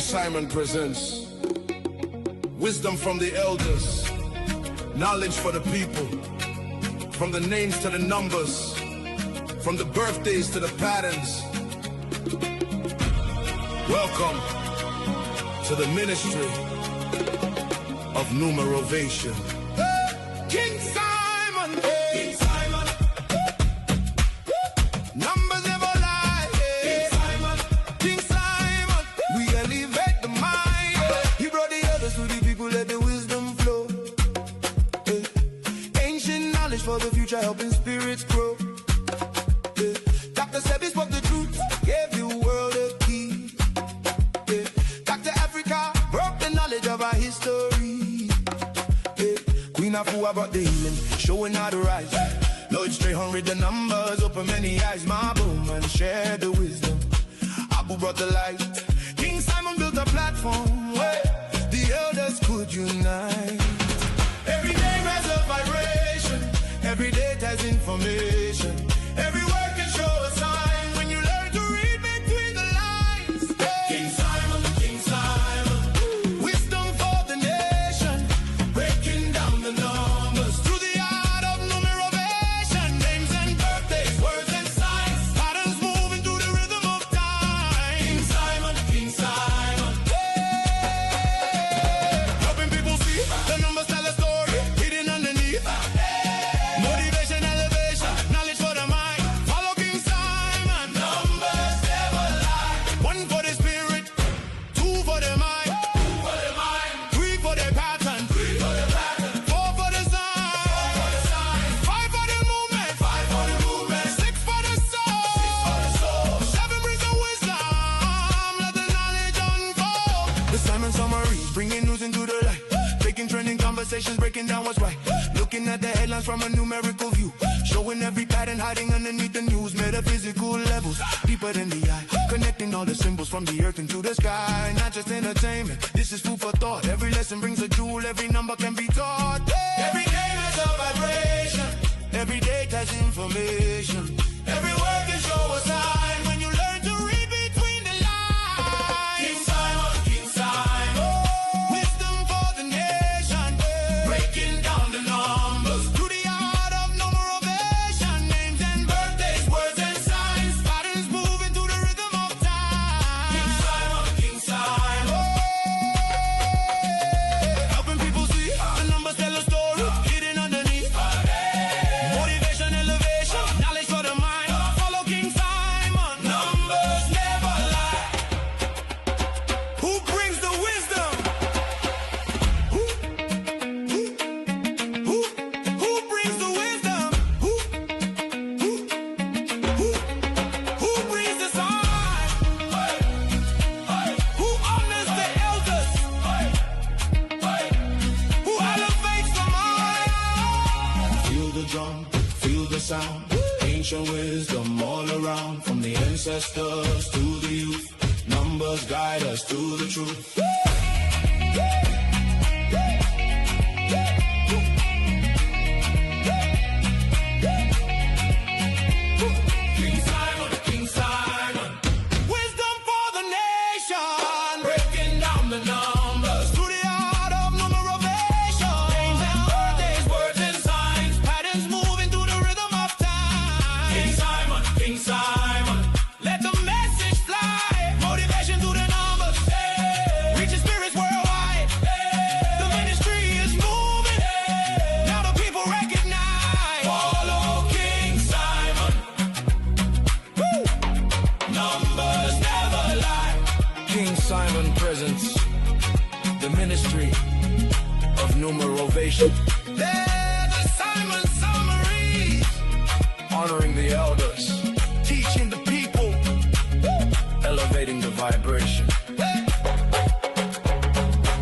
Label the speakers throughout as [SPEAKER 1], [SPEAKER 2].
[SPEAKER 1] Simon presents wisdom from the elders, knowledge for the people, from the names to the numbers, from the birthdays to the patterns. Welcome to the ministry of numerovation. King Simon, King Simon, numbers never lie. King Simon, King Simon, we elevate the mind. He brought the others to the people, let the wisdom flow. Ancient knowledge for the future, helping spirits grow. Dr. Sebi spoke the truth, gave the world a key. Dr. Africa broke the knowledge of our history. Queen Afua brought the healing, showing how to rise. Lord straight hungry, the numbers open many eyes. My boom and share the wisdom. Abu brought the light. King Simon built a platform where the elders could unite. Every day has a vibration, every date has information. Every word can show a sign when you learn to read between the lines. King Simon, King Simon, wisdom for the nation, breaking down the numbers through the art of numerovation. Names and birthdays, words and signs, patterns moving through the rhythm of time. King Simon, King Simon, helping people see the numbers tell a story hidden underneath. Motivation, elevation, knowledge for the mind. Follow King Simon. Numbers never lie. One for the spirit, two for the mind, three for the pattern, four for the sign, five for the movement, six for the soul, seven brings the wisdom. Let the knowledge unfold. The Simon summary, bringing news into the light, taking trending conversations, breaking down what's right. Looking at the headlines from a numerical view, showing every pattern hiding underneath the news. Metaphysical levels, deeper than the eye, connecting all the symbols from the earth into the sky. Not just entertainment, this is food for thought. Every lesson brings a jewel, every number can be taught. Every game has a vibration, every date has information. Every word can show a sign when you learn to read between the lines. King Simon, King Simon, wisdom for the nation, breaking down the numbers through the art of numerovation. Names and birthdays, words and signs, patterns moving through the rhythm of time. King Simon, King Simon, helping people see the numbers tell a story hidden underneath. Motivation, elevation, knowledge for the mind. Follow King Simon. Numbers never lie. Who brings the wisdom? Who brings the wisdom? Who brings the sign? Who honors the elders? Who elevates the mind? Feel the drum, feel the sound. Ancient wisdom all around, from the ancestors to the youth. Numbers guide us to the truth. King Simon, King Simon, wisdom for the nation, breaking down the numbers through the art of numerovation. Names and birthdays, words and signs, patterns moving through the rhythm of time. King Simon, King Simon, let the message fly. Motivation through the numbers, reaching spirits worldwide. The ministry is moving, now the people recognize. Follow King Simon. Woo! Numbers never lie. King Simon presents the ministry of numerovation. They're the Simon summaries, honoring the elders, teaching the people, elevating the vibration.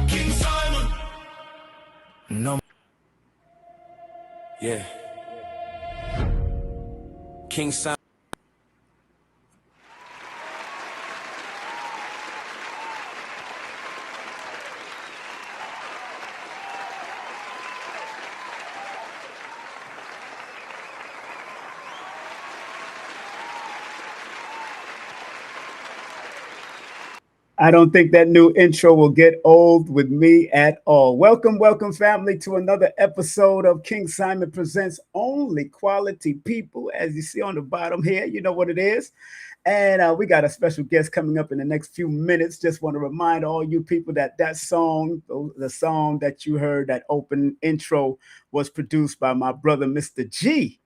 [SPEAKER 1] King Simon. Yeah. King Simon.
[SPEAKER 2] I don't think that new intro will get old with me at all. Welcome, welcome, family, to another episode of King Simon Presents Only Quality People. As you see on the bottom here, you know what it is. And we got a special guest coming up in the next few minutes. Just want to remind all you people that that song, the song that you heard, that open intro, was produced by my brother, Mr. G.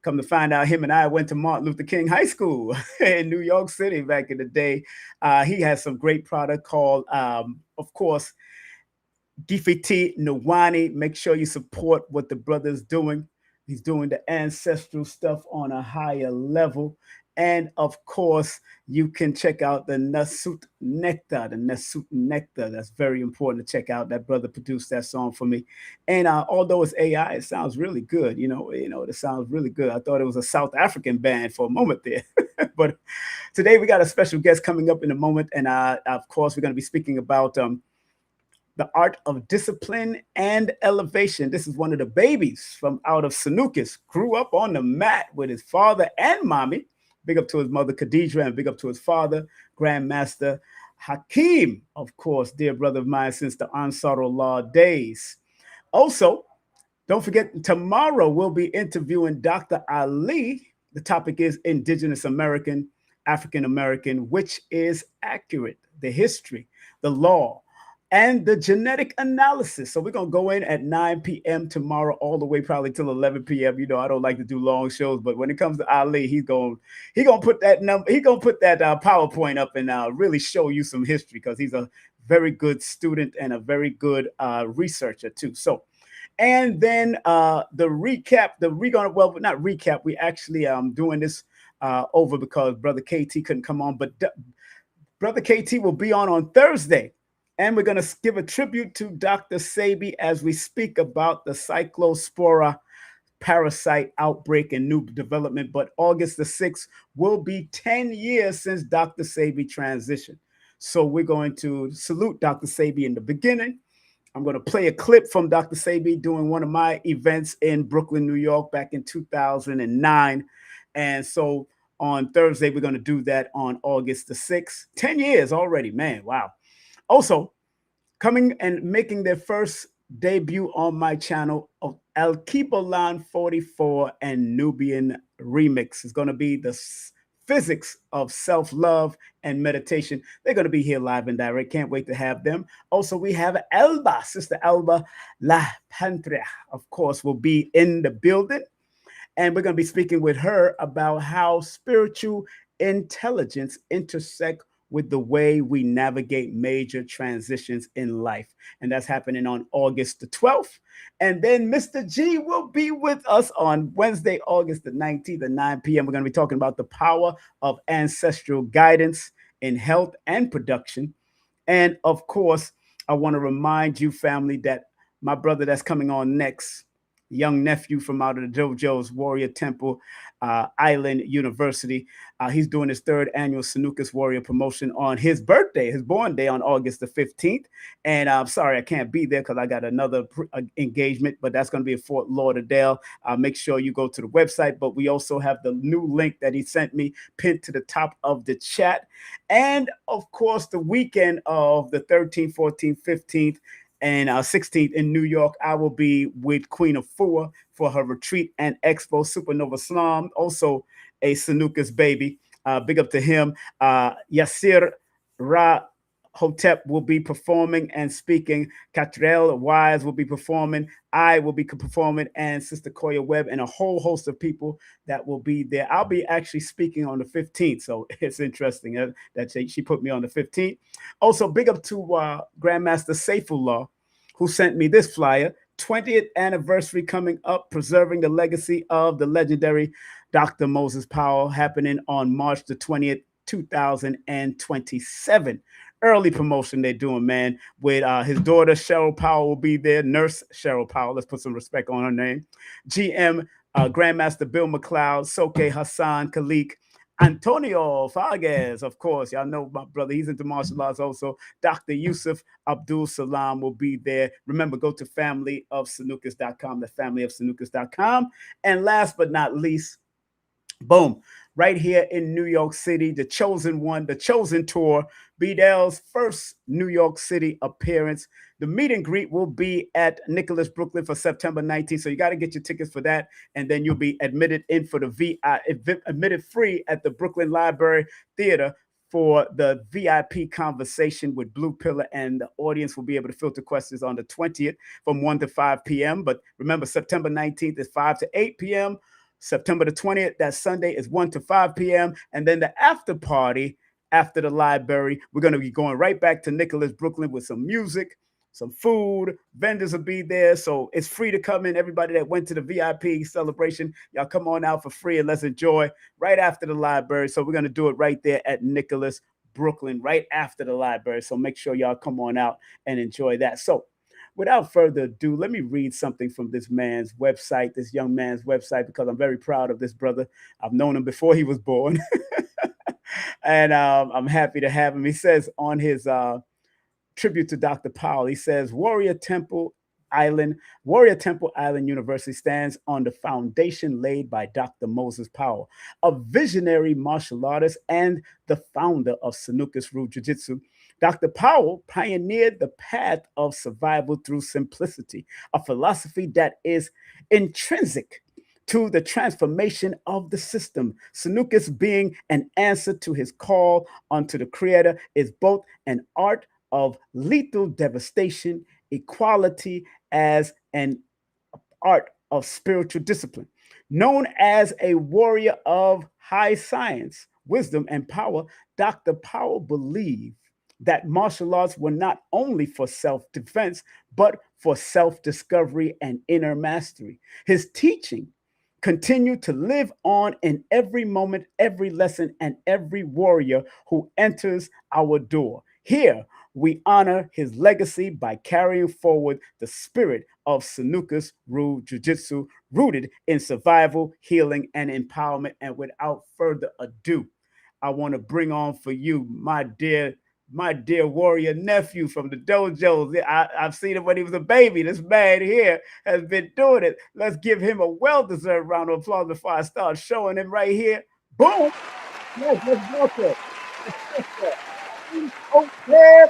[SPEAKER 2] Come to find out, him and I went to Martin Luther King High School in New York City back in the day. He has some great product called, of course, Gifiti Nwani. Make sure you support what the brother's doing. He's doing the ancestral stuff on a higher level. And of course, you can check out the Nasut Nectar, the Nasut Nectar. That's very important to check out. That brother produced that song for me. And although it's AI, it sounds really good. It sounds really good. I thought it was a South African band for a moment there. But today we got a special guest coming up in a moment. And of course, we're going to be speaking about the art of discipline and elevation. This is one of the babies from out of Sanuces. Grew up on the mat with his father and mommy. Big up to his mother, Khadija, and big up to his father, Grandmaster Hakeem, of course, dear brother of mine since the Ansarullah days. Also, don't forget, tomorrow we'll be interviewing Dr. Ali. The topic is Indigenous American, African American, which is accurate, the history, the law, and the genetic analysis. So we're going to go in at 9 p.m. tomorrow, all the way probably till 11 p.m. You know, I don't like to do long shows, but when it comes to Ali, he's going to put that number, he's going to put that PowerPoint up and really show you some history, because he's a very good student and a very good researcher too. So, and then the recap, not recap, we actually doing this over because Brother KT couldn't come on, but Brother KT will be on Thursday. And we're going to give a tribute to Dr. Sebi as we speak about the cyclospora parasite outbreak and new development. But August the 6th will be 10 years since Dr. Sebi transitioned. So we're going to salute Dr. Sebi in the beginning. I'm going to play a clip from Dr. Sebi doing one of my events in Brooklyn, New York back in 2009. And so on Thursday, we're going to do that on August the 6th. 10 years already, man. Wow. Also, coming and making their first debut on my channel of Al Kibolan 44 and Nubian Remix is going to be the physics of self-love and meditation. They're going to be here live and direct. Can't wait to have them. Also, we have Elba, Sister Elba La Pantria, of course, will be in the building. And we're going to be speaking with her about how spiritual intelligence intersect with the way we navigate major transitions in life. And that's happening on August the 12th. And then Mr. G will be with us on Wednesday, August the 19th at 9 p.m. We're going to be talking about the power of ancestral guidance in health and production. And of course, I want to remind you, family, that my brother that's coming on next, young nephew from out of the JoJo's Warrior Temple Island University. He's doing his 3rd annual Sanuces Warrior promotion on his birthday, his born day on August the 15th. And I'm sorry I can't be there because I got another engagement, but that's going to be at Fort Lauderdale. Make sure you go to the website, but we also have the new link that he sent me pinned to the top of the chat. And of course, the weekend of the 13th, 14th, 15th, and 16th in New York, I will be with Queen Afua for her retreat and expo. Supernova Slam, also a Sanuces baby. Big up to him. Yasir Ra Hotep will be performing and speaking. Catrell Wise will be performing. I will be performing, and Sister Koya Webb, and a whole host of people that will be there. I'll be actually speaking on the 15th, so it's interesting that she put me on the 15th. Also, big up to Grandmaster Saifullah, who sent me this flyer. 20th anniversary coming up, preserving the legacy of the legendary Dr. Moses Powell, happening on March the 20th, 2027. Early promotion they're doing, man, with his daughter Cheryl Powell will be there. Nurse Cheryl Powell, let's put some respect on her name. GM Grandmaster Bill McLeod, Soke Hassan Khalik, Antonio Fages, of course. Y'all know my brother. He's into martial arts also. Dr. Yusuf Abdul Salam will be there. Remember, go to familyofsanuces.com, the familyofsanuces.com. And last but not least, Boom. Right here in New York City, the chosen one, the chosen tour, Bedel's first New York City appearance. The meet and greet will be at Nicholas, Brooklyn for September 19th. So you got to get your tickets for that. And then you'll be admitted in for the admitted free at the Brooklyn Library Theater for the VIP conversation with Blue Pillar, and the audience will be able to filter questions on the 20th from 1 to 5 p.m. But remember, September 19th is 5 to 8 p.m. September the 20th, that Sunday, is 1 to 5 p.m. And then the after party after the library, we're going to be going right back to Nicholas, Brooklyn with some music, some food. Vendors will be there. So it's free to come in. Everybody that went to the VIP celebration, y'all come on out for free and let's enjoy right after the library. So we're going to do it right there at Nicholas, Brooklyn, right after the library. So make sure y'all come on out and enjoy that. So without further ado, let me read something from this man's website, this young man's website, because I'm very proud of this brother. I've known him before he was born. And I'm happy to have him. He says on his tribute to Dr. Powell, he says, Warrior Temple Island University stands on the foundation laid by Dr. Moses Powell, a visionary martial artist and the founder of Sanuces Ryu Jiu-Jitsu. Dr. Powell pioneered the path of survival through simplicity, a philosophy that is intrinsic to the transformation of the system. Sanuces, being an answer to his call unto the Creator, is both an art of lethal devastation, equality as an art of spiritual discipline. Known as a warrior of high science, wisdom, and power, Dr. Powell believed that martial arts were not only for self defense, but for self discovery and inner mastery. His teaching continued to live on in every moment, every lesson, and every warrior who enters our door. Here, we honor his legacy by carrying forward the spirit of Sanuces Ryu Jiu-Jitsu, rooted in survival, healing, and empowerment. And without further ado, I want to bring on for you my dear warrior nephew from the dojos. I've seen him when he was a baby. This man here has been doing it. Let's give him a well-deserved round of applause before I start showing him right here. Boom! Yes, let's go for it. Okay.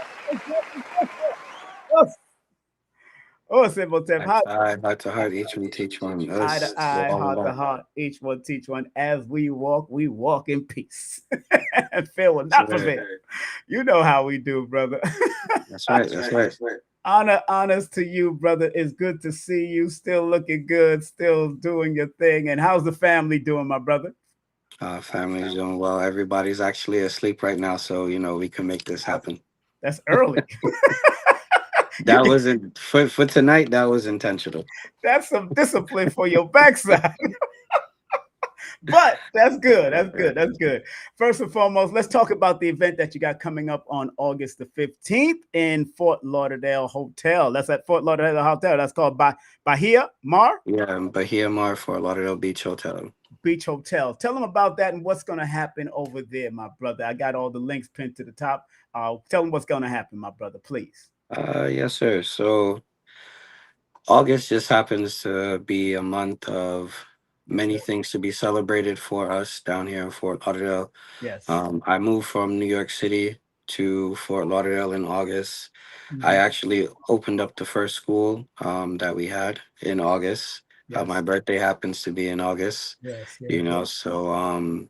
[SPEAKER 2] Oh, Imhotep,
[SPEAKER 3] Eye to eye, heart to heart, each one teach one.
[SPEAKER 2] eye
[SPEAKER 3] Us,
[SPEAKER 2] to eye,
[SPEAKER 3] all
[SPEAKER 2] heart to
[SPEAKER 3] along.
[SPEAKER 2] heart, each one teach one. As we walk in peace. And fear will
[SPEAKER 3] That's
[SPEAKER 2] not
[SPEAKER 3] right.
[SPEAKER 2] prevail. You know how we do, brother.
[SPEAKER 3] That's right. That's right.
[SPEAKER 2] Honors to you, brother. It's good to see you. Still looking good, still doing your thing. And how's the family doing, my brother?
[SPEAKER 3] Family's doing well. Everybody's actually asleep right now, so we can make this happen.
[SPEAKER 2] That's early. You
[SPEAKER 3] That wasn't for tonight. That was intentional.
[SPEAKER 2] that's some discipline for your backside. But that's good. That's good. That's good. First and foremost, let's talk about the event that you got coming up on August the 15th in Fort Lauderdale Hotel. That's at Fort Lauderdale Hotel. That's called Bahia Mar
[SPEAKER 3] Yeah, Bahia Mar for Lauderdale Beach Hotel.
[SPEAKER 2] Beach Hotel. Tell them about that and what's going to happen over there, my brother. I got all the links pinned to the top. Tell them what's going to happen, my brother, please.
[SPEAKER 3] Yes, sir. So August just happens to be a month of many things to be celebrated for us down here in Fort Lauderdale.
[SPEAKER 2] Yes.
[SPEAKER 3] I moved from New York City to Fort Lauderdale in August. I
[SPEAKER 2] Mhm.
[SPEAKER 3] actually opened up the first school that we had in August. My
[SPEAKER 2] Yes.
[SPEAKER 3] birthday happens to be in August,
[SPEAKER 2] Yes.
[SPEAKER 3] you
[SPEAKER 2] Yes.
[SPEAKER 3] know.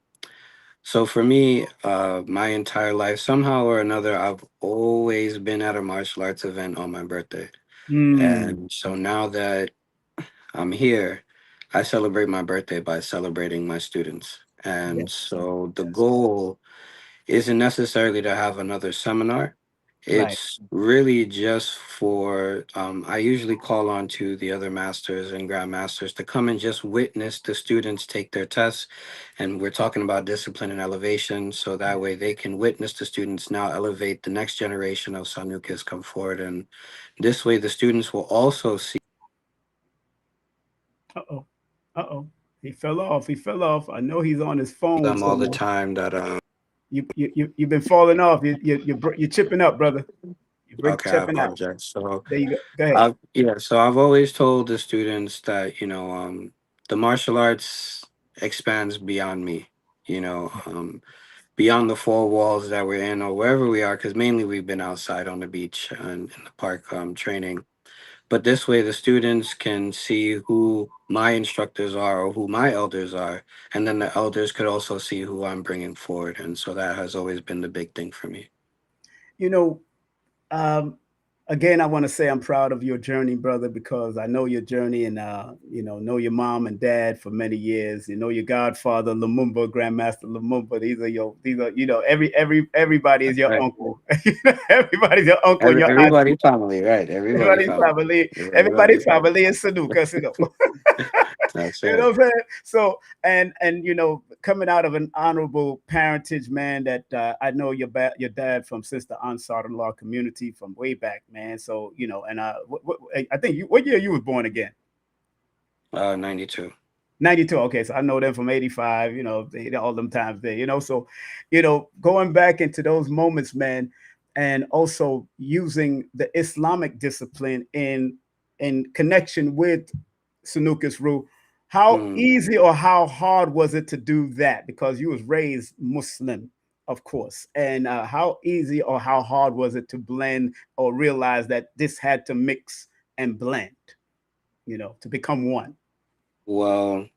[SPEAKER 3] So for me, my entire life, somehow or another, I've always been at a martial arts event on my birthday.
[SPEAKER 2] Mm.
[SPEAKER 3] And so now that I'm here, I celebrate my birthday by celebrating my students. And
[SPEAKER 2] Yes.
[SPEAKER 3] so the
[SPEAKER 2] Yes.
[SPEAKER 3] goal isn't necessarily to have another seminar.
[SPEAKER 2] Right.
[SPEAKER 3] It's really just for, I usually call on to the other masters and grandmasters to come and just witness the students take their tests. And we're talking about discipline and elevation. So that way they can witness the students now elevate the next generation of Sanukas come forward. And this way the students will also see
[SPEAKER 2] Uh-oh. Uh-oh. He fell off. He fell off. I know he's on his phone
[SPEAKER 3] them all the
[SPEAKER 2] somewhere.
[SPEAKER 3] time that,
[SPEAKER 2] You've been falling off. You're chipping up, brother. You're
[SPEAKER 3] okay, I
[SPEAKER 2] chipping out.
[SPEAKER 3] apologize. So
[SPEAKER 2] There you go. Go ahead.
[SPEAKER 3] Yeah, so I've always told the students that, the martial arts, expands beyond me, you know, beyond the four walls that we're in or wherever we are, because mainly we've been outside on the beach and in the park training. But this way, the students can see who my instructors are or who my elders are, and then the elders could also see who I'm bringing forward. And so that has always been the big thing for me.
[SPEAKER 2] You know, um, again, I want to say I'm proud of your journey, brother, because I know your journey and know your mom and dad for many years. You know your godfather, Lumumba, Grandmaster Lumumba. These are everybody is your
[SPEAKER 3] Right.
[SPEAKER 2] uncle. Everybody's your uncle and your auntie.
[SPEAKER 3] Everybody family, right? Everybody
[SPEAKER 2] Everybody's
[SPEAKER 3] family.
[SPEAKER 2] family.
[SPEAKER 3] Everybody
[SPEAKER 2] Everybody's
[SPEAKER 3] family.
[SPEAKER 2] family is Sanuces,
[SPEAKER 3] That's
[SPEAKER 2] You know
[SPEAKER 3] right.
[SPEAKER 2] what I'm saying? So and coming out of an honorable parentage, man, that I know your dad from Sister Ansar Law community from way back, man. So and I think what year you was born again?
[SPEAKER 3] 92.
[SPEAKER 2] 92. Okay, so I know them from 85. All them times there. So going back into those moments, man, and also using the Islamic discipline in connection with Sanukus rule. How
[SPEAKER 3] Mm.
[SPEAKER 2] easy or how hard was it to do that? Because you was raised Muslim, of course. And how easy or how hard was it to blend or realize that this had to mix and blend, to become one?
[SPEAKER 3] Well,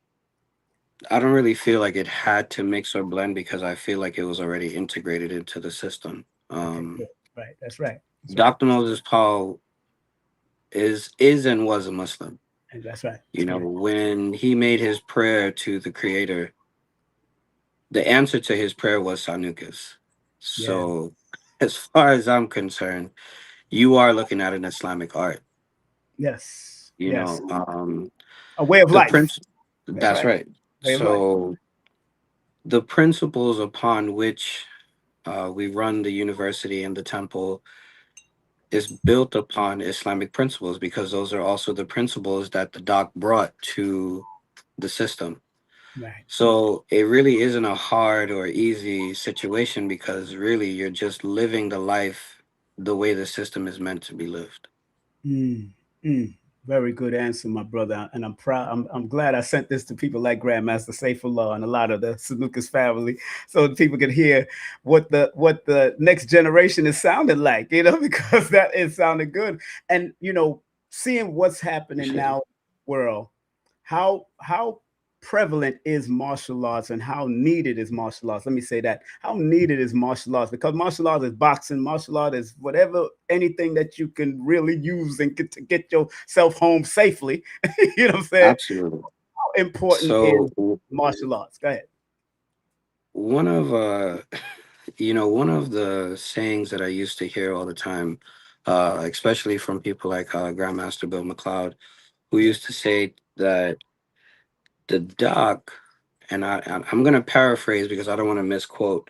[SPEAKER 3] I don't really feel like it had to mix or blend because I feel like it was already integrated into the system.
[SPEAKER 2] Okay, good. Right. That's right. That's right.
[SPEAKER 3] Dr. Moses Powell is and was a Muslim.
[SPEAKER 2] And that's right.
[SPEAKER 3] You
[SPEAKER 2] That's
[SPEAKER 3] know,
[SPEAKER 2] correct.
[SPEAKER 3] when he made his prayer to the Creator, the answer to his prayer was Sanukas.
[SPEAKER 2] Yeah.
[SPEAKER 3] So, as far as I'm concerned, you are looking at an Islamic art.
[SPEAKER 2] Yes.
[SPEAKER 3] You
[SPEAKER 2] Yes.
[SPEAKER 3] know,
[SPEAKER 2] A way of
[SPEAKER 3] the
[SPEAKER 2] life.
[SPEAKER 3] prince.
[SPEAKER 2] That's
[SPEAKER 3] That's
[SPEAKER 2] right.
[SPEAKER 3] right.
[SPEAKER 2] Way of life.
[SPEAKER 3] So, the principles upon which we run the university and the temple is built upon Islamic principles because those are also the principles that the doc brought to the system.
[SPEAKER 2] Right.
[SPEAKER 3] So it really isn't a hard or easy situation because really you're just living the life the way the system is meant to be lived.
[SPEAKER 2] Mm, mm. Very good answer, my brother. And I'm proud. I'm glad I sent this to people like Grandmaster Saifullah and a lot of the Sanukas family, so that people could hear what the next generation is sounding like. Because that is sounding good. And seeing what's happening
[SPEAKER 3] Appreciate it.
[SPEAKER 2] now, world, how prevalent is martial arts and how needed is martial arts? Let me say that. How needed is martial arts? Because martial arts is boxing, martial art is whatever, anything that you can really use and to get yourself home safely. You know what I'm saying?
[SPEAKER 3] Absolutely.
[SPEAKER 2] How important is
[SPEAKER 3] So
[SPEAKER 2] martial arts? Go ahead.
[SPEAKER 3] one of one of the sayings that I used to hear all the time, especially from people like Grandmaster Bill McLeod, who
[SPEAKER 2] Yeah.
[SPEAKER 3] used to say that the doc, and I'm going to paraphrase because I don't want to misquote,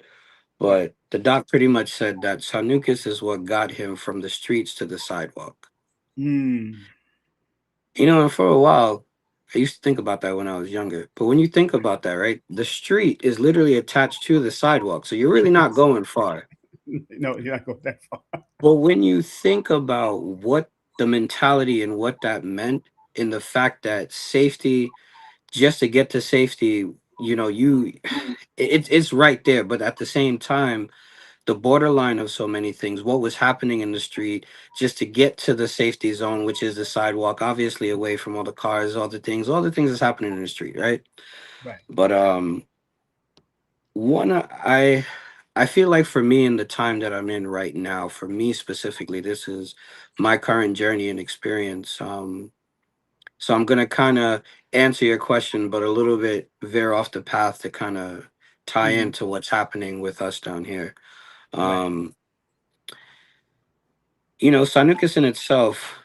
[SPEAKER 2] Right.
[SPEAKER 3] but the doc pretty much said that Sanukus is what got him from the streets to the sidewalk.
[SPEAKER 2] Mm.
[SPEAKER 3] You know, and for a while, I used to think about that when I was younger. But when you think about that, right, the street is literally attached to the sidewalk. So you're really not going far.
[SPEAKER 2] No, you're not going that far.
[SPEAKER 3] But when you think about what the mentality and what that meant in the fact that safety, just to get to safety, it's right there. But at the same time, the borderline of so many things, what was happening in the street just to get to the safety zone, which is the sidewalk, obviously away from all the cars, all the things that's happening in the street, right?
[SPEAKER 2] Right.
[SPEAKER 3] But one I feel like for me in the time that I'm in right now, for me specifically, this is my current journey and experience. So I'm gonna kind of answer your question, but a little bit veer off the path to kind of tie
[SPEAKER 2] Mhm.
[SPEAKER 3] into what's happening with us down here.
[SPEAKER 2] Right.
[SPEAKER 3] Um, Sanukus in itself,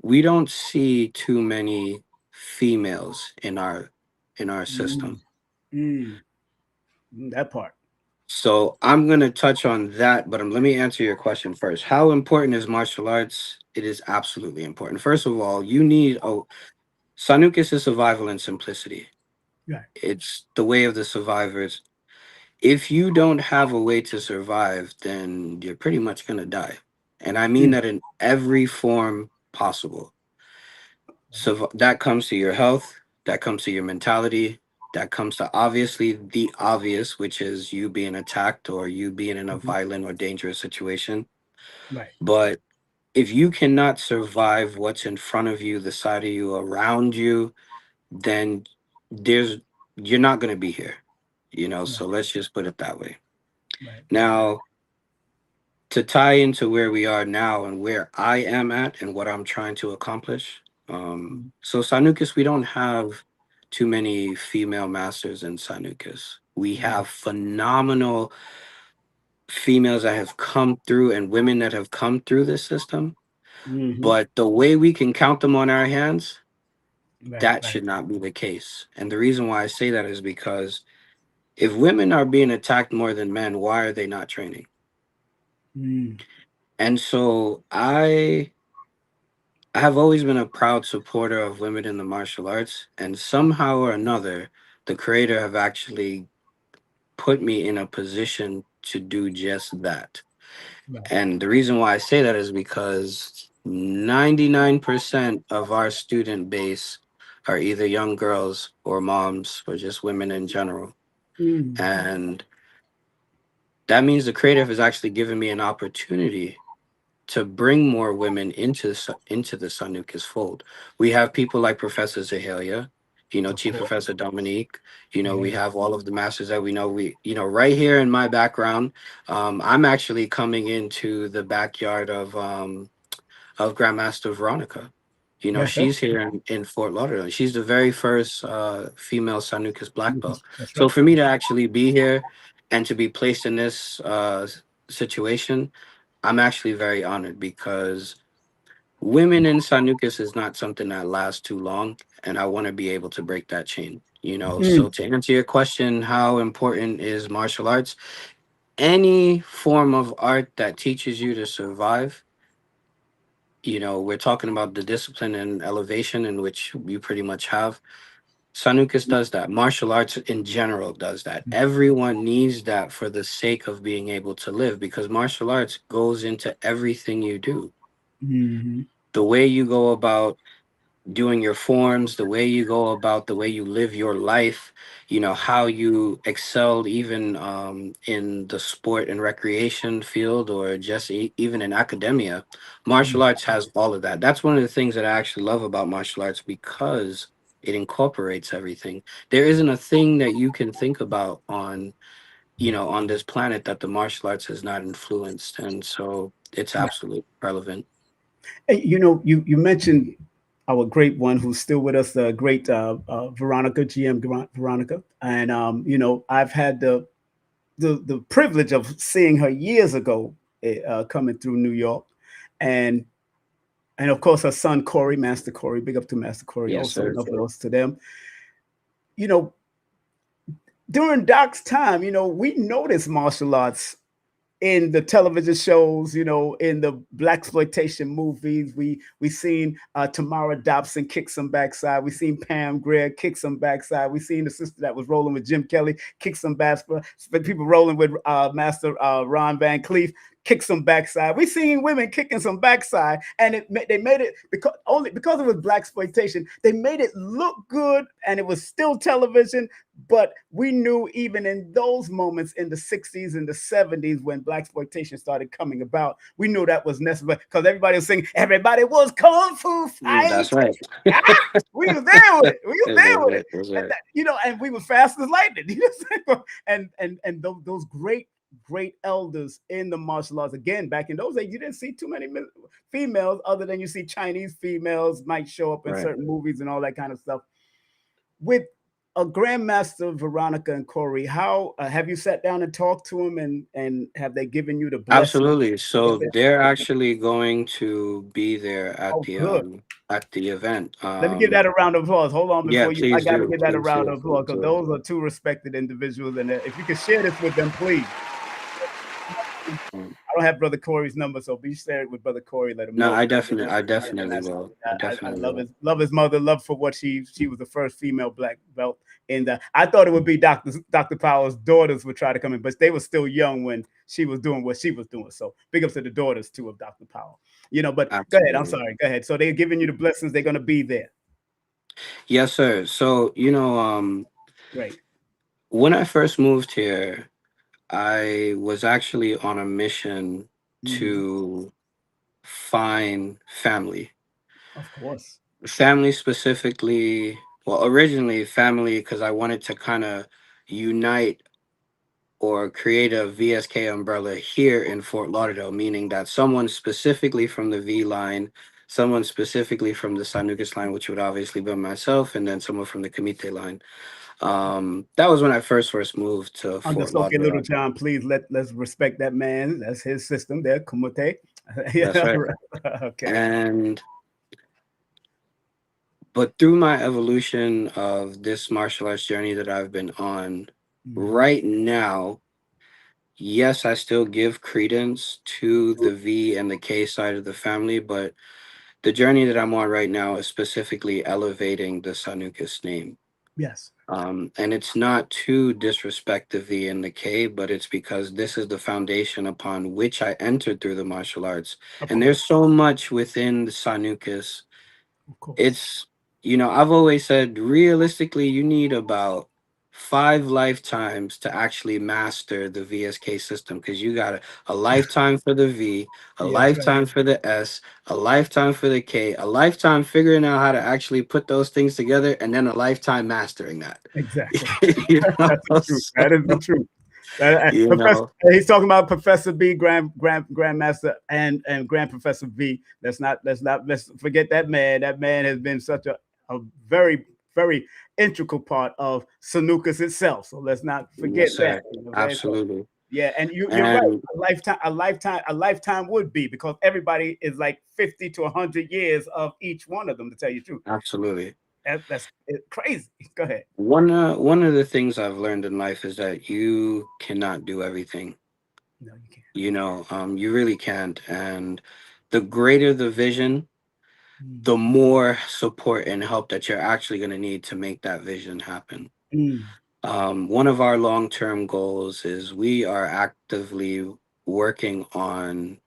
[SPEAKER 3] we don't see too many females in our
[SPEAKER 2] Mm.
[SPEAKER 3] system.
[SPEAKER 2] Mm. That part.
[SPEAKER 3] So I'm gonna touch on that, but let me answer your question first. How important is martial arts? It is absolutely important. First of all, you need Sanukus is survival and simplicity.
[SPEAKER 2] Right.
[SPEAKER 3] It's the way of the survivors. If you don't have a way to survive, then you're pretty much gonna die. And I mean
[SPEAKER 2] Mm.
[SPEAKER 3] that in every form possible. So that comes to your health, that comes to your mentality. that comes to obviously the obvious, which is you being attacked or you being in a
[SPEAKER 2] Mhm.
[SPEAKER 3] violent or dangerous situation.
[SPEAKER 2] Right.
[SPEAKER 3] But if you cannot survive what's in front of you, the side of you, around you, then there's you're not going to be here.
[SPEAKER 2] Right.
[SPEAKER 3] So let's just put it that way.
[SPEAKER 2] Right.
[SPEAKER 3] Now, to tie into where we are now and where I am at and what I'm trying to accomplish.
[SPEAKER 2] Mhm.
[SPEAKER 3] So Sanucus, we don't have too many female masters in Sanucus. We
[SPEAKER 2] Mhm.
[SPEAKER 3] have phenomenal females that have come through and women that have come through this system.
[SPEAKER 2] Mhm.
[SPEAKER 3] But the way we can count them on our hands,
[SPEAKER 2] Right.
[SPEAKER 3] that
[SPEAKER 2] Right.
[SPEAKER 3] should not be the case. And the reason why I say that is because if women are being attacked more than men, why are they not training?
[SPEAKER 2] Mm.
[SPEAKER 3] And so I have always been a proud supporter of women in the martial arts, and somehow or another, the creator have actually put me in a position to do just that.
[SPEAKER 2] Right.
[SPEAKER 3] And the reason why I say that is because 99% of our student base are either young girls or moms or just women in general.
[SPEAKER 2] Mm.
[SPEAKER 3] And that means the creative has actually given me an opportunity to bring more women into the Sanucus fold. We have people like Professor Zahalia,
[SPEAKER 2] Of
[SPEAKER 3] Chief
[SPEAKER 2] course.
[SPEAKER 3] Professor Dominique. We
[SPEAKER 2] Yeah.
[SPEAKER 3] have all of the masters that we know. Right here in my background, I'm actually coming into the backyard of Grandmaster Veronica.
[SPEAKER 2] Yes, sir.
[SPEAKER 3] She's here in Fort Lauderdale. She's the very first female Sanucus black belt.
[SPEAKER 2] That's
[SPEAKER 3] So
[SPEAKER 2] right.
[SPEAKER 3] for me to actually be here and to be placed in this situation, I'm actually very honored because women in Sanucus is not something that lasts too long, and I want to be able to break that chain. So
[SPEAKER 2] Mm.
[SPEAKER 3] to answer your question, how important is martial arts? Any form of art that teaches you to survive. We're talking about the discipline and elevation in which you pretty much have. Sanucus does that. Martial arts in general does that. Everyone needs that for the sake of being able to live because martial arts goes into everything you do.
[SPEAKER 2] Mhm.
[SPEAKER 3] The way you go about doing your forms, the way you live your life, how you excelled even in the sport and recreation field or just even in academia. Martial
[SPEAKER 2] Mm.
[SPEAKER 3] arts has all of that. That's one of the things that I actually love about martial arts because it incorporates everything. There isn't a thing that you can think about on this planet that the martial arts has not influenced. And so it's
[SPEAKER 2] Right.
[SPEAKER 3] absolutely relevant.
[SPEAKER 2] Hey, you mentioned our great one who's still with us, the great Veronica, GM Veronica, and I've had the privilege of seeing her years ago coming through New York, and of course her son Corey, Master Corey. Big up to Master Corey,
[SPEAKER 3] Yes,
[SPEAKER 2] also
[SPEAKER 3] sir.
[SPEAKER 2] love those to them. You know, during Doc's time, we noticed martial arts in the television shows, in the black exploitation movies. We seen Tamara Dobson kick some backside. We seen Pam Grier kick some backside. We seen the sister that was rolling with Jim Kelly kick some backside. People rolling with Master Ron Van Cleef kick some backside. We seen women kicking some backside, and they made it because it was black exploitation. They made it look good, and it was still television. But we knew even in those moments in the 60s and the 70s when black exploitation started coming about, we knew that was necessary because everybody was saying everybody was kung fu
[SPEAKER 3] That's
[SPEAKER 2] fight.
[SPEAKER 3] right.
[SPEAKER 2] Ah, we was there with it. We was
[SPEAKER 3] That's
[SPEAKER 2] there with
[SPEAKER 3] right.
[SPEAKER 2] it.
[SPEAKER 3] That's
[SPEAKER 2] And
[SPEAKER 3] right.
[SPEAKER 2] and we were fast as lightning. And those great elders in the martial arts. Again, back in those days, you didn't see too many females other than you see Chinese females might show up in
[SPEAKER 3] Right.
[SPEAKER 2] certain movies and all that kind of stuff. With a Grandmaster Veronica and Corey, how have you sat down and talked to them, and have they given you the blessing?
[SPEAKER 3] Absolutely. So they're actually going to be there
[SPEAKER 2] Oh, good.
[SPEAKER 3] at the event.
[SPEAKER 2] Let me give that a round of applause. Hold on
[SPEAKER 3] Yeah,
[SPEAKER 2] before you. I
[SPEAKER 3] please
[SPEAKER 2] got to
[SPEAKER 3] do.
[SPEAKER 2] give that a
[SPEAKER 3] Please
[SPEAKER 2] round
[SPEAKER 3] do.
[SPEAKER 2] of applause
[SPEAKER 3] Please
[SPEAKER 2] because
[SPEAKER 3] do.
[SPEAKER 2] those are two respected individuals. And if you could share this with them, please.
[SPEAKER 3] Mm.
[SPEAKER 2] I don't have Brother Corey's number, so be shared with Brother Corey. Let him
[SPEAKER 3] No,
[SPEAKER 2] know.
[SPEAKER 3] I
[SPEAKER 2] Yeah,
[SPEAKER 3] definitely
[SPEAKER 2] that's,
[SPEAKER 3] will. I
[SPEAKER 2] I
[SPEAKER 3] definitely
[SPEAKER 2] love
[SPEAKER 3] will.
[SPEAKER 2] his mother, love for what she was the first female black belt. And I thought it would be Dr. Powell's daughters would try to come in, but they were still young when she was doing what she was doing. So big up to the daughters too of Dr. Powell. But go ahead. I'm
[SPEAKER 3] Absolutely.
[SPEAKER 2] sorry. Go ahead. So they're giving you the blessings. They're going to be there.
[SPEAKER 3] Yes, sir. So,
[SPEAKER 2] Right.
[SPEAKER 3] When I first moved here, I was actually on a mission
[SPEAKER 2] Hmm.
[SPEAKER 3] to find family.
[SPEAKER 2] Of course.
[SPEAKER 3] Family specifically, well, originally family because I wanted to kind of unite or create a VSK umbrella here in Fort Lauderdale, meaning that someone specifically from the V line, someone specifically from the Sanuces line, which would obviously be myself, and then someone from the Comite line. That was when I first moved to Fort
[SPEAKER 2] Understood. Okay, Little
[SPEAKER 3] Lauderdale.
[SPEAKER 2] John, please let's respect that man. That's his system there. Kumite.
[SPEAKER 3] That's
[SPEAKER 2] Yeah.
[SPEAKER 3] right.
[SPEAKER 2] Okay.
[SPEAKER 3] And but through my evolution of this martial arts journey that I've been on,
[SPEAKER 2] Hmm.
[SPEAKER 3] right now, yes, I still give credence to the V and the K side of the family, but the journey that I'm on right now is specifically elevating the Sanucus name.
[SPEAKER 2] Yes.
[SPEAKER 3] And it's not to disrespect the V and the K, but it's because this is the foundation upon which I entered through the martial arts.
[SPEAKER 2] Of
[SPEAKER 3] And
[SPEAKER 2] course.
[SPEAKER 3] there's so much within the Sanucus.
[SPEAKER 2] Of course.
[SPEAKER 3] It's, I've always said realistically, you need about 5 lifetimes to actually master the VSK system because you got a lifetime for the V, a
[SPEAKER 2] Yes. Right.
[SPEAKER 3] lifetime for the S, a lifetime for the K, a lifetime figuring out how to actually put those things together, and then a lifetime mastering that.
[SPEAKER 2] Exactly.
[SPEAKER 3] you know,
[SPEAKER 2] That's the truth.
[SPEAKER 3] so,
[SPEAKER 2] That is the truth.
[SPEAKER 3] you
[SPEAKER 2] Professor,
[SPEAKER 3] know,
[SPEAKER 2] he's talking about Professor B, Grandmaster, and Grand Professor V. Let's forget that man. That man has been such a very very integral part of Sanucus itself. So let's not forget
[SPEAKER 3] yes,
[SPEAKER 2] that.
[SPEAKER 3] sir,
[SPEAKER 2] You know what I'm saying? So
[SPEAKER 3] absolutely,
[SPEAKER 2] yeah, and you're right.
[SPEAKER 3] and
[SPEAKER 2] A lifetime would be because everybody is like 50 to 100 years of each one of them. To tell you the truth,
[SPEAKER 3] absolutely.
[SPEAKER 2] that's crazy. Go ahead.
[SPEAKER 3] One of the things I've learned in life is that you cannot do everything.
[SPEAKER 2] No, you can't.
[SPEAKER 3] You really can't. And the greater the vision, the
[SPEAKER 2] Mm,
[SPEAKER 3] more support and help that you're actually going to need to make that vision happen.
[SPEAKER 2] mm,
[SPEAKER 3] One of our long-term goals is we are actively working on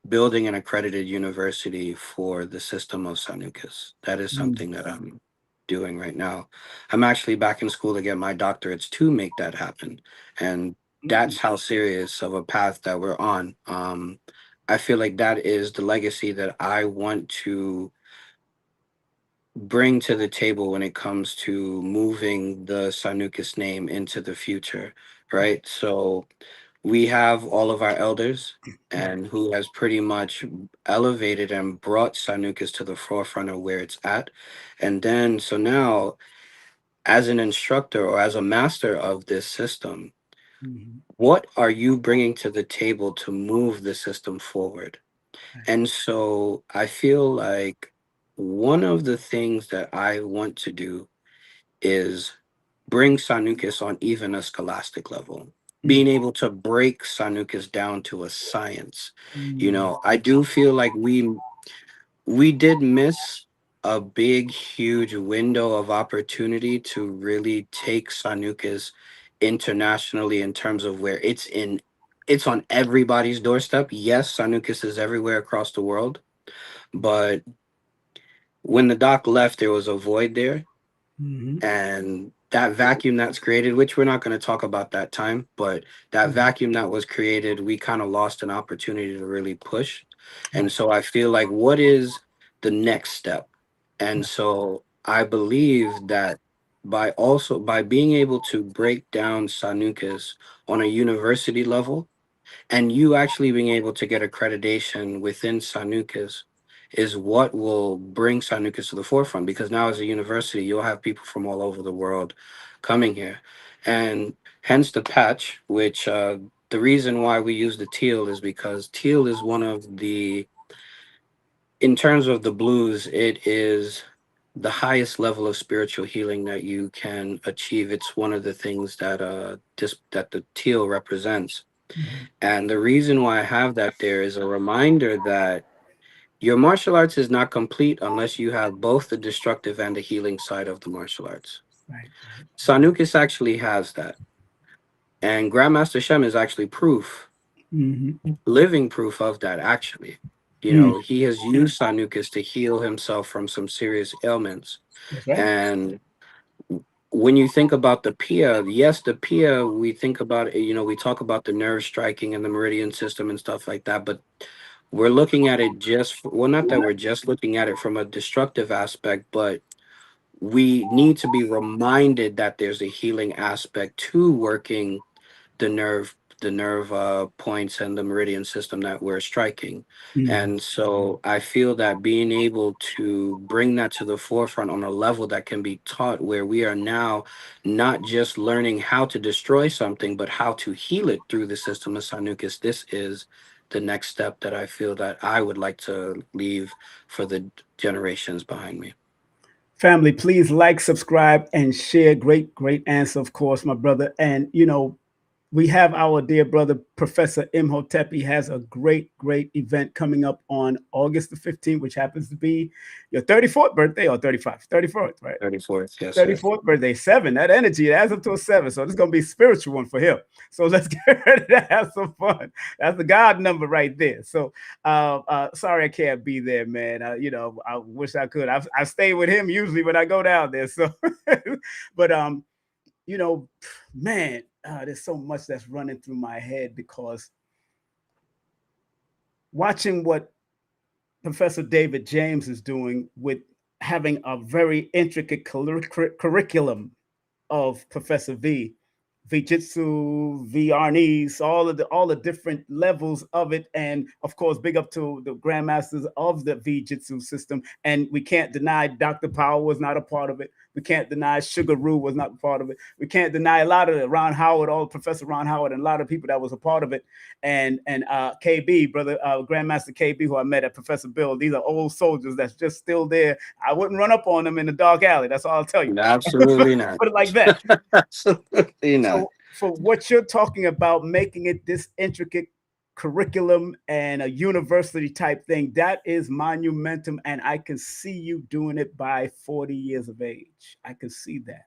[SPEAKER 3] building an accredited university for the system of Sanucus. That is
[SPEAKER 2] mm,
[SPEAKER 3] something that I'm doing right now. I'm actually back in school to get my doctorates to make that happen. And
[SPEAKER 2] mm,
[SPEAKER 3] that's how serious of a path that we're on. I feel like that is the legacy that I want to bring to the table when it comes to moving the Sanucus name into the future, right? So we have all of our elders
[SPEAKER 2] right.
[SPEAKER 3] and who has pretty much elevated and brought Sanucus to the forefront of where it's at. And then, so now, as an instructor or as a master of this system,
[SPEAKER 2] Mhm,
[SPEAKER 3] what are you bringing to the table to move the system forward?
[SPEAKER 2] right.
[SPEAKER 3] And so I feel like one of the things that I want to do is bring Sanucus on even a scholastic level,
[SPEAKER 2] Mm,
[SPEAKER 3] being able to break Sanucus down to a science.
[SPEAKER 2] mm,
[SPEAKER 3] I do feel like we did miss a big, huge window of opportunity to really take Sanucus internationally in terms of where it's on everybody's doorstep. Yes, Sanucus is everywhere across the world, but when the doc left, there was a void there,
[SPEAKER 2] mhm,
[SPEAKER 3] and that vacuum that's created, which we're not going to talk about that time, but that
[SPEAKER 2] mhm,
[SPEAKER 3] vacuum that was created, we kind of lost an opportunity to really push. And
[SPEAKER 2] right,
[SPEAKER 3] so I feel like what is the next step? And
[SPEAKER 2] right.
[SPEAKER 3] so I believe that by being able to break down Sanucus on a university level, and you actually being able to get accreditation within Sanucus is what will bring Sanucus to the forefront, because now as a university you'll have people from all over the world coming here, and hence the patch, which the reason why we use the teal is because teal is one of the, in terms of the blues, it is the highest level of spiritual healing that you can achieve. It's one of the things that that the teal represents.
[SPEAKER 2] Mhm,
[SPEAKER 3] And the reason why I have that there is a reminder that your martial arts is not complete unless you have both the destructive and the healing side of the martial arts.
[SPEAKER 2] right, right.
[SPEAKER 3] Sanukis actually has that. And Grandmaster Shem is actually proof,
[SPEAKER 2] Mhm,
[SPEAKER 3] living proof of that, actually.
[SPEAKER 2] mm,
[SPEAKER 3] He has used Sanukis to heal himself from some serious ailments.
[SPEAKER 2] that's right.
[SPEAKER 3] And when you think about the PIA, yes, the PIA, we think about it, you know, we talk about the nerve striking and the meridian system and stuff like that, but we're looking at it just, well, not that we're just looking at it from a destructive aspect, but we need to be reminded that there's a healing aspect to working the nerve points and the meridian system that we're striking.
[SPEAKER 2] Mm.
[SPEAKER 3] And so I feel that being able to bring that to the forefront on a level that can be taught, where we are now not just learning how to destroy something but how to heal it through the system of Sanuces, this is the next step that I feel that I would like to leave for the generations behind me.
[SPEAKER 2] Family, please like, subscribe, and share. Great, great answer, of course, my brother. And we have our dear brother, Professor Imhotep. He has a great, great event coming up on August the 15th, which happens to be your 34th birthday or 35th? 34th, right?
[SPEAKER 3] 34th, yes, sir.
[SPEAKER 2] 34th birthday, 7. That energy, it adds up to a 7. So this is going to be a spiritual one for him. So let's get ready to have some fun. That's the God number right there. So sorry I can't be there, man. I wish I could. I stay with him usually when I go down there. So, but man, there's so much that's running through my head because watching what Professor David James is doing with having a very intricate curriculum of Professor V, V-Jitsu, V-Arnis, all the different levels of it. And of course, big up to the grandmasters of the V-Jitsu system. And we can't deny Dr. Powell was not a part of it. We can't deny Sugar Rue was not a part of it. We can't deny a lot of it. Ron Howard, all Professor Ron Howard, and a lot of people that was a part of it. And KB, brother, Grandmaster KB, who I met at Professor Bill. These are old soldiers that's just still there. I wouldn't run up on them in the dark alley. That's all I'll tell you.
[SPEAKER 3] Absolutely not.
[SPEAKER 2] Put it like that.
[SPEAKER 3] Absolutely not.
[SPEAKER 2] So for what you're talking about, making it this intricate curriculum and a university type thing, that is monumentum. And I can see you doing it by 40 years of age. I can see that.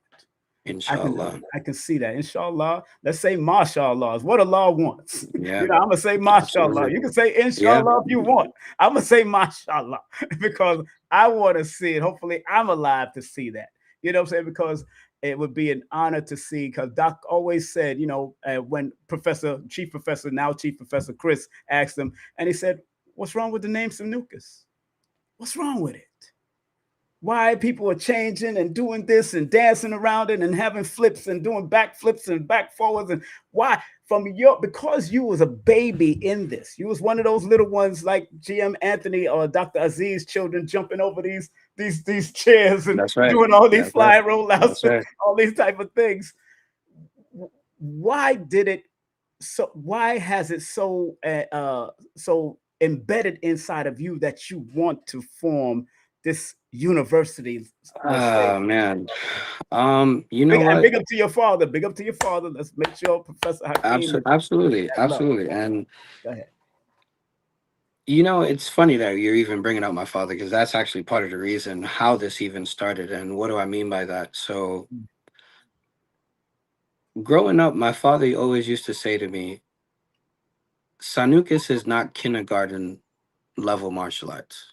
[SPEAKER 3] Inshallah.
[SPEAKER 2] I can see that. Inshallah. Let's say mashallah is what Allah wants.
[SPEAKER 3] Yeah.
[SPEAKER 2] I'm going to say mashallah.
[SPEAKER 3] Absolutely.
[SPEAKER 2] You can say inshallah if you want. I'm going to say mashallah because I want to see it. Hopefully I'm alive to see that. You know what I'm saying? Because it would be an honor to see, because Doc always said, when Chief Professor Chris asked him, and he said, what's wrong with the name Sanuces? What's wrong with it? Why people are changing and doing this and dancing around it and having flips and doing back flips and back forwards, and why? Because you was a baby in this. You was one of those little ones like GM Anthony or Dr. Aziz children jumping over these chairs and doing all these fly rollouts and all these type of things. Why has it so embedded inside of you that you want to form this university?
[SPEAKER 3] Oh man. You know what?
[SPEAKER 2] Big up to your father. Big up to your father. Let's make sure Professor Hakeem.
[SPEAKER 3] Absolutely. And
[SPEAKER 2] go ahead.
[SPEAKER 3] It's funny that you're even bringing up my father, because that's actually part of the reason how this even started. And what do I mean by that? So growing up, my father always used to say to me, Sanuces is not kindergarten level martial arts.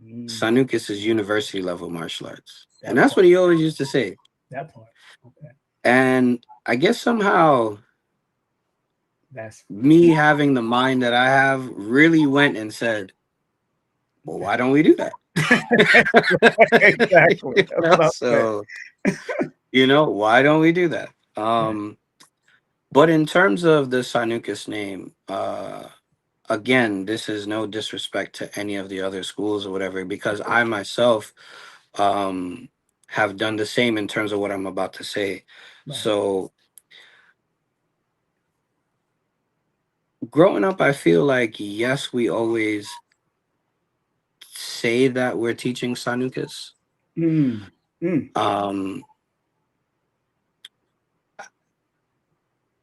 [SPEAKER 3] Sanuces is university level martial arts. And that's what he always used to say.
[SPEAKER 2] That part. Okay.
[SPEAKER 3] And I guess somehow me having the mind that I have really went and said, well, why don't we do that?
[SPEAKER 2] Exactly.
[SPEAKER 3] So, why don't we do that? But in terms of the Sanuces name, again, this is no disrespect to any of the other schools or whatever, because I myself have done the same in terms of what I'm about to say. Right. So growing up, I feel like, yes, we always say that we're teaching Sanuces.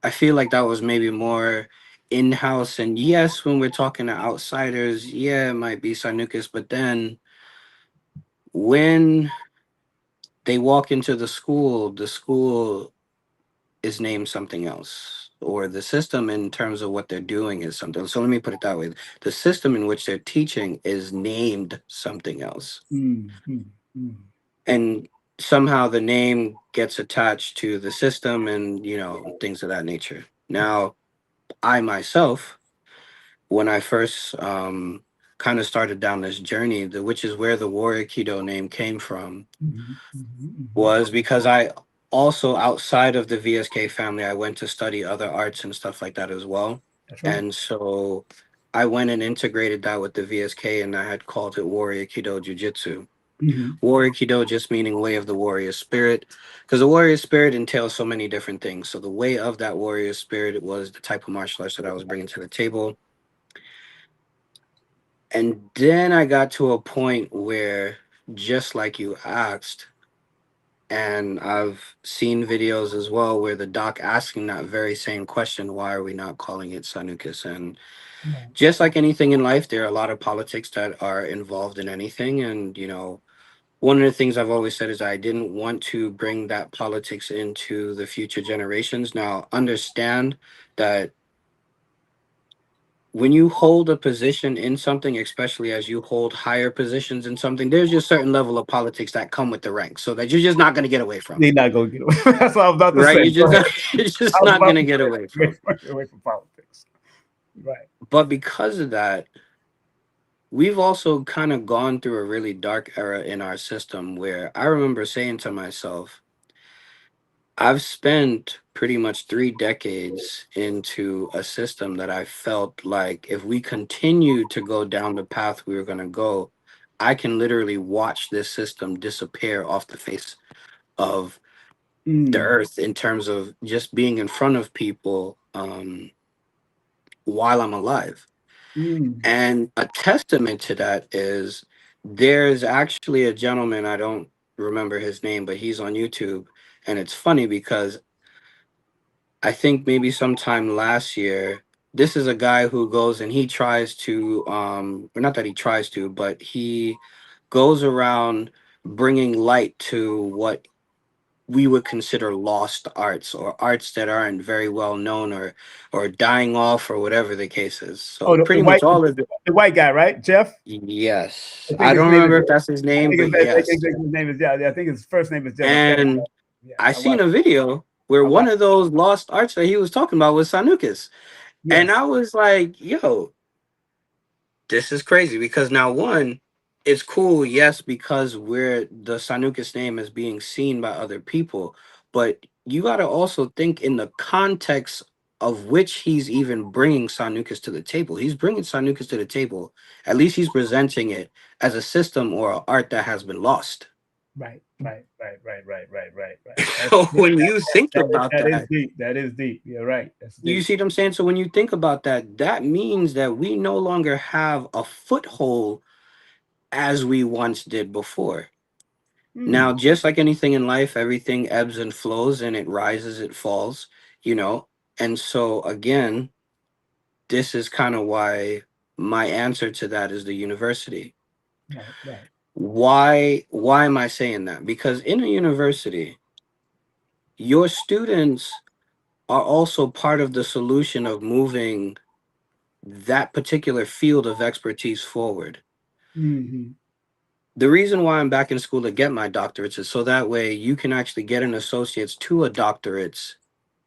[SPEAKER 3] I feel like that was maybe more in-house, and yes, when we're talking to outsiders, yeah, it might be Sanuces, but then when they walk into the school is named something else, or the system in terms of what they're doing is something. So let me put it that way. The system in which they're teaching is named something else. And somehow the name gets attached to the system and, you know, things of that nature. Now, I myself, when I first kind of started down this journey, which is where the Warrior Keto name came from, was because I also, outside of the VSK family, I went to study other arts and stuff like that as well.
[SPEAKER 2] That's right.
[SPEAKER 3] And so I went and integrated that with the VSK, and I had called it Warrior Keto Jiu Jitsu. Warrior Kido just meaning way of the warrior spirit, because the warrior spirit entails so many different things. So the way of that warrior spirit was the type of martial arts that I was bringing to the table. And then I got to a point where, just like you asked, and I've seen videos as well where the doc asking that very same question, why are we not calling it Sanuces? And just like anything in life, there are a lot of politics that are involved in anything. And, you know, one of the things I've always said is I didn't want to bring that politics into the future generations. Now, understand that when you hold a position in something, especially as you hold higher positions in something, there's just certain level of politics that come with the ranks, so that you're just not going to get away from.
[SPEAKER 2] They're not going to get away. That's what I was about to
[SPEAKER 3] Right?
[SPEAKER 2] say.
[SPEAKER 3] You're
[SPEAKER 2] Go
[SPEAKER 3] just
[SPEAKER 2] ahead.
[SPEAKER 3] not, you're
[SPEAKER 2] I
[SPEAKER 3] just
[SPEAKER 2] was
[SPEAKER 3] not
[SPEAKER 2] about
[SPEAKER 3] going to
[SPEAKER 2] to
[SPEAKER 3] get
[SPEAKER 2] say
[SPEAKER 3] away from.
[SPEAKER 2] away from politics. Right.
[SPEAKER 3] But because of that, we've also kind of gone through a really dark era in our system where I remember saying to myself, I've spent pretty much 3 decades into a system that I felt like if we continue to go down the path we were going to go, I can literally watch this system disappear off the face of the earth in terms of just being in front of people while I'm alive. And a testament to that is there's actually a gentleman, I don't remember his name, but he's on YouTube. And it's funny because I think maybe sometime last year, this is a guy who goes and he tries to, or not that he tries to, but he goes around bringing light to what we would consider lost arts or arts that aren't very well known or dying off or whatever the case is.
[SPEAKER 2] Oh,
[SPEAKER 3] So pretty much all of it.
[SPEAKER 2] the white guy, right? Jeff.
[SPEAKER 3] Yes,
[SPEAKER 2] I think
[SPEAKER 3] I
[SPEAKER 2] his
[SPEAKER 3] don't
[SPEAKER 2] name is.
[SPEAKER 3] remember if that's his
[SPEAKER 2] I
[SPEAKER 3] name,
[SPEAKER 2] think
[SPEAKER 3] but yes.
[SPEAKER 2] his name is. Yeah, I think his first name is Jeff.
[SPEAKER 3] And
[SPEAKER 2] Yeah,
[SPEAKER 3] I
[SPEAKER 2] I
[SPEAKER 3] seen
[SPEAKER 2] watched.
[SPEAKER 3] a video where
[SPEAKER 2] I
[SPEAKER 3] one
[SPEAKER 2] watched.
[SPEAKER 3] of those lost arts that he was talking about was Sanuces. And
[SPEAKER 2] Yes.
[SPEAKER 3] I was like, yo, this is crazy because now one, it's cool, yes, because we're the Sanukas name is being seen by other people, but you got to also think in the context of which he's even bringing Sanukas to the table. He's bringing Sanukas to the table. At least he's presenting it as a system or an art that has been lost.
[SPEAKER 2] Right.
[SPEAKER 3] So when you think about
[SPEAKER 2] That is
[SPEAKER 3] that,
[SPEAKER 2] deep. That is deep. You're right. That's
[SPEAKER 3] you
[SPEAKER 2] deep.
[SPEAKER 3] see what I'm saying? So when you think about that, that means that we no longer have a foothold as we once did before. Now, just like anything in life, everything ebbs and flows and it rises, it falls, you know? And so, again, this is kind of why my answer to that is the university.
[SPEAKER 2] Right.
[SPEAKER 3] Why am I saying that? Because in a university, your students are also part of the solution of moving that particular field of expertise forward. The reason why I'm back in school to get my doctorates is so that way you can actually get an associate's to a doctorate's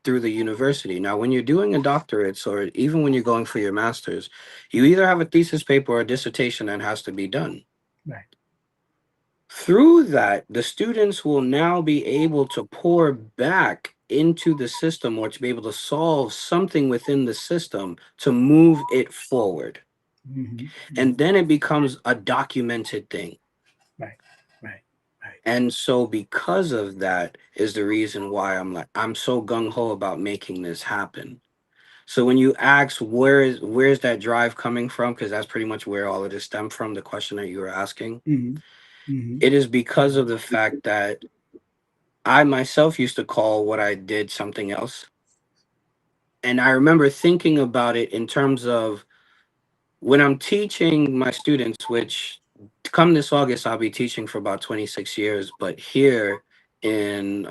[SPEAKER 3] through the university. Now, when you're doing a doctorate's or even when you're going for your master's, you either have a thesis paper or a dissertation that has to be done.
[SPEAKER 2] Right.
[SPEAKER 3] Through that, the students will now be able to pour back into the system or to be able to solve something within the system to move it forward. And then it becomes a documented thing.
[SPEAKER 2] Right.
[SPEAKER 3] And so because of that is the reason why I'm so gung ho about making this happen. So when you ask where's that drive coming from, because that's pretty much where all of this stemmed from, the question that you were asking, it is because of the fact that I myself used to call what I did something else. And I remember thinking about it in terms of when I'm teaching my students, which come this August, I'll be teaching for about 26 years. But here in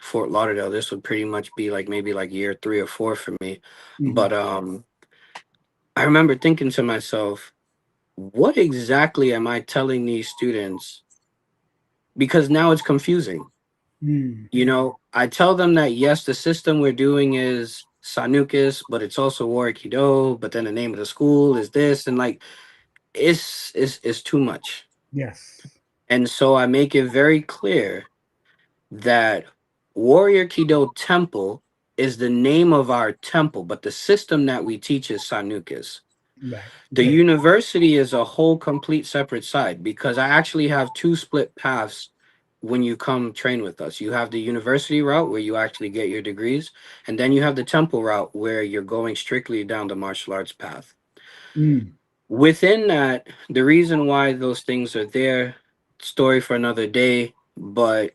[SPEAKER 3] Fort Lauderdale, this would pretty much be like maybe like year 3 or 4 for me. But I remember thinking to myself, what exactly am I telling these students because now it's confusing. You know, I tell them that yes, the system we're doing is Sanuces, but it's also Warwick Kido, but then the name of the school is this, and like it's too much.
[SPEAKER 2] Yes.
[SPEAKER 3] And so I make it very clear that Warrior Kido Temple is the name of our temple, but the system that we teach is Sanuces.
[SPEAKER 2] Right.
[SPEAKER 3] The
[SPEAKER 2] Good.
[SPEAKER 3] university is a whole complete separate side because I actually have two split paths when you come train with us. You have the university route where you actually get your degrees, and then you have the temple route where you're going strictly down the martial arts path. Within that, the reason why those things are there, story for another day, but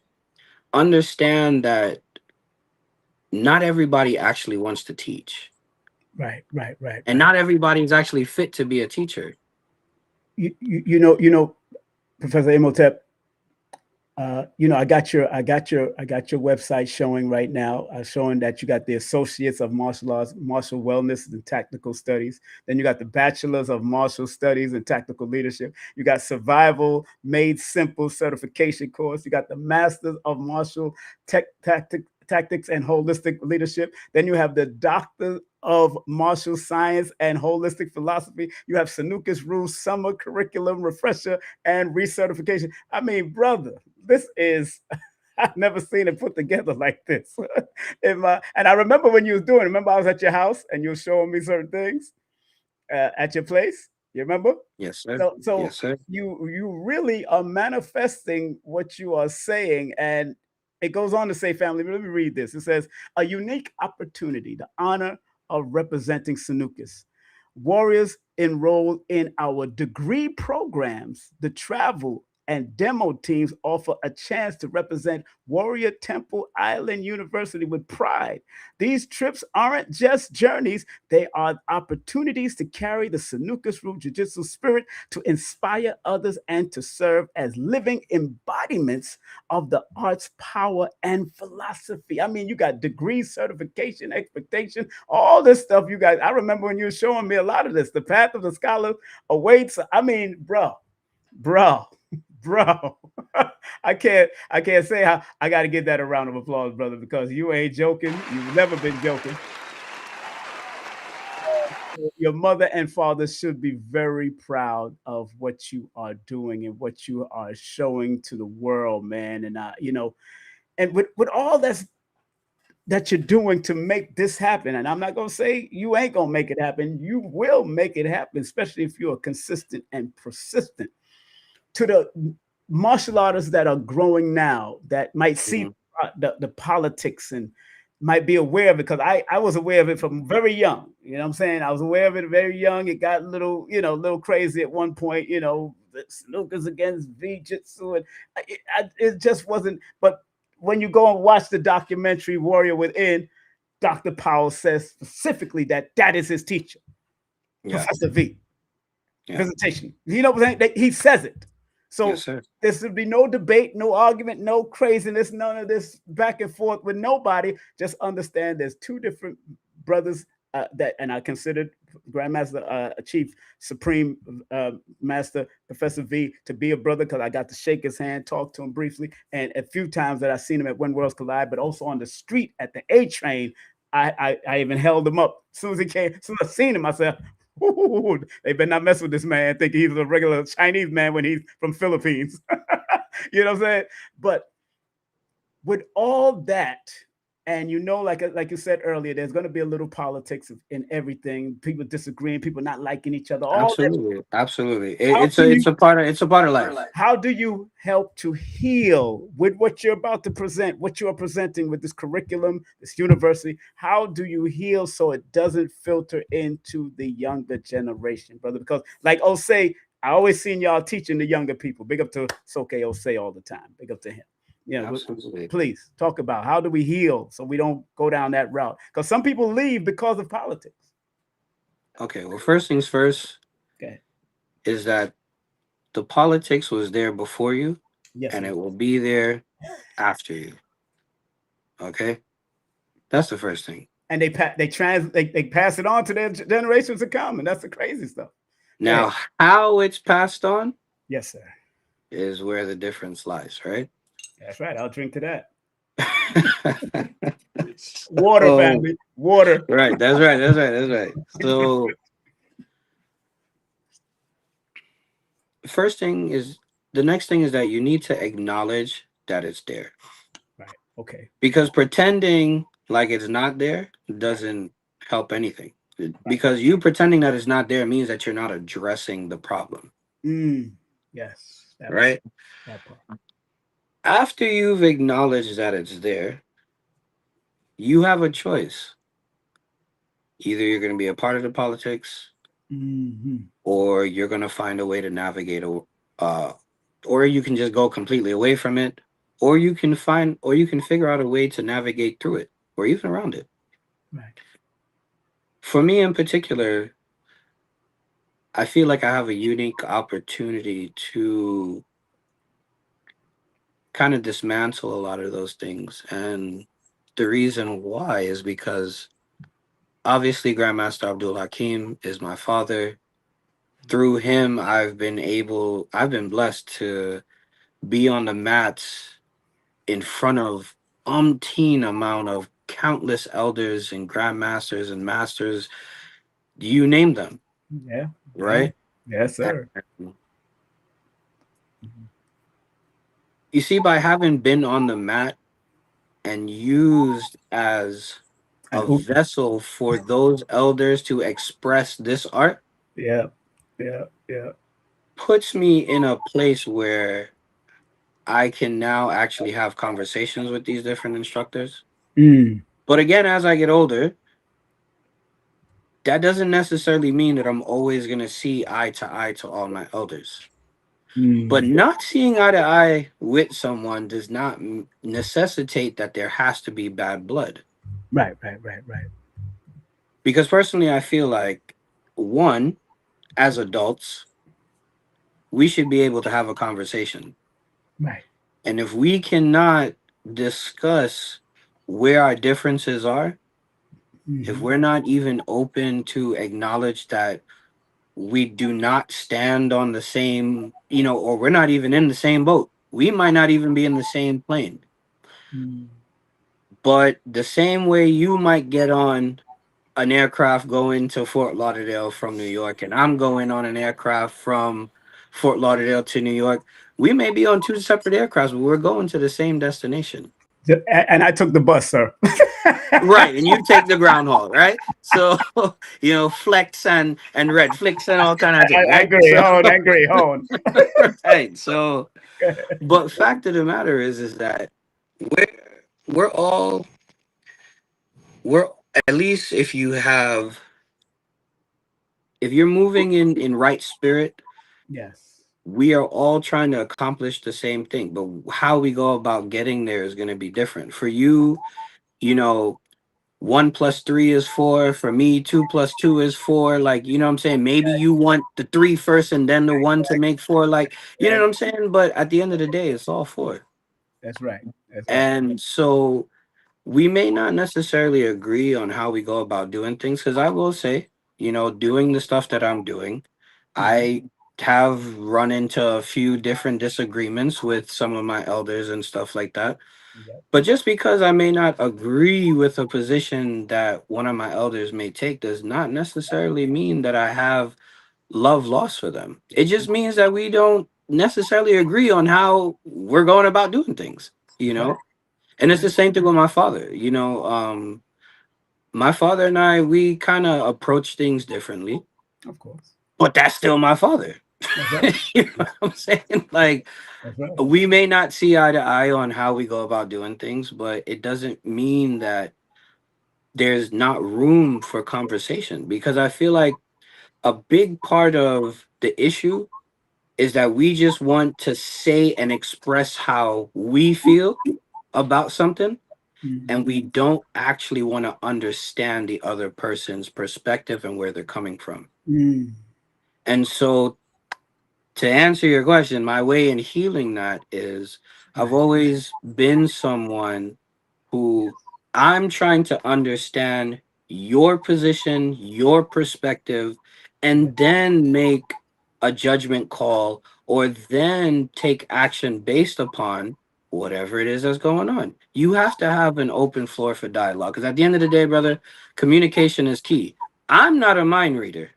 [SPEAKER 3] understand that not everybody actually wants to teach.
[SPEAKER 2] Right.
[SPEAKER 3] And not everybody is actually fit to be a teacher.
[SPEAKER 2] You know, Professor Imhotep, you know, I got your website showing right now, showing that you got the Associates of Martial Arts, Martial Wellness and Tactical Studies. Then you got the Bachelors of Martial Studies and Tactical Leadership. You got Survival Made Simple certification course. You got the Masters of Martial Tactics and Holistic Leadership. Then you have the Doctor of Martial Science and Holistic Philosophy. You have Sanuces Rules Summer Curriculum Refresher and Recertification. I mean, brother, this is I've never seen it put together like this. And I remember when you was doing it. Remember I was at your house and you were showing me certain things at your place. You remember?
[SPEAKER 3] Yes, sir.
[SPEAKER 2] So
[SPEAKER 3] Yes, sir.
[SPEAKER 2] you really are manifesting what you are saying. And it goes on to say, family, let me read this. It says, a unique opportunity, the honor of representing Sanuces. Warriors enrolled in our degree programs, the travel and demo teams offer a chance to represent Warrior Temple Island University with pride. These trips aren't just journeys, they are opportunities to carry the Sanuces Root Jiu-Jitsu spirit, to inspire others, and to serve as living embodiments of the art's power and philosophy. I mean, you got degree, certification, expectation, all this stuff. You guys, I remember when you were showing me a lot of this. The path of the scholar awaits. I mean, bro. I can't say how. I got to give that a round of applause, brother, because you ain't joking. You've never been joking. Your mother and father should be very proud of what you are doing and what you are showing to the world, man. And you know, and with all that you're doing to make this happen, and I'm not gonna say you ain't gonna make it happen. You will make it happen, especially if you're consistent and persistent. To the martial artists that are growing now, that might see the politics and might be aware of it, because I was aware of it from very young. You know what I'm saying? I was aware of it very young. It got a little, you know, a little crazy at one point, you know, the Sanuces against V-Jitsu, and it just wasn't. But when you go and watch the documentary Warrior Within, Dr. Powell says specifically that that is his teacher, Professor V. Visitation. You know what I'm saying? He says it. So
[SPEAKER 3] Yes, sir.
[SPEAKER 2] there should be no debate, no argument, no craziness, none of this back and forth with nobody. Just understand there's two different brothers that, and I considered Grandmaster Chief Supreme Master Professor V to be a brother, because I got to shake his hand, talk to him briefly, and a few times that I seen him at When Worlds Collide, but also on the street at the A train. I even held him up. As soon as he came, as soon as I seen him, I said, ooh, they better not mess with this man, thinking he's a regular Chinese man when he's from Philippines. You know what I'm saying? But with all that, and you know, like you said earlier, there's going to be a little politics in everything. People disagreeing, people not liking each other. All
[SPEAKER 3] Absolutely, absolutely.
[SPEAKER 2] It's
[SPEAKER 3] a part of life.
[SPEAKER 2] How do you help to heal with what you're about to present, what you are presenting with this curriculum, this university? How do you heal so it doesn't filter into the younger generation, brother? Because like Osei, I always seen y'all teaching the younger people. Big up to Soke Osei all the time. Big up to him. You know, please talk about how do we heal so we don't go down that route, because some people leave because of politics.
[SPEAKER 3] Okay, well, first things first, is that the politics was there before you, and it will be there after you. Okay, that's the first thing. And they
[SPEAKER 2] pass it on to their generations to come, and that's the crazy stuff.
[SPEAKER 3] Now, how it's passed on?
[SPEAKER 2] Yes, sir.
[SPEAKER 3] is where the difference lies, right?
[SPEAKER 2] That's right. I'll drink to that. Water,
[SPEAKER 3] So,
[SPEAKER 2] family. Water.
[SPEAKER 3] right, that's right, that's right, that's right. So, first thing is the next thing is that you need to acknowledge that it's there.
[SPEAKER 2] Right. Okay.
[SPEAKER 3] Because pretending like it's not there
[SPEAKER 2] Right.
[SPEAKER 3] doesn't help anything.
[SPEAKER 2] Right.
[SPEAKER 3] Because you pretending that it's not there means that you're not addressing the problem,
[SPEAKER 2] Mm. Yes. That part.
[SPEAKER 3] right?
[SPEAKER 2] That part.
[SPEAKER 3] After you've acknowledged that it's there, you have a choice. Either you're going to be a part of the politics,
[SPEAKER 2] Hmm.
[SPEAKER 3] or you're going to find a way to navigate, uh, or you can just go completely away from it, or you can figure out a way to navigate through it, or even around it.
[SPEAKER 2] Right.
[SPEAKER 3] For me in particular, I feel like I have a unique opportunity to kind of dismantle a lot of those things. And the reason why is because obviously Grandmaster Abdul Hakim is my father. Through him, I've been blessed to be on the mats in front of umpteen amount of countless elders and grandmasters and masters, you name them,
[SPEAKER 2] Yeah. Yeah.
[SPEAKER 3] right?
[SPEAKER 2] Yes, sir.
[SPEAKER 3] And you see, by having been on the mat and used as
[SPEAKER 2] And
[SPEAKER 3] a vessel for those elders to express this art,
[SPEAKER 2] yeah. Yeah. Yeah.
[SPEAKER 3] puts me in a place where I can now actually have conversations with these different instructors.
[SPEAKER 2] Mm.
[SPEAKER 3] But again, as I get older, that doesn't necessarily mean that I'm always going to see eye to all my elders. But
[SPEAKER 2] Mm.
[SPEAKER 3] not seeing eye to eye with someone does not necessitate that there has to be bad blood.
[SPEAKER 2] Right. Right. Right. Right.
[SPEAKER 3] Because personally, I feel like, one, as adults, we should be able to have a conversation.
[SPEAKER 2] Right.
[SPEAKER 3] And if we cannot discuss where our differences are, if
[SPEAKER 2] Hmm.
[SPEAKER 3] we're not even open to acknowledge that we do not stand on the same, or we're not even in the same boat, we might not even be in the same plane.
[SPEAKER 2] Mm.
[SPEAKER 3] But the same way you might get on an aircraft going to Fort Lauderdale from New York, and I'm going on an aircraft from Fort Lauderdale to New York, we may be on two separate aircrafts, but we're going to the same destination.
[SPEAKER 2] And I took the bus, sir.
[SPEAKER 3] Right, and you take the ground haul, right? So, flex and red flex and all kind of thing,
[SPEAKER 2] I
[SPEAKER 3] right?
[SPEAKER 2] agree.
[SPEAKER 3] So,
[SPEAKER 2] Hold. I agree. Hold.
[SPEAKER 3] right. So, but fact of the matter is that we're we're all we're at least if you're moving in right spirit,
[SPEAKER 2] Yes.
[SPEAKER 3] we are all trying to accomplish the same thing, but how we go about getting there is going to be different. For you, you know, 1 plus 3 is 4. For me, 2 plus 2 is 4. Like, you know what I'm saying? Maybe you want the 3 first and then the 1 to make 4. Like, you know
[SPEAKER 2] Yeah.
[SPEAKER 3] what I'm saying? But at the end of the day, it's all 4.
[SPEAKER 2] That's right. That's right.
[SPEAKER 3] And so we may not necessarily agree on how we go about doing things, because I will say, doing the stuff that I'm doing,
[SPEAKER 2] Mhm.
[SPEAKER 3] I have run into a few different disagreements with some of my elders and stuff like that.
[SPEAKER 2] Yep.
[SPEAKER 3] But just because I may not agree with a position that one of my elders may take does not necessarily mean that I have love lost for them. It just means that we don't necessarily agree on how we're going about doing things, you
[SPEAKER 2] That's right.
[SPEAKER 3] know? And it's
[SPEAKER 2] Right.
[SPEAKER 3] the same thing with my father. My father and I, we kind of approach things differently,
[SPEAKER 2] Of course.
[SPEAKER 3] but that's still my father.
[SPEAKER 2] That's right.
[SPEAKER 3] You know what I'm saying? Like,
[SPEAKER 2] That's right.
[SPEAKER 3] we may not see eye to eye on how we go about doing things, but it doesn't mean that there's not room for conversation, because I feel like a big part of the issue is that we just want to say and express how we feel about something,
[SPEAKER 2] Mhm.
[SPEAKER 3] and we don't actually want to understand the other person's perspective and where they're coming from.
[SPEAKER 2] Mm.
[SPEAKER 3] And so, to answer your question, my way in healing that is, I've
[SPEAKER 2] Right.
[SPEAKER 3] always been someone who, I'm trying to understand your position, your perspective,
[SPEAKER 2] Yep.
[SPEAKER 3] and then make a judgment call or then take action based upon whatever it is that's going on. You have to have an open floor for dialogue, because at the end of the day, brother, communication is key. I'm not a mind reader.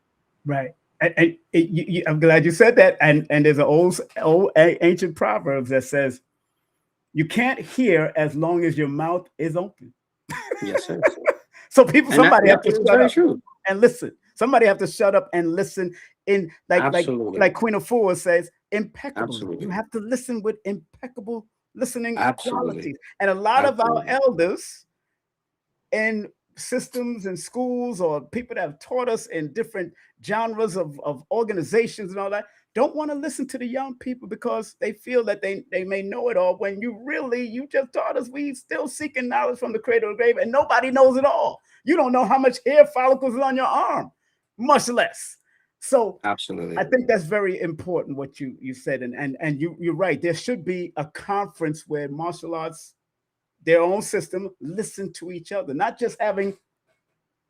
[SPEAKER 2] Right. I'm glad you said that. And there's an old ancient proverb that says, "You can't hear as long as your mouth is open."
[SPEAKER 3] Yes, sir.
[SPEAKER 2] So somebody have to
[SPEAKER 3] It's
[SPEAKER 2] shut
[SPEAKER 3] very
[SPEAKER 2] up
[SPEAKER 3] true.
[SPEAKER 2] and listen. Somebody have to shut up and listen in
[SPEAKER 3] Absolutely.
[SPEAKER 2] like Queen of Four says, impeccably. You
[SPEAKER 3] Absolutely.
[SPEAKER 2] have to listen with impeccable listening
[SPEAKER 3] Absolutely.
[SPEAKER 2] qualities. And a lot of our
[SPEAKER 3] Absolutely.
[SPEAKER 2] elders in systems and schools, or people that have taught us in different genres of organizations and all that, don't want to listen to the young people because they feel that they may know it all, when you just taught us we still seeking knowledge from the cradle to the grave, and nobody knows it all. You don't know how much hair follicles is on your arm, much less. So I
[SPEAKER 3] Absolutely.
[SPEAKER 2] think that's very important what you said, and you're right. There should be a conference where martial arts, their own system, listen to each other, not just having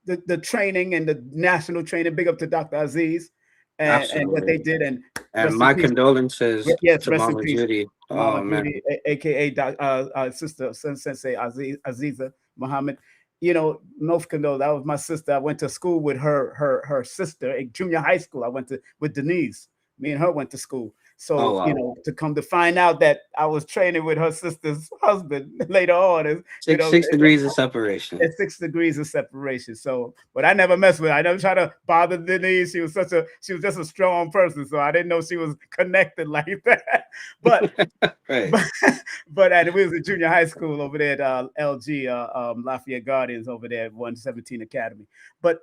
[SPEAKER 2] the training and the national training. Big up to Dr. Aziz and what they
[SPEAKER 3] Absolutely.
[SPEAKER 2] did, and
[SPEAKER 3] And
[SPEAKER 2] rest in
[SPEAKER 3] my
[SPEAKER 2] peace.
[SPEAKER 3] condolences
[SPEAKER 2] Yes,
[SPEAKER 3] to
[SPEAKER 2] rest in
[SPEAKER 3] Mama
[SPEAKER 2] peace,
[SPEAKER 3] Judy.
[SPEAKER 2] Mama
[SPEAKER 3] Oh man.
[SPEAKER 2] Judy, aka Sister Sensei Aziza Muhammad. You know, most condolence. That was my sister. I went to school with her sister in junior high school. I went to with Denise. Me and her went to school.
[SPEAKER 3] Oh
[SPEAKER 2] So,
[SPEAKER 3] wow.
[SPEAKER 2] to come to find out that I was training with her sister's husband later on, is,
[SPEAKER 3] Six degrees of separation.
[SPEAKER 2] at 6 degrees of separation. So, but I never messed with her. I never tried to bother Denise. She was just a strong person. So I didn't know she was connected like that. But
[SPEAKER 3] Right.
[SPEAKER 2] but and we was in junior high school over there at LG, Lafayette Guardians over there at 117 Academy. But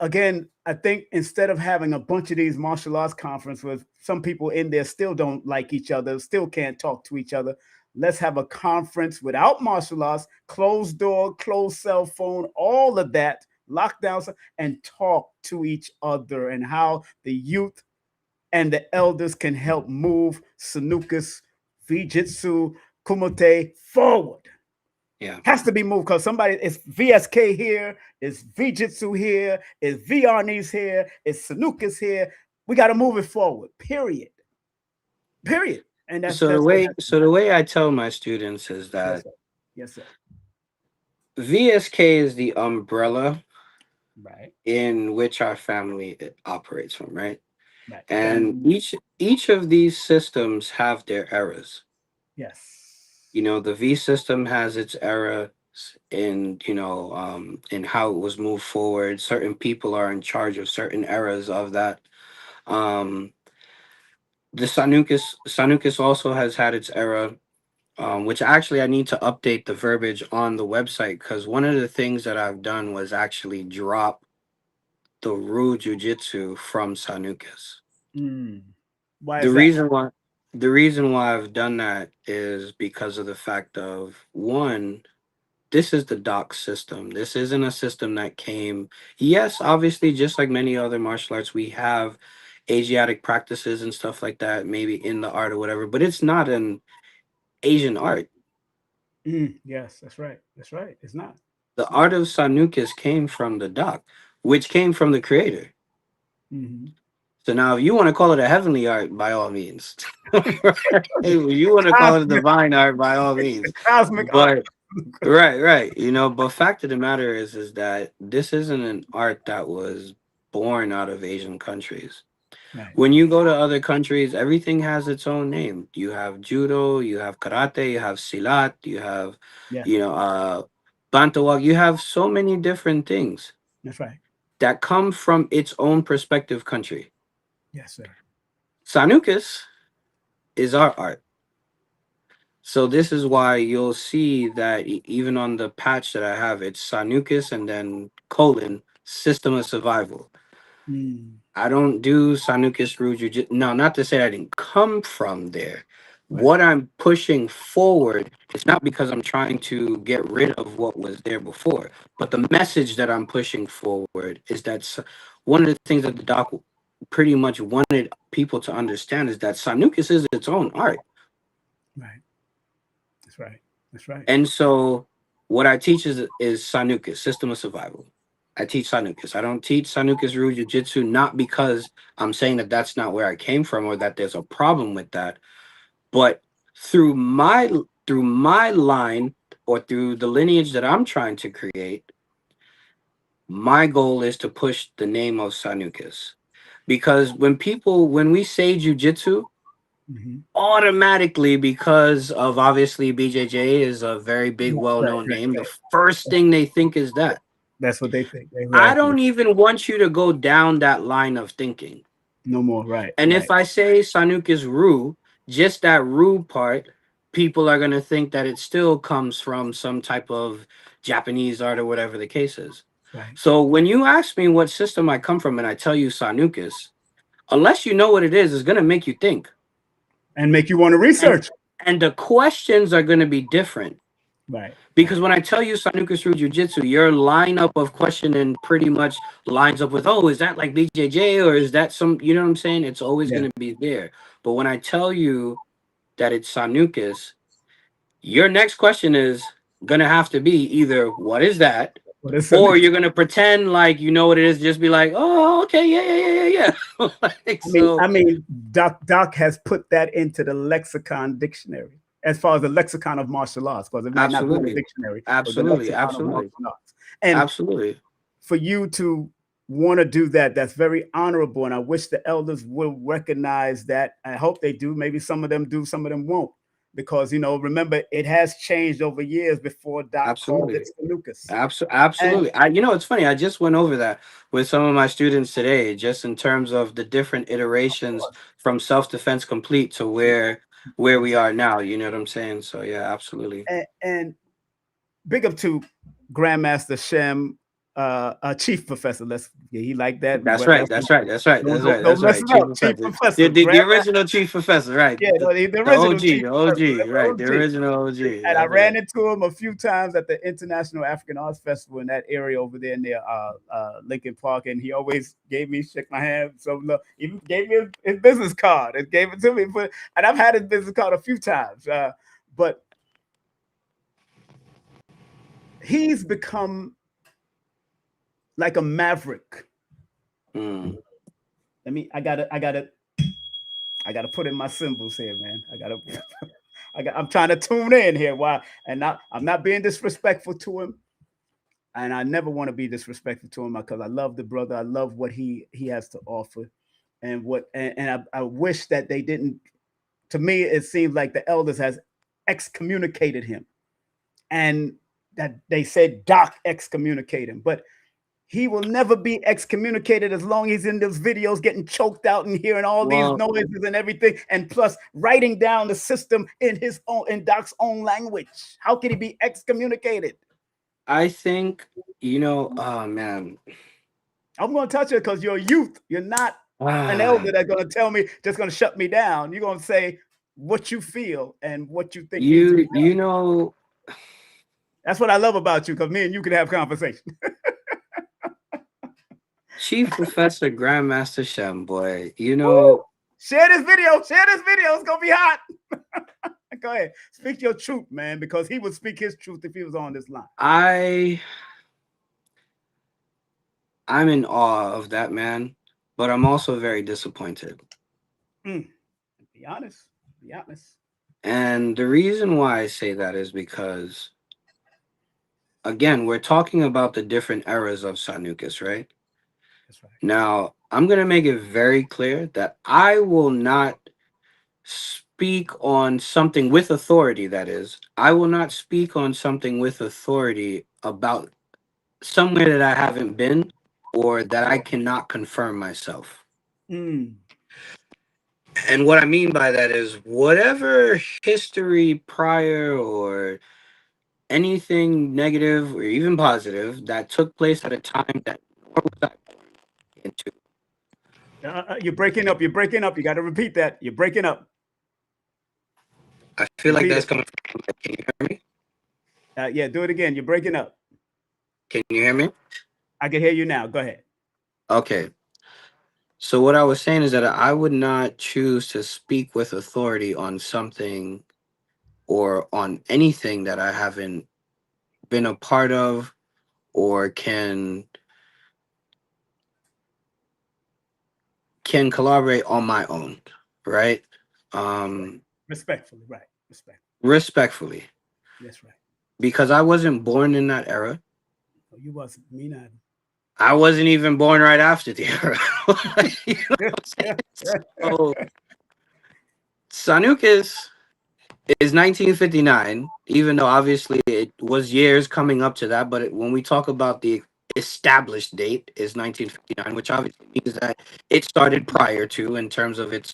[SPEAKER 2] again, I think instead of having a bunch of these martial arts conferences with some people in there still don't like each other, still can't talk to each other, let's have a conference without martial arts, closed door, closed cell phone, all of that, lockdowns, and talk to each other, and how the youth and the elders can help move Sanuces, Vijitsu, Kumite forward.
[SPEAKER 3] Yeah.
[SPEAKER 2] Has to be moved because somebody, it's VSK here, it's Vijitsu here, it's Viarnis here, it's Sanuces here. We got to move it forward. Period. Period. And that's what has to
[SPEAKER 3] So the
[SPEAKER 2] happen.
[SPEAKER 3] way I tell my students is
[SPEAKER 2] Yes,
[SPEAKER 3] that
[SPEAKER 2] sir. Yes, sir.
[SPEAKER 3] VSK is the umbrella
[SPEAKER 2] Right.
[SPEAKER 3] in which our family operates from, right?
[SPEAKER 2] Right.
[SPEAKER 3] And
[SPEAKER 2] Family.
[SPEAKER 3] each of these systems have their eras.
[SPEAKER 2] Yes.
[SPEAKER 3] You know, the V system has its era in, in how it was moved forward. Certain people are in charge of certain eras of that. Um, the Sanucus also has had its era, which actually I need to update the verbiage on the website, because one of the things that I've done was actually drop the Ru Jiu-Jitsu from Sanucus.
[SPEAKER 2] Mm. Why
[SPEAKER 3] The
[SPEAKER 2] is that?
[SPEAKER 3] reason why the reason why I've done that is because of the fact of, one, this is the doc system. This isn't a system that came. Yes, obviously, just like many other martial arts, we have Asiatic practices and stuff like that, maybe in the art or whatever, but it's not an Asian art.
[SPEAKER 2] Yes, that's right. That's right. It's not.
[SPEAKER 3] The
[SPEAKER 2] It's not.
[SPEAKER 3] art of Sanucus came from the doc, which came from the creator.
[SPEAKER 2] Mm-hmm.
[SPEAKER 3] So now, if you want to call it a heavenly art, by all means. If you want to call it a
[SPEAKER 2] Cosmic,
[SPEAKER 3] divine art, by all means.
[SPEAKER 2] cosmic art.
[SPEAKER 3] But right, right. But fact of the matter is that this isn't an art that was born out of Asian countries.
[SPEAKER 2] Right.
[SPEAKER 3] When you go to other countries, everything has its own name. You have judo, you have karate, you have silat, you have,
[SPEAKER 2] Yes,
[SPEAKER 3] you know, bantawag. You have so many different things
[SPEAKER 2] that's right.
[SPEAKER 3] that come from its own perspective country.
[SPEAKER 2] Yes, sir.
[SPEAKER 3] Sanucus is our art. So this is why you'll see that even on the patch that I have, it's Sanucus and then colon system of survival.
[SPEAKER 2] Mm.
[SPEAKER 3] I don't do Sanucus Ruju. No, not to say I didn't come from there.
[SPEAKER 2] Right.
[SPEAKER 3] What I'm pushing forward is not because I'm trying to get rid of what was there before, but the message that I'm pushing forward is that one of the things that the doc pretty much wanted people to understand is that Sanucus is its own art.
[SPEAKER 2] Right. That's right. That's right.
[SPEAKER 3] And so what I teach is Sanucus, system of survival. I teach Sanuces. I don't teach Sanuces Ryu Jiu-Jitsu, not because I'm saying that that's not where I came from or that there's a problem with that, but through my line or through the lineage that I'm trying to create, my goal is to push the name of Sanuces. Because when we say Jiu-Jitsu,
[SPEAKER 2] Mhm.
[SPEAKER 3] automatically, because of obviously BJJ is a very big,
[SPEAKER 2] Right,
[SPEAKER 3] well-known
[SPEAKER 2] right,
[SPEAKER 3] name, the
[SPEAKER 2] right.
[SPEAKER 3] first thing they think is that.
[SPEAKER 2] That's what they think.
[SPEAKER 3] I
[SPEAKER 2] Exactly.
[SPEAKER 3] don't even want you to go down that line of thinking.
[SPEAKER 2] No more. Right,
[SPEAKER 3] And if
[SPEAKER 2] right,
[SPEAKER 3] I say Sanuces Ru, just that Ru part, people are going to think that it still comes from some type of Japanese art or whatever the case is.
[SPEAKER 2] right.
[SPEAKER 3] So when you ask me what system I come from and I tell you Sanuces, unless you know what it is, it's going to make you think.
[SPEAKER 2] And make you want to
[SPEAKER 3] And
[SPEAKER 2] research.
[SPEAKER 3] and the questions are going to be different.
[SPEAKER 2] Right,
[SPEAKER 3] Because
[SPEAKER 2] right.
[SPEAKER 3] when I tell you Sanuces through Jiu-Jitsu, your lineup of questioning pretty much lines up with, oh, is that like BJJ or is that some, you know what I'm saying? It's always
[SPEAKER 2] Yeah.
[SPEAKER 3] going to be there. But when I tell you that it's Sanuces, your next question is going to have to be either what is that?
[SPEAKER 2] What is
[SPEAKER 3] Or you're
[SPEAKER 2] it?
[SPEAKER 3] going to pretend like you know what it is, just be like, oh, okay, yeah. Like,
[SPEAKER 2] I
[SPEAKER 3] so,
[SPEAKER 2] mean, Doc has put that into the lexicon dictionary as far as the lexicon of martial arts, because it might not be in the
[SPEAKER 3] absolutely,
[SPEAKER 2] dictionary, but the
[SPEAKER 3] absolutely,
[SPEAKER 2] lexicon of
[SPEAKER 3] absolutely,
[SPEAKER 2] martial arts. And
[SPEAKER 3] absolutely.
[SPEAKER 2] for you to want to do that, that's very honorable. And I wish the elders will recognize that. I hope they do. Maybe some of them do, some of them won't. Because, remember, it has changed over years before Doc called it
[SPEAKER 3] Absolutely.
[SPEAKER 2] Sanuces. And
[SPEAKER 3] Absolutely. It's funny. I just went over that with some of my students today, just in terms of the different
[SPEAKER 2] of
[SPEAKER 3] iterations
[SPEAKER 2] course,
[SPEAKER 3] from self-defense complete to where we are now. You know what I'm saying? So yeah, absolutely.
[SPEAKER 2] and big up to Grandmaster Shem, Chief Professor. He like that.
[SPEAKER 3] That's
[SPEAKER 2] But
[SPEAKER 3] right. That's right. That's right. That's right.
[SPEAKER 2] don't
[SPEAKER 3] That's
[SPEAKER 2] mess
[SPEAKER 3] right.
[SPEAKER 2] it
[SPEAKER 3] Chief
[SPEAKER 2] up. Chief
[SPEAKER 3] Professor.
[SPEAKER 2] Professor,
[SPEAKER 3] The
[SPEAKER 2] Grandmaster.
[SPEAKER 3] original Chief Professor, right.
[SPEAKER 2] Yeah, no, the
[SPEAKER 3] The
[SPEAKER 2] original
[SPEAKER 3] OG,
[SPEAKER 2] Chief
[SPEAKER 3] the
[SPEAKER 2] Professor.
[SPEAKER 3] OG, right. The
[SPEAKER 2] OG.
[SPEAKER 3] original OG.
[SPEAKER 2] And I
[SPEAKER 3] That's
[SPEAKER 2] ran
[SPEAKER 3] right.
[SPEAKER 2] into him a few times at the International African Arts Festival in that area over there near Lincoln Park, and he always gave me, shook my hand, so look, even gave me his business card and gave it to me. And I've had his business card a few times, but he's become like a maverick.
[SPEAKER 3] Mm.
[SPEAKER 2] I gotta put in my symbols here, man. I'm trying to tune in here. Why? And I'm not being disrespectful to him, and I never want to be disrespectful to him because I love the brother. I love what he has to offer, and I wish that they didn't. To me, it seems like the elders has excommunicated him, and that they said Doc excommunicate him, but he will never be excommunicated as long as he's in those videos getting choked out and hearing all these
[SPEAKER 3] Well,
[SPEAKER 2] noises and everything, and plus writing down the system in Doc's own language. How can he be excommunicated?
[SPEAKER 3] I think, oh man.
[SPEAKER 2] I'm going to touch it because you're a youth. You're not an
[SPEAKER 3] Ah,
[SPEAKER 2] elder that's going to tell me, just going to shut me down. You're going to say what you feel and what you think needs to be
[SPEAKER 3] you
[SPEAKER 2] done.
[SPEAKER 3] you know
[SPEAKER 2] That's what I love about you, because me and you can have conversation.
[SPEAKER 3] Chief Professor Grandmaster Shem, boy,
[SPEAKER 2] Woo! Share this video. Share this video. It's going to be hot. Go ahead. Speak your truth, man, because he would speak his truth if he was on this line.
[SPEAKER 3] I'm in awe of that man, but I'm also very disappointed.
[SPEAKER 2] Be honest. Be honest.
[SPEAKER 3] And the reason why I say that is because, again, we're talking about the different eras of Sanuces, right?
[SPEAKER 2] That's right.
[SPEAKER 3] Now, I'm going to make it very clear that I will not speak on something with authority, that is. I will not speak on something with authority about somewhere that I haven't been or that I cannot confirm myself.
[SPEAKER 2] Mm.
[SPEAKER 3] And what I mean by that is whatever history prior or anything negative or even positive that took place at a time that nor was I born into.
[SPEAKER 2] You're breaking up. You're breaking up. You got to repeat that. You're breaking up.
[SPEAKER 3] I feel like
[SPEAKER 2] Repeat
[SPEAKER 3] that's
[SPEAKER 2] it.
[SPEAKER 3] coming from. Can you hear me?
[SPEAKER 2] Yeah, do it again. You're breaking up.
[SPEAKER 3] Can you hear me?
[SPEAKER 2] I can hear you now. Go ahead.
[SPEAKER 3] Okay. So what I was saying is that I would not choose to speak with authority on something or on anything that I haven't been a part of or can can collaborate on my own, right? Um,
[SPEAKER 2] Respectfully, right? Respect.
[SPEAKER 3] respectfully,
[SPEAKER 2] That's right.
[SPEAKER 3] because I wasn't born in that era.
[SPEAKER 2] No, you wasn't. Me neither.
[SPEAKER 3] I wasn't even born right after the era. You know what I'm saying? So Sanuces is 1959, even though obviously it was years coming up to that. But when we talk about the established date is 1959, which obviously means that it started prior to in terms of its,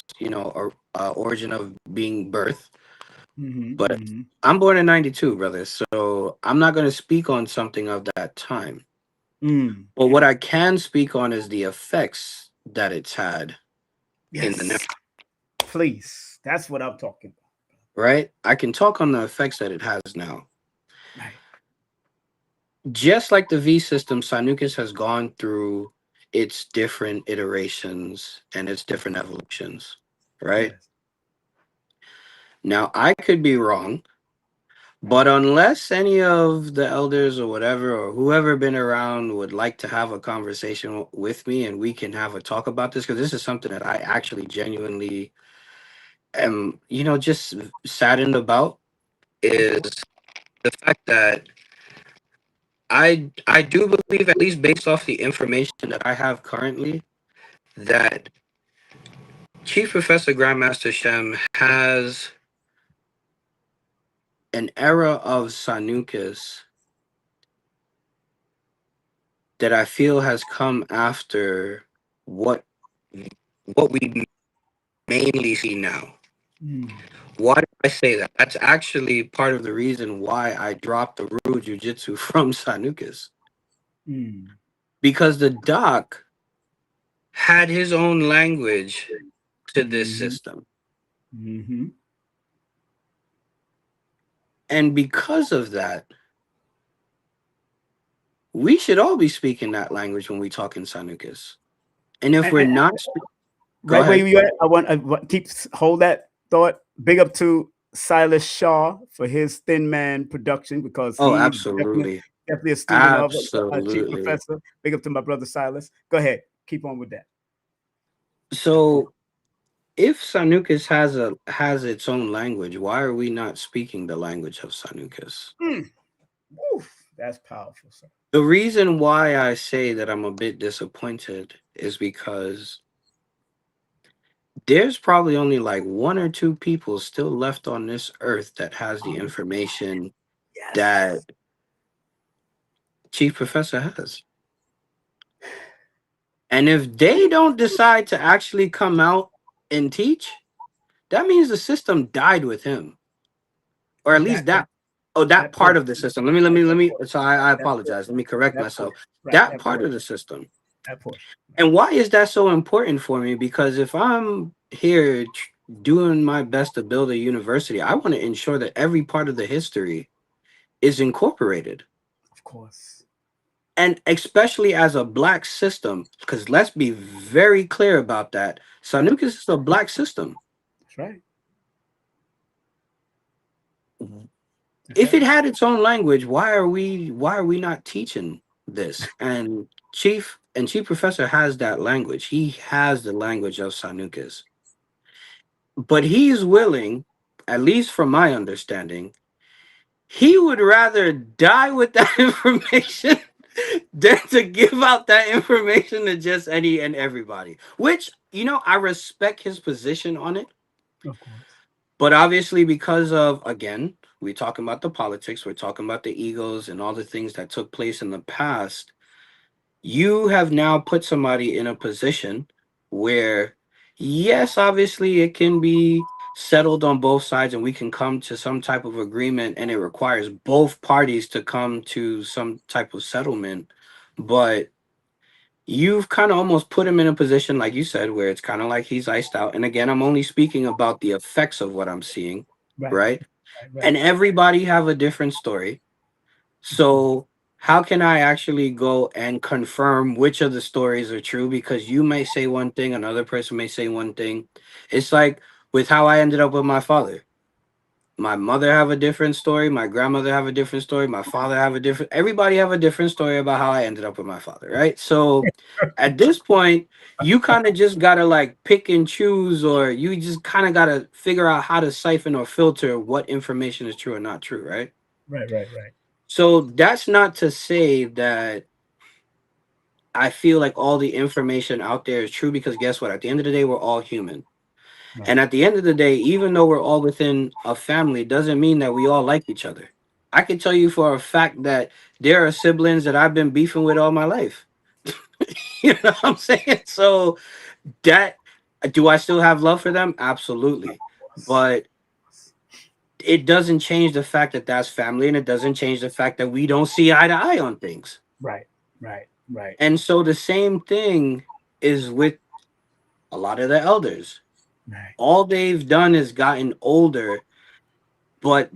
[SPEAKER 3] origin of being birth. But
[SPEAKER 2] Mm-hmm.
[SPEAKER 3] I'm born in 92, brother. So I'm not going to speak on something of that time.
[SPEAKER 2] Mm.
[SPEAKER 3] But what I can speak on is the effects that it's had in the now,
[SPEAKER 2] Yes. Please. That's what I'm talking about.
[SPEAKER 3] right? I can talk on the effects that it has now.
[SPEAKER 2] Right.
[SPEAKER 3] Just like the V system, Sanuces has gone through its different iterations and its different evolutions, right?
[SPEAKER 2] Yes.
[SPEAKER 3] Now, I could be wrong, but unless any of the elders or whatever, or whoever been around would like to have a conversation with me and we can have a talk about this, because this is something that I actually genuinely am, just saddened about, is the fact that I do believe, at least based off the information that I have currently, that Chief Professor Grandmaster Shem has an era of Sanukas that I feel has come after what what we mainly see now.
[SPEAKER 2] Mm.
[SPEAKER 3] Why do I say that? That's actually part of the reason why I dropped the Ryu Jiu-Jitsu from Sanukas.
[SPEAKER 2] Mm.
[SPEAKER 3] Because the doc had his own language to this
[SPEAKER 2] Mm-hmm.
[SPEAKER 3] system.
[SPEAKER 2] Mm-hmm.
[SPEAKER 3] And because of that, we should all be speaking that language when we talk in Sanukas. And if we're
[SPEAKER 2] And
[SPEAKER 3] not, go
[SPEAKER 2] right where
[SPEAKER 3] ahead.
[SPEAKER 2] you at, keep hold that thought. Big up to Silas Shaw for his Thin Man production because
[SPEAKER 3] Oh,
[SPEAKER 2] he's definitely
[SPEAKER 3] absolutely.
[SPEAKER 2] definitely a student of Chief
[SPEAKER 3] Absolutely.
[SPEAKER 2] Professor. Big up to my brother Silas. Go ahead, keep on with that.
[SPEAKER 3] So if Sanukas has its own language, why are we not speaking the language of Sanukas?
[SPEAKER 2] Mm. Oof, that's powerful, sir.
[SPEAKER 3] The reason why I say that I'm a bit disappointed is because there's probably only like one or two people still left on this earth that has the information that
[SPEAKER 2] Yes,
[SPEAKER 3] Chief Professor has. And if they don't decide to actually come out and teach, that means the system died with him, or at least
[SPEAKER 2] that
[SPEAKER 3] that
[SPEAKER 2] that
[SPEAKER 3] part
[SPEAKER 2] portion,
[SPEAKER 3] of the system. Let me.
[SPEAKER 2] portion,
[SPEAKER 3] So I
[SPEAKER 2] that
[SPEAKER 3] apologize. Let me correct myself.
[SPEAKER 2] portion, right?
[SPEAKER 3] That
[SPEAKER 2] That
[SPEAKER 3] part of
[SPEAKER 2] portion,
[SPEAKER 3] the system.
[SPEAKER 2] that portion. Right.
[SPEAKER 3] And why is that so important for me? Because if I'm here doing my best to build a university, I want to ensure that every part of the history is incorporated.
[SPEAKER 2] Of course,
[SPEAKER 3] And especially as a black system, because let's be very clear about that. Sanukas is a black system.
[SPEAKER 2] that's right. That's
[SPEAKER 3] If it
[SPEAKER 2] right.
[SPEAKER 3] had its own language, why are we not teaching this? And Chief Professor has that language. He has the language of Sanukas. But he's willing, at least from my understanding, he would rather die with that information than to give out that information to just any and everybody. Which, I respect his position on it.
[SPEAKER 2] Of course.
[SPEAKER 3] But obviously, because of, again, we're talking about the politics, we're talking about the egos and all the things that took place in the past, you have now put somebody in a position where, yes, obviously, it can be settled on both sides and we can come to some type of agreement, and it requires both parties to come to some type of settlement. But you've kind of almost put him in a position, like you said, where it's kind of like he's iced out. And again, I'm only speaking about the effects of what I'm seeing,
[SPEAKER 2] Right.
[SPEAKER 3] right?
[SPEAKER 2] Right. Right.
[SPEAKER 3] And everybody have a different story. So how can I actually go and confirm which of the stories are true? Because you may say one thing, another person may say one thing. It's like with how I ended up with my father. My mother have a different story. My grandmother have a different story. My father have a different. Everybody have a different story about how I ended up with my father, right? So, at this point, you kind of just gotta like pick and choose, or you just kind of gotta figure out how to siphon or filter what information is true or not true, right?
[SPEAKER 2] Right, right, right,
[SPEAKER 3] So that's not to say that I feel like all the information out there is true, because guess what? At the end of the day, we're all human. And
[SPEAKER 2] right.
[SPEAKER 3] at the end of the day, even though we're all within a family, doesn't mean that we all like each other. I can tell you for a fact that there are siblings that I've been beefing with all my life. You know what I'm saying? So that, do I still have love for them? Absolutely. But it doesn't change the fact that that's family, and it doesn't change the fact that we don't see eye to eye on things.
[SPEAKER 2] Right, right, right,
[SPEAKER 3] And so the same thing is with a lot of the elders.
[SPEAKER 2] right.
[SPEAKER 3] All they've done is gotten older, but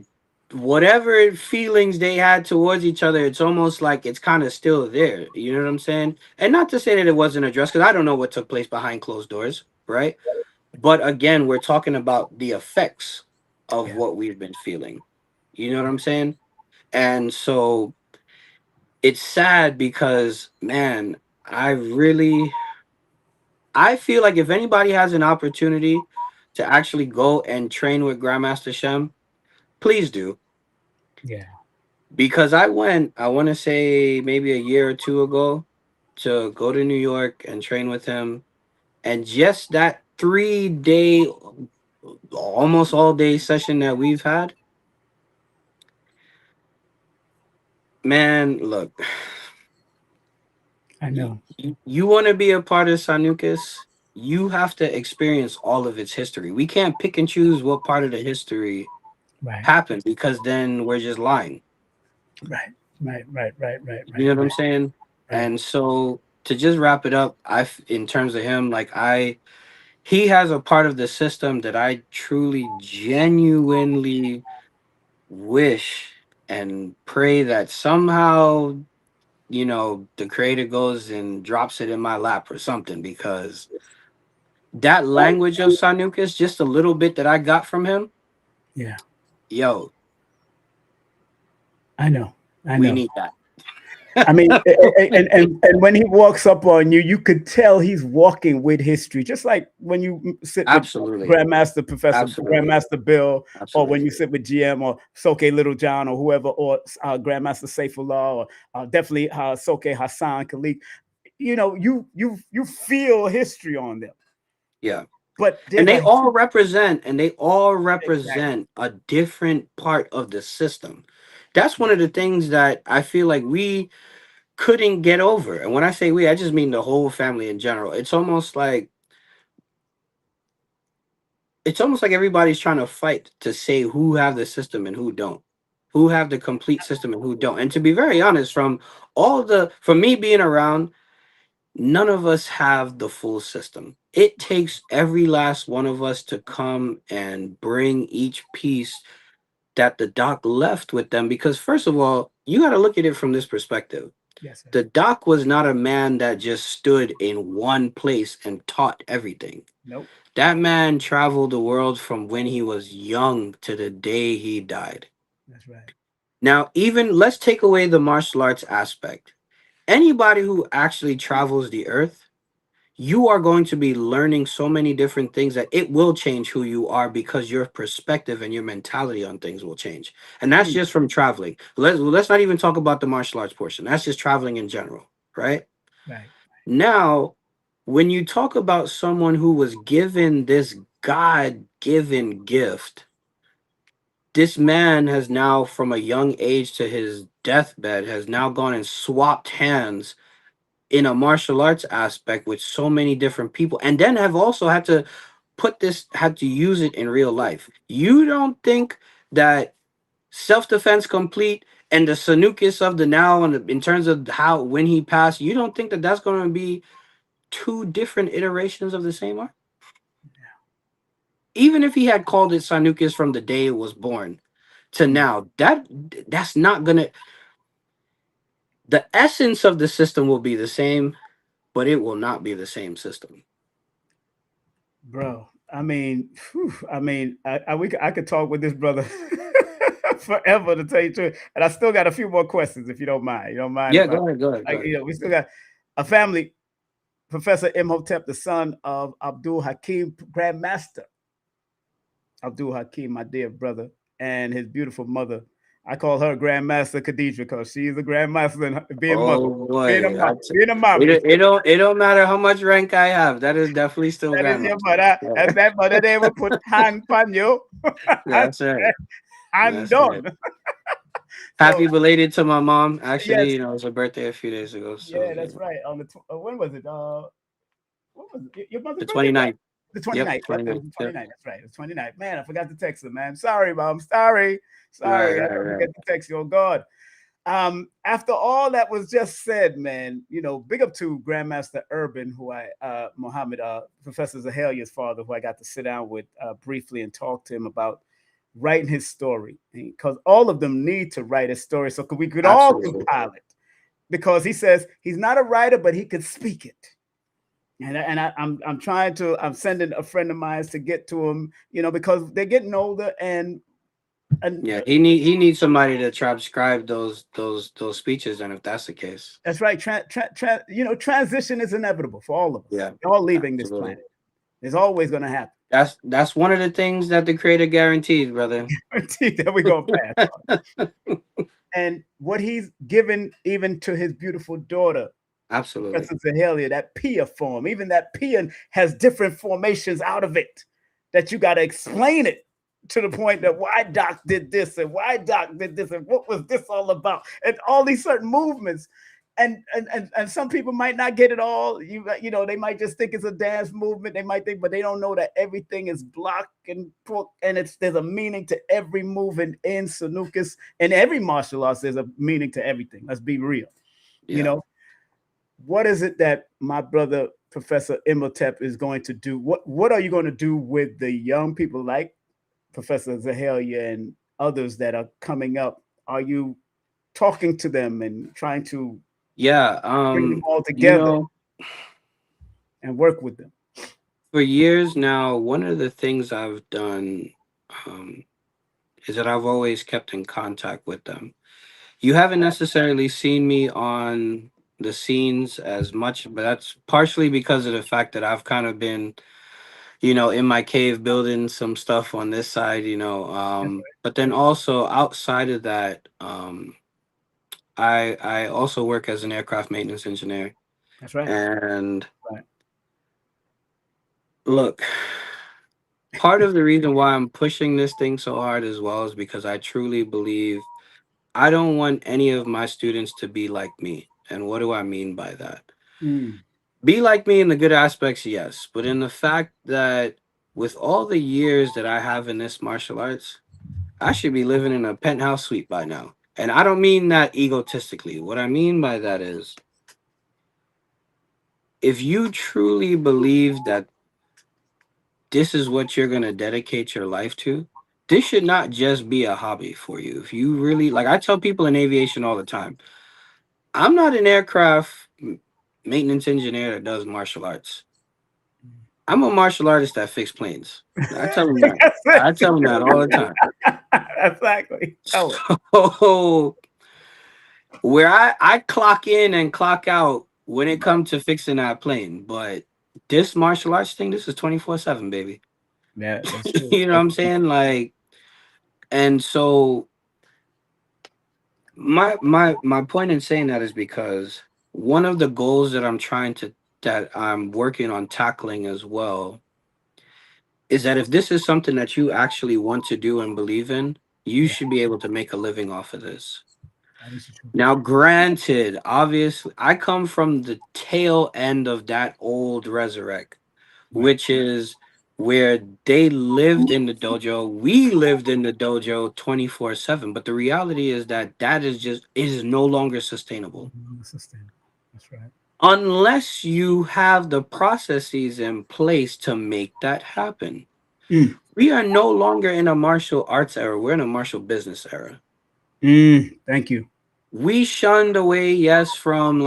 [SPEAKER 3] whatever feelings they had towards each other, it's almost like it's kind of still there. You know what I'm saying? And not to say that it wasn't addressed, because I don't know what took place behind closed doors, right? But again, we're talking about the effects of
[SPEAKER 2] Yeah,
[SPEAKER 3] what we've been feeling. You know what I'm saying? And so it's sad because, man, I feel like if anybody has an opportunity to actually go and train with Grandmaster Shem, please do.
[SPEAKER 2] yeah.
[SPEAKER 3] Because I want to say maybe a year or two ago, to go to New York and train with him. And just that 3 day, almost all day session that we've had, man, look,
[SPEAKER 2] I know.
[SPEAKER 3] you want to be a part of Sanuces, you have to experience all of its history. We can't pick and choose what part of the history
[SPEAKER 2] Right,
[SPEAKER 3] happened, because then we're just lying.
[SPEAKER 2] right, right, right, right, right,
[SPEAKER 3] You
[SPEAKER 2] right,
[SPEAKER 3] know what I'm
[SPEAKER 2] right,
[SPEAKER 3] saying?
[SPEAKER 2] right.
[SPEAKER 3] And so to just wrap it up, in terms of him, like he has a part of the system that I truly, genuinely wish and pray that somehow, the creator goes and drops it in my lap or something, because that language of Sanukas, just a little bit that I got from him,
[SPEAKER 2] Yeah,
[SPEAKER 3] yo,
[SPEAKER 2] I know. I
[SPEAKER 3] we
[SPEAKER 2] know.
[SPEAKER 3] need that.
[SPEAKER 2] I mean, and when he walks up on you, you could tell he's walking with history, just like when you sit with
[SPEAKER 3] Absolutely.
[SPEAKER 2] Grandmaster Professor,
[SPEAKER 3] Absolutely.
[SPEAKER 2] Grandmaster Bill, or when
[SPEAKER 3] Absolutely.
[SPEAKER 2] you sit with GM or Soke Little John or whoever, or Grandmaster Saifullah, or definitely Soke Hassan Khalik. You know, you feel history on them,
[SPEAKER 3] Yeah.
[SPEAKER 2] but
[SPEAKER 3] And
[SPEAKER 2] there's a
[SPEAKER 3] they all
[SPEAKER 2] exactly.
[SPEAKER 3] represent a different part of the system. That's one of the things that I feel like we couldn't get over. And when I say we, I just mean the whole family in general. It's almost like everybody's trying to fight to say who have the system and who don't. Who have the complete system and who don't. And to be very honest, from me being around, none of us have the full system. It takes every last one of us to come and bring each piece that the doc left with them. Because first of all, you got to look at it from this perspective.
[SPEAKER 2] Yes, sir.
[SPEAKER 3] The doc was not a man that just stood in one place and taught everything.
[SPEAKER 2] Nope.
[SPEAKER 3] That man traveled the world from when he was young to the day he died.
[SPEAKER 2] That's right.
[SPEAKER 3] Now, even let's take away the martial arts aspect. Anybody who actually travels the earth, you are going to be learning so many different things that it will change who you are, because your perspective and your mentality on things will change. And that's
[SPEAKER 2] Mm,
[SPEAKER 3] just from traveling. Let's not even talk about the martial arts portion. That's just traveling in general, right?
[SPEAKER 2] right.
[SPEAKER 3] Now, when you talk about someone who was given this God-given gift, this man has now, from a young age to his deathbed, has now gone and swapped hands in a martial arts aspect with so many different people, and then have also had to use it in real life. You don't think that self-defense complete and the Sanukus of the now, and in terms of how when he passed, you don't think that that's going to be two different iterations of the same art? Even if he had called it Sanukus from the day it was born to
[SPEAKER 2] Mm,
[SPEAKER 3] now, that's not gonna, the essence of the system will be the same, but it will not be the same system.
[SPEAKER 2] bro. I mean, whew, I mean, I could talk with this brother forever to tell you the truth, and I still got a few more questions if you don't mind. You don't mind
[SPEAKER 3] Yeah,
[SPEAKER 2] if
[SPEAKER 3] go ahead, go ahead, go ahead.
[SPEAKER 2] we still got a family. Professor Imhotep, the son of Abdul Hakim, Grandmaster Abdul Hakim, my dear brother, and his beautiful mother. I call her Grandmaster Khadija because she's a grandmaster and being mother,
[SPEAKER 3] Oh boy,
[SPEAKER 2] being a
[SPEAKER 3] it,
[SPEAKER 2] mommy.
[SPEAKER 3] it don't matter how much rank I have. That is definitely still
[SPEAKER 2] That is your
[SPEAKER 3] grandmaster.
[SPEAKER 2] mother,
[SPEAKER 3] Yeah.
[SPEAKER 2] and that mother they will put hand on you.
[SPEAKER 3] That's right.
[SPEAKER 2] I'm
[SPEAKER 3] That's right.
[SPEAKER 2] done. So
[SPEAKER 3] Happy belated to my mom. Actually,
[SPEAKER 2] yes,
[SPEAKER 3] it was her birthday a few days ago. So
[SPEAKER 2] yeah, that's right. On the when was it? What was it? Your mother's
[SPEAKER 3] the
[SPEAKER 2] birthday? Right?
[SPEAKER 3] 29th.
[SPEAKER 2] The
[SPEAKER 3] Yep,
[SPEAKER 2] 29th. Yep, it was
[SPEAKER 3] 29th.
[SPEAKER 2] the
[SPEAKER 3] Yep.
[SPEAKER 2] 29th. That's right. It was 29th. Man, I forgot to text her, man. Sorry, mom. Sorry.
[SPEAKER 3] Right,
[SPEAKER 2] Sorry. I
[SPEAKER 3] right,
[SPEAKER 2] don't
[SPEAKER 3] right.
[SPEAKER 2] forget to text you. Oh God. After all that was just said, man, big up to Grandmaster Urban, who Muhammad, Professor Zahelia's father, who I got to sit down with briefly and talk to him about writing his story. Because all of them need to write a story so we could all
[SPEAKER 3] Absolutely.
[SPEAKER 2] compile it. Because he says he's not a writer, but he could speak it. I'm trying to, I'm sending a friend of mine to get to him, because they're getting older and
[SPEAKER 3] Yeah, he needs somebody to transcribe those speeches, and if that's the case.
[SPEAKER 2] that's right. Transition is inevitable for all of us.
[SPEAKER 3] Yeah,
[SPEAKER 2] We're all leaving this
[SPEAKER 3] absolutely.
[SPEAKER 2] planet. It's always going to happen.
[SPEAKER 3] That's one of the things that the creator guarantees, brother.
[SPEAKER 2] That we're going to pass on. And what he's given even to his beautiful daughter,
[SPEAKER 3] Absolutely.
[SPEAKER 2] Professor Zahalia, that Pia form, even that Pia has different formations out of it that you got to explain it to the point that why Doc did this and why Doc did this and what was this all about and all these certain movements. And some people might not get it all. They might just think it's a dance movement. They might think, but they don't know that everything is block and there's a meaning to every move in Sanuces. And every martial arts, there's a meaning to everything. Let's be real.
[SPEAKER 3] Yeah.
[SPEAKER 2] What is it that my brother Professor Imhotep is going to do? What are you going to do with the young people like Professor Zahalia and others that are coming up? Are you talking to them and trying to bring them all together and work with them?
[SPEAKER 3] For years now, one of the things I've done is that I've always kept in contact with them. You haven't necessarily seen me on the scenes as much, but that's partially because of the fact that I've kind of been, in my cave building some stuff on this side, but then also outside of that, I also work as an aircraft maintenance engineer.
[SPEAKER 2] That's right.
[SPEAKER 3] And
[SPEAKER 2] Right.
[SPEAKER 3] look, part of the reason why I'm pushing this thing so hard as well is because I truly believe I don't want any of my students to be like me. And what do I mean by that?
[SPEAKER 2] Mm.
[SPEAKER 3] Be like me in the good aspects, yes, but in the fact that with all the years that I have in this martial arts, I should be living in a penthouse suite by now. And I don't mean that egotistically. What I mean by that is if you truly believe that this is what you're going to dedicate your life to, this should not just be a hobby for you. If you really, like I tell people in aviation all the time, I'm not an aircraft maintenance engineer that does martial arts. I'm a martial artist that fixes planes. I tell them that. I tell them that all the time.
[SPEAKER 2] Exactly.
[SPEAKER 3] So where I clock in and clock out when it comes to fixing that plane, but this martial arts thing, this is 24/7, baby.
[SPEAKER 2] Yeah, that's true.
[SPEAKER 3] You know what I'm saying? Like, and so my point in saying that is because one of the goals that I'm working on tackling as well is that if this is something that you actually want to do and believe in, you
[SPEAKER 2] Yeah,
[SPEAKER 3] should be able to make a living off of this.
[SPEAKER 2] that is true.
[SPEAKER 3] Now, granted, obviously, I come from the tail end of that old resurrect,
[SPEAKER 2] Right.
[SPEAKER 3] which is where they lived in the dojo. We lived in the dojo 24/7. But the reality is that is no longer sustainable
[SPEAKER 2] Sustainable. That's right.
[SPEAKER 3] unless you have the processes in place to make that happen.
[SPEAKER 2] Mm.
[SPEAKER 3] We are no longer in a martial arts era. We're in a martial business era.
[SPEAKER 2] Thank you.
[SPEAKER 3] We shunned away, yes, from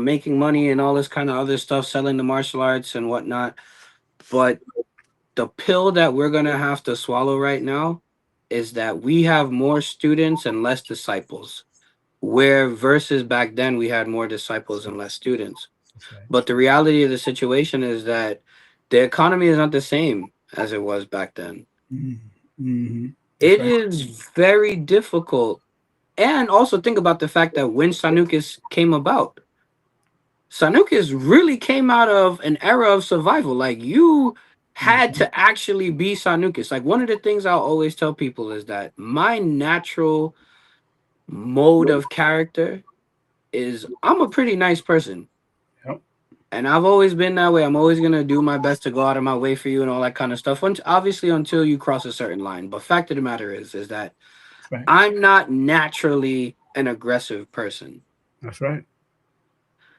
[SPEAKER 3] making money and all this kind of other stuff, selling the martial arts and whatnot. But the pill that we're going to have to swallow right now is that we have more students and less disciples, where versus back then we had more disciples and less students.
[SPEAKER 2] That's right.
[SPEAKER 3] But the reality of the situation is that the economy is not the same as it was back then.
[SPEAKER 2] Mm-hmm. That's
[SPEAKER 3] It
[SPEAKER 2] right.
[SPEAKER 3] is very difficult. And also think about the fact that when Sanuces came about, Sanuces really came out of an era of survival. Like you had
[SPEAKER 2] Mm-hmm.
[SPEAKER 3] to actually be Sanuces. Like one of the things I'll always tell people is that my natural mode of character is I'm a pretty nice person.
[SPEAKER 2] Yep.
[SPEAKER 3] And I've always been that way. I'm always gonna do my best to go out of my way for you and all that kind of stuff. Obviously, until you cross a certain line. But fact of the matter is that
[SPEAKER 2] That's right.
[SPEAKER 3] I'm not naturally an aggressive person.
[SPEAKER 2] That's right.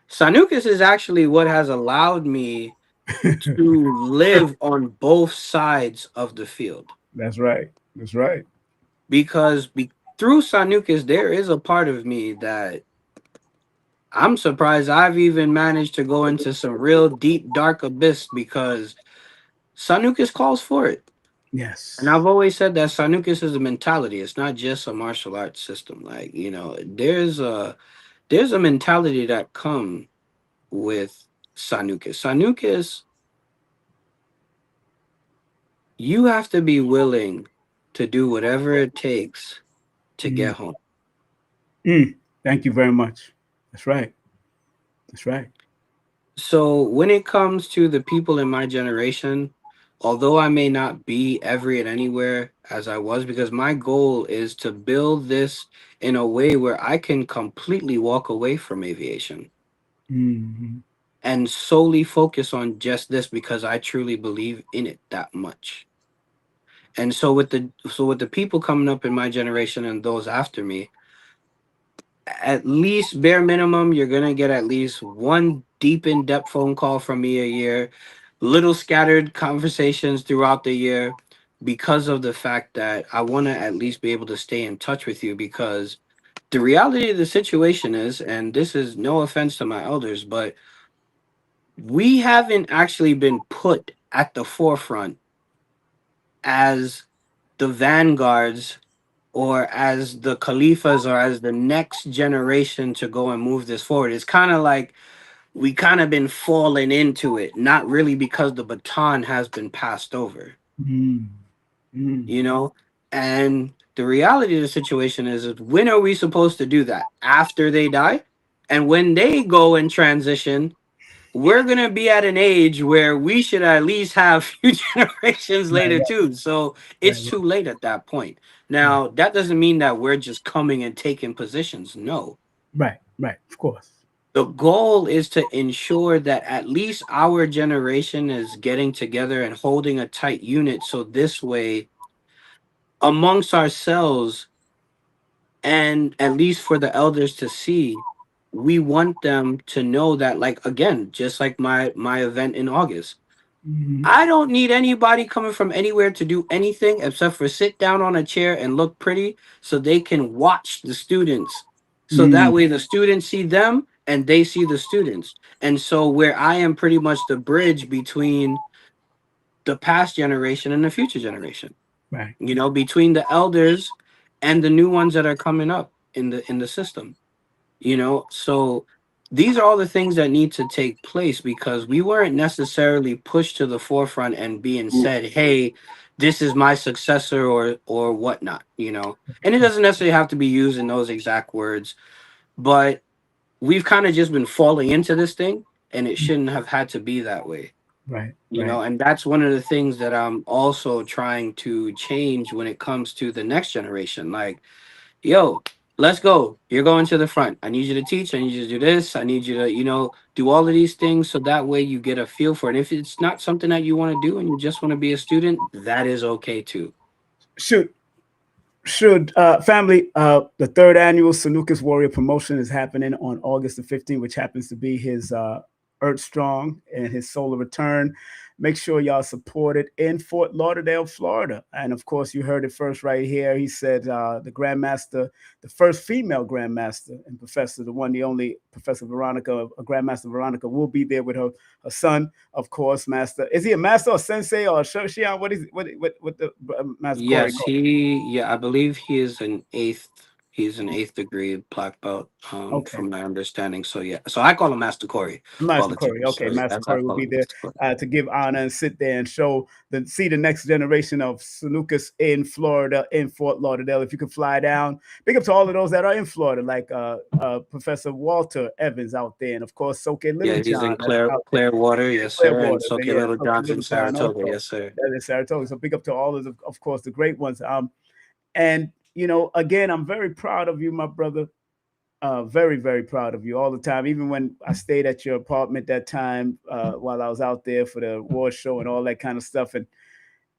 [SPEAKER 3] Sanuces is actually what has allowed me to live on both sides of the field
[SPEAKER 2] That's right. That's right.
[SPEAKER 3] because through Sanuces there is a part of me that I'm surprised I've even managed to go into some real deep dark abyss because Sanuces calls for it. And
[SPEAKER 2] Yes.
[SPEAKER 3] I've always said that Sanuces is a mentality. It's not just a martial arts system. Like, there's a mentality that comes with Sanuces. Sanuces, you have to be willing to do whatever it takes to
[SPEAKER 2] Mm.
[SPEAKER 3] get home.
[SPEAKER 2] Thank you very much. That's right. That's right.
[SPEAKER 3] So when it comes to the people in my generation, although I may not be every and anywhere as I was, because my goal is to build this in a way where I can completely walk away from aviation
[SPEAKER 2] Mm-hmm.
[SPEAKER 3] and solely focus on just this because I truly believe in it that much. And so with the people coming up in my generation and those after me, at least bare minimum, you're gonna get at least one deep in-depth phone call from me a year, little scattered conversations throughout the year, because of the fact that I want to at least be able to stay in touch with you because the reality of the situation is, and this is no offense to my elders, but we haven't actually been put at the forefront as the vanguards or as the Khalifas or as the next generation to go and move this forward. It's kind of like we kind of been falling into it, not really because the baton has been passed over,
[SPEAKER 2] Mm. Mm.
[SPEAKER 3] you know? And the reality of the situation is when are we supposed to do that? After they die? And when they go and transition, we're gonna be at an age where we should at least have few generations
[SPEAKER 2] Right,
[SPEAKER 3] later
[SPEAKER 2] right,
[SPEAKER 3] too. So
[SPEAKER 2] right,
[SPEAKER 3] it's too late at that point.
[SPEAKER 2] right,
[SPEAKER 3] Now that doesn't mean that we're just coming and taking positions. No.
[SPEAKER 2] right, right. Of course.
[SPEAKER 3] The goal is to ensure that at least our generation is getting together and holding a tight unit. So this way, amongst ourselves, and at least for the elders to see, we want them to know that, like again, just like my event in August.
[SPEAKER 2] Mm-hmm.
[SPEAKER 3] I don't need anybody coming from anywhere to do anything except for sit down on a chair and look pretty so they can watch the students. So
[SPEAKER 2] Mm.
[SPEAKER 3] that way the students see them and they see the students. And so where I am pretty much the bridge between the past generation and the future generation,
[SPEAKER 2] Right.
[SPEAKER 3] between the elders and the new ones that are coming up in the system. So these are all the things that need to take place because we weren't necessarily pushed to the forefront and being said, hey, this is my successor or whatnot. And it doesn't necessarily have to be used in those exact words, but we've kind of just been falling into this thing and it shouldn't have had to be that way.
[SPEAKER 2] Right. Right.
[SPEAKER 3] And that's one of the things that I'm also trying to change when it comes to the next generation. Like, yo, let's go. You're going to the front. I need you to teach. I need you to do this. I need you to, do all of these things so that way you get a feel for it. If it's not something that you want to do and you just want to be a student, that is okay too.
[SPEAKER 2] Should family, the third annual Sanuces Warrior promotion is happening on August the 15th, which happens to be his Earth Strong and his solar return. Make sure y'all support it in Fort Lauderdale, Florida. And of course, you heard it first right here. He said the Grandmaster, the first female Grandmaster and Professor, the one, the only Professor Veronica, Grandmaster Veronica, will be there with her son, of course, Master. Is he a master or sensei or Shoshian? What is what the Master Corey
[SPEAKER 3] Yes,
[SPEAKER 2] called?
[SPEAKER 3] yeah, I believe he is an eighth. He's an eighth degree black belt,
[SPEAKER 2] Okay.
[SPEAKER 3] from my understanding. So yeah, so I call him Master Corey all
[SPEAKER 2] Master
[SPEAKER 3] the time.
[SPEAKER 2] Corey. Okay,
[SPEAKER 3] So yeah,
[SPEAKER 2] Master
[SPEAKER 3] that's I
[SPEAKER 2] Corey will
[SPEAKER 3] call
[SPEAKER 2] be
[SPEAKER 3] him
[SPEAKER 2] there
[SPEAKER 3] Master Corey.
[SPEAKER 2] to give honor and sit there and see the next generation of Sanuces in Florida, in Fort Lauderdale. If you could fly down, big up to all of those that are in Florida, like Professor Walter Evans out there, and of course Soke
[SPEAKER 3] Yeah,
[SPEAKER 2] Little
[SPEAKER 3] he's
[SPEAKER 2] John
[SPEAKER 3] in
[SPEAKER 2] that's out there
[SPEAKER 3] Clearwater,
[SPEAKER 2] in
[SPEAKER 3] yes sir, and
[SPEAKER 2] Clearwater.
[SPEAKER 3] Soke
[SPEAKER 2] Yeah,
[SPEAKER 3] Little
[SPEAKER 2] Soke
[SPEAKER 3] John's in
[SPEAKER 2] Little John
[SPEAKER 3] Saratoga,
[SPEAKER 2] also.
[SPEAKER 3] yes sir.
[SPEAKER 2] That is Saratoga. So big up to all of course, the great ones. And again, I'm very proud of you, my brother. Very, very proud of you all the time. Even when I stayed at your apartment that time while I was out there for the award show and all that kind of stuff,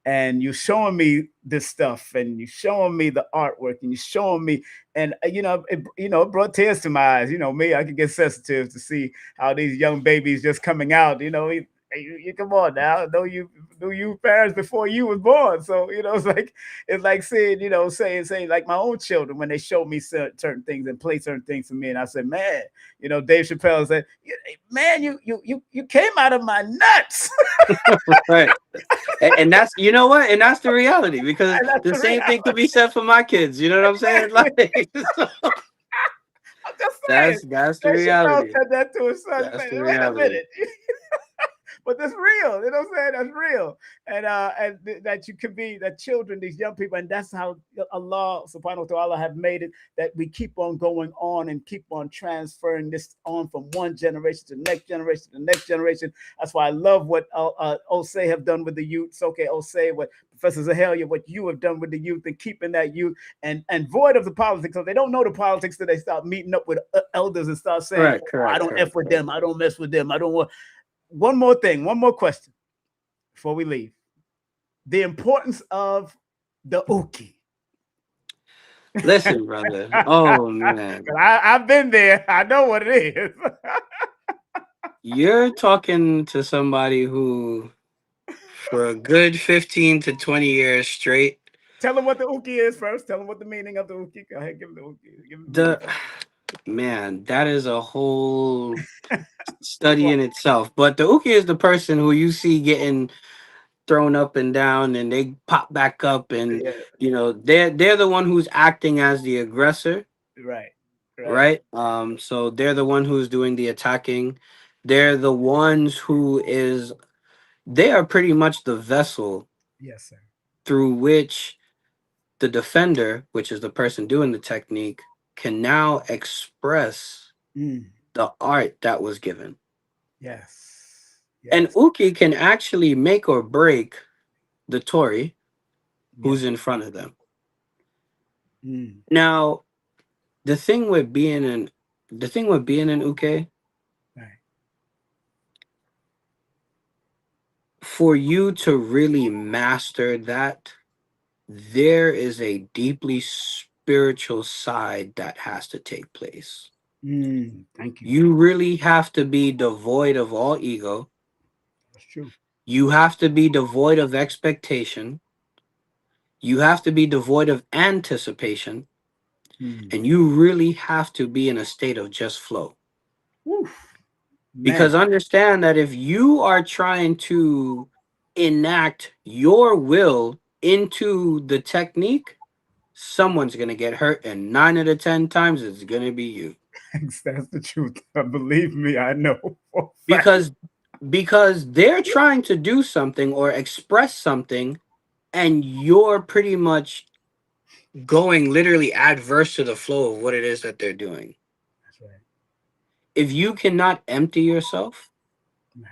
[SPEAKER 2] and you showing me this stuff, and you showing me the artwork, and you showing me, and it brought tears to my eyes. Me, I can get sensitive to see how these young babies just coming out. You come on now, know you parents before you was born. So it's like saying, saying like my own children when they show me certain things and play certain things for me, and I said, man, Dave Chappelle said, man, you came out of my nuts.
[SPEAKER 3] Right. And that's, you know what, and that's the reality, because
[SPEAKER 2] And that's
[SPEAKER 3] the
[SPEAKER 2] the
[SPEAKER 3] same thing could
[SPEAKER 2] reality.
[SPEAKER 3] be said for my kids. You know what I'm saying?
[SPEAKER 2] Exactly.
[SPEAKER 3] Like, so
[SPEAKER 2] I'm just saying.
[SPEAKER 3] that's the
[SPEAKER 2] Dave Chappelle
[SPEAKER 3] reality.
[SPEAKER 2] said that to his son.
[SPEAKER 3] That's
[SPEAKER 2] Man,
[SPEAKER 3] the
[SPEAKER 2] wait a
[SPEAKER 3] reality.
[SPEAKER 2] minute. But that's real. You know what I'm saying? That's real. And that you can be that children, these young people, and that's how Allah subhanahu wa ta'ala have made it, that we keep on going on and keep on transferring this on from one generation to the next generation to the next generation. That's why I love what Osei have done with the youth. It's okay, Osei, what Professor Zahalia, what you have done with the youth and keeping that youth and void of the politics. So they don't know the politics till they start meeting up with elders and start saying,
[SPEAKER 3] Correct,
[SPEAKER 2] oh, I
[SPEAKER 3] correct,
[SPEAKER 2] don't F
[SPEAKER 3] correct,
[SPEAKER 2] with
[SPEAKER 3] correct.
[SPEAKER 2] them. I don't mess with them. I don't want. One more thing, one more question before we leave. The importance of the uki.
[SPEAKER 3] Listen, brother. Oh man.
[SPEAKER 2] I've been there. I know what it is.
[SPEAKER 3] You're talking to somebody who, for a good 15 to 20 years straight,
[SPEAKER 2] Tell them what the uki is first. Tell them what the meaning of the uki. Go ahead, give them the uki. Give them the meaning
[SPEAKER 3] the
[SPEAKER 2] first.
[SPEAKER 3] man, that is a whole study in itself. But the Uki is the person who you see getting thrown up and down, and they pop back up, and
[SPEAKER 2] Yeah,
[SPEAKER 3] they're the one who's acting as the aggressor,
[SPEAKER 2] right, right.
[SPEAKER 3] right? So they're the one who's doing the attacking. They're the ones who is they are pretty much the vessel
[SPEAKER 2] Yes, sir.
[SPEAKER 3] through which the defender, which is the person doing the technique, can now express
[SPEAKER 2] Mm,
[SPEAKER 3] the art that was given.
[SPEAKER 2] yes,
[SPEAKER 3] And
[SPEAKER 2] yes,
[SPEAKER 3] Uki can actually make or break the Tory
[SPEAKER 2] yes.
[SPEAKER 3] who's in front of them.
[SPEAKER 2] Mm,
[SPEAKER 3] Now, the thing with being an Uke,
[SPEAKER 2] right.
[SPEAKER 3] for you to really master that, there is a deeply spiritual side that has to take place.
[SPEAKER 2] Thank you.
[SPEAKER 3] You really have to be devoid of all ego.
[SPEAKER 2] That's true.
[SPEAKER 3] You have to be devoid of expectation. You have to be devoid of anticipation.
[SPEAKER 2] Mm.
[SPEAKER 3] And you really have to be in a state of just flow.
[SPEAKER 2] Woof, man.
[SPEAKER 3] Because understand that if you are trying to enact your will into the technique, someone's going to get hurt. And 9 out of 10 times, it's going to be you.
[SPEAKER 2] That's the truth. Believe me, I know for a fact.
[SPEAKER 3] Because they're trying to do something or express something, and you're pretty much going literally adverse to the flow of what it is that they're doing.
[SPEAKER 2] That's right.
[SPEAKER 3] If you cannot empty yourself,
[SPEAKER 2] Right.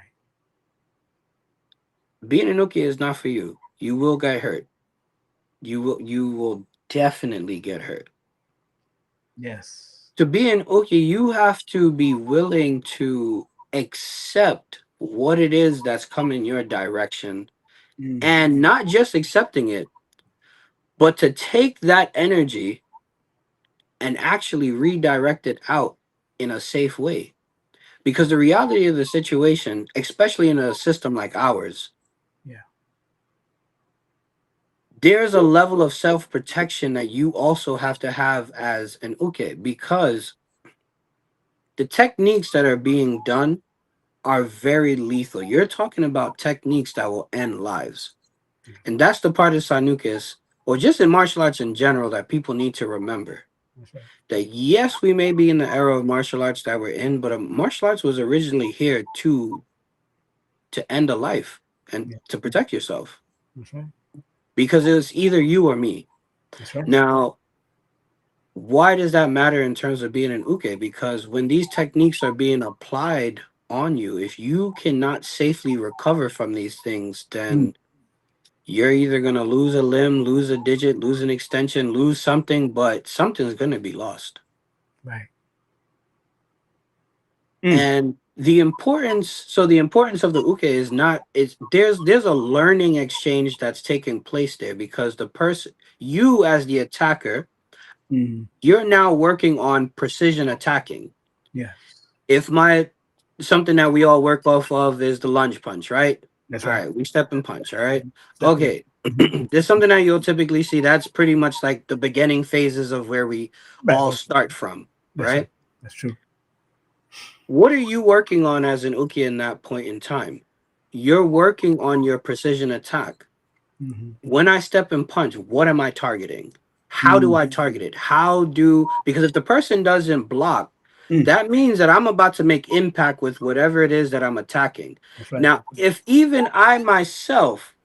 [SPEAKER 3] being a Nuki is not for you. You will get hurt. You will definitely get hurt.
[SPEAKER 2] Yes.
[SPEAKER 3] To be an Uki, you have to be willing to accept what it is that's coming your direction,
[SPEAKER 2] Mm.
[SPEAKER 3] and not just accepting it, but to take that energy and actually redirect it out in a safe way. Because the reality of the situation, especially in a system like ours,
[SPEAKER 2] Yeah.
[SPEAKER 3] there's a level of self-protection that you also have to have as an uke, because the techniques that are being done are very lethal. You're talking about techniques that will end lives. And that's the part of Sanuces, or just in martial arts in general, that people need to remember.
[SPEAKER 2] That's right.
[SPEAKER 3] That yes, we may be in the era of martial arts that we're in, but martial arts was originally here to end a life and
[SPEAKER 2] Yeah.
[SPEAKER 3] to protect yourself.
[SPEAKER 2] That's right.
[SPEAKER 3] Because it was either you or me.
[SPEAKER 2] That's right.
[SPEAKER 3] Now, why does that matter in terms of being an uke? Because when these techniques are being applied on you, if you cannot safely recover from these things,
[SPEAKER 2] Mm.
[SPEAKER 3] then you're either going to lose a limb, lose a digit, lose an extension, lose something, but something's going to be lost.
[SPEAKER 2] Right.
[SPEAKER 3] And the importance of the uke is not, it's there's a learning exchange that's taking place there, because the person, you as the attacker,
[SPEAKER 2] Mm.
[SPEAKER 3] you're now working on precision attacking.
[SPEAKER 2] Yes.
[SPEAKER 3] If my something that we all work off of is the lunge punch, right?
[SPEAKER 2] That's
[SPEAKER 3] All
[SPEAKER 2] right.
[SPEAKER 3] right, we step and punch, all right?
[SPEAKER 2] Step in.
[SPEAKER 3] Okay. There's something that you'll typically see. That's pretty much like the beginning phases of where we
[SPEAKER 2] Right.
[SPEAKER 3] all start from,
[SPEAKER 2] That's right.
[SPEAKER 3] right?
[SPEAKER 2] That's true.
[SPEAKER 3] What are you working on as an uke in that point in time? You're working on your precision attack.
[SPEAKER 2] Mm-hmm.
[SPEAKER 3] When I step and punch, what am I targeting? How do
[SPEAKER 2] Mm.
[SPEAKER 3] I target it? Because if the person doesn't block,
[SPEAKER 2] Mm.
[SPEAKER 3] that means that I'm about to make impact with whatever it is that I'm attacking.
[SPEAKER 2] That's right.
[SPEAKER 3] Now, if even I myself,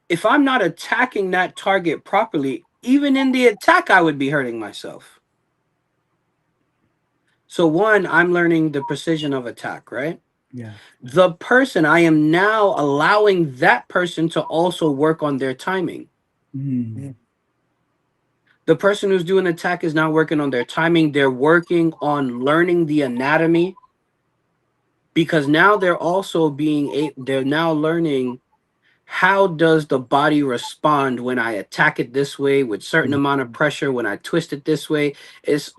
[SPEAKER 3] if I'm not attacking that target properly, even in the attack, I would be hurting myself. So one, I'm learning the precision of attack, right?
[SPEAKER 2] Yeah.
[SPEAKER 3] The person, I am now allowing that person to also work on their timing.
[SPEAKER 2] Mm.
[SPEAKER 3] The person who's doing attack is now working on their timing. They're working on learning the anatomy, because now they're now learning, how does the body respond when I attack it this way with certain
[SPEAKER 2] Mm.
[SPEAKER 3] amount of pressure, when I twist it this way. It's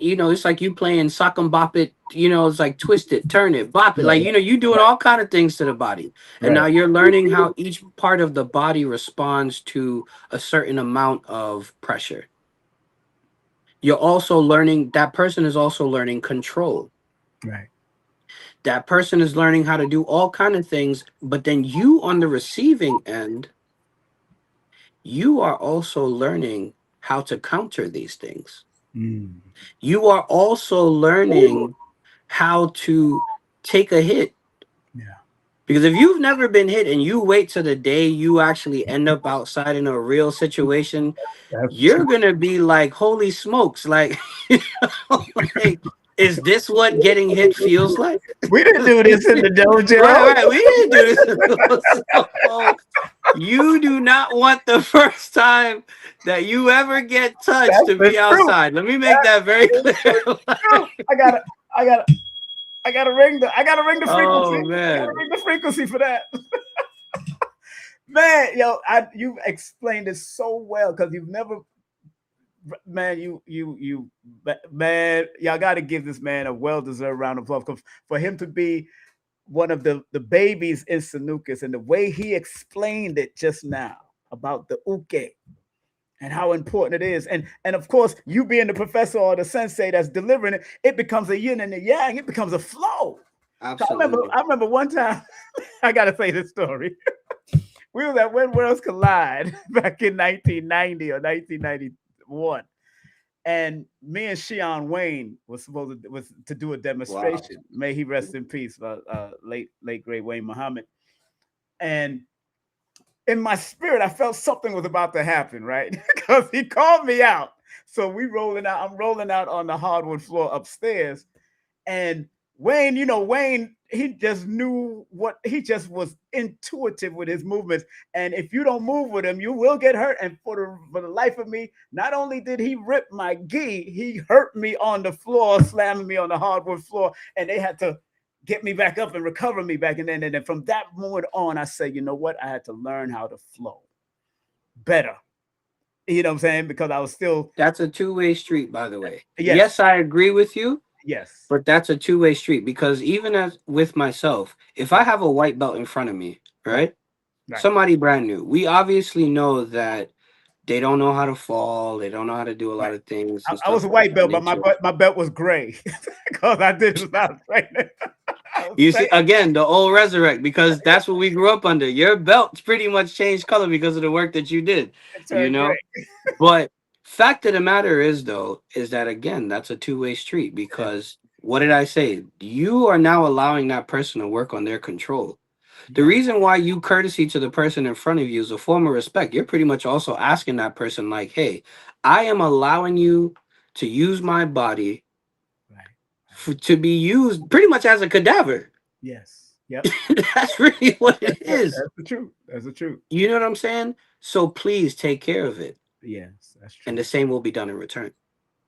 [SPEAKER 3] like you playing sock and bop it, it's like twist it, turn it, bop it, like
[SPEAKER 2] Right.
[SPEAKER 3] you doing all kind of things to the body. And
[SPEAKER 2] Right.
[SPEAKER 3] now you're learning how each part of the body responds to a certain amount of pressure. You're also learning, that person is also learning control.
[SPEAKER 2] Right.
[SPEAKER 3] That person is learning how to do all kind of things, but then you on the receiving end, you are also learning how to counter these things.
[SPEAKER 2] Mm.
[SPEAKER 3] You are also learning how to take a hit.
[SPEAKER 2] Yeah.
[SPEAKER 3] Because if you've never been hit and you wait till the day you actually end up outside in a real situation,
[SPEAKER 2] That's
[SPEAKER 3] you're
[SPEAKER 2] true.
[SPEAKER 3] gonna be like, holy smokes, like, like, is this what getting hit feels like?
[SPEAKER 2] We didn't do this in the dojo.
[SPEAKER 3] Right, we didn't do this. So, you do not want the first time that you ever get touched
[SPEAKER 2] That's
[SPEAKER 3] to
[SPEAKER 2] the
[SPEAKER 3] be
[SPEAKER 2] truth.
[SPEAKER 3] outside. Let me make that very
[SPEAKER 2] That is
[SPEAKER 3] clear.
[SPEAKER 2] the truth. I gotta ring the frequency.
[SPEAKER 3] Oh
[SPEAKER 2] I gotta
[SPEAKER 3] man.
[SPEAKER 2] ring the frequency for that. Man, you've explained it so well, because you've never, man, man, y'all got to give this man a well-deserved round of applause, 'cause for him to be one of the babies in Sanuces, and the way he explained it just now about the uke and how important it is. And of course, you being the professor or the sensei that's delivering it, it becomes a yin and a yang, it becomes a flow.
[SPEAKER 3] Absolutely.
[SPEAKER 2] I remember one time, I gotta say this story. We was at When Worlds Collide back in 1990 or 1991. And me and Shion Wayne was to do a demonstration.
[SPEAKER 3] Wow.
[SPEAKER 2] May he rest in peace, late great Wayne Muhammad. And in my spirit, I felt something was about to happen, right? Because he called me out. So I'm rolling out on the hardwood floor upstairs. And Wayne, Wayne, he just he just was intuitive with his movements. And if you don't move with him, you will get hurt. And for the life of me, not only did he rip my gi, he hurt me on the floor, slamming me on the hardwood floor. And they had to get me back up and recover me back. And then from that moment on, I said, you know what? I had to learn how to flow better. You know what I'm saying? Because I was still.
[SPEAKER 3] That's a two-way street, by the way.
[SPEAKER 2] Yes.
[SPEAKER 3] Yes, I agree with you.
[SPEAKER 2] Yes.
[SPEAKER 3] But that's a two-way street, because even as with myself, if I
[SPEAKER 2] Right.
[SPEAKER 3] have a white belt in front of me,
[SPEAKER 2] Right.
[SPEAKER 3] right?
[SPEAKER 2] Right.
[SPEAKER 3] Somebody brand new, we obviously know that they don't know how to fall, they don't know how to do a
[SPEAKER 2] Right.
[SPEAKER 3] lot of things and
[SPEAKER 2] I was
[SPEAKER 3] stuff
[SPEAKER 2] a
[SPEAKER 3] of
[SPEAKER 2] white
[SPEAKER 3] that
[SPEAKER 2] belt, but
[SPEAKER 3] nature.
[SPEAKER 2] my belt was gray because I did a lot of training. I was
[SPEAKER 3] You see,
[SPEAKER 2] training.
[SPEAKER 3] again, the old resurrect, because that's what we grew up under. Your belt's pretty much changed color because of the work that you did,
[SPEAKER 2] It
[SPEAKER 3] you
[SPEAKER 2] turned gray.
[SPEAKER 3] know? But fact of the matter is, though, is that, again, that's a two-way street, because what did I say? You are now allowing that person to work on their control. The
[SPEAKER 2] Yes.
[SPEAKER 3] reason why you courtesy to the person in front of you is a form of respect. You're pretty much also asking that person, like, hey, I am allowing you to use my body
[SPEAKER 2] Right.
[SPEAKER 3] to be used pretty much as a cadaver.
[SPEAKER 2] Yes. Yep.
[SPEAKER 3] That's really what it
[SPEAKER 2] That's it.
[SPEAKER 3] is.
[SPEAKER 2] That's the truth. That's the truth.
[SPEAKER 3] You know what I'm saying? So please take care of it.
[SPEAKER 2] Yes, that's
[SPEAKER 3] And
[SPEAKER 2] true.
[SPEAKER 3] the same will be done in return.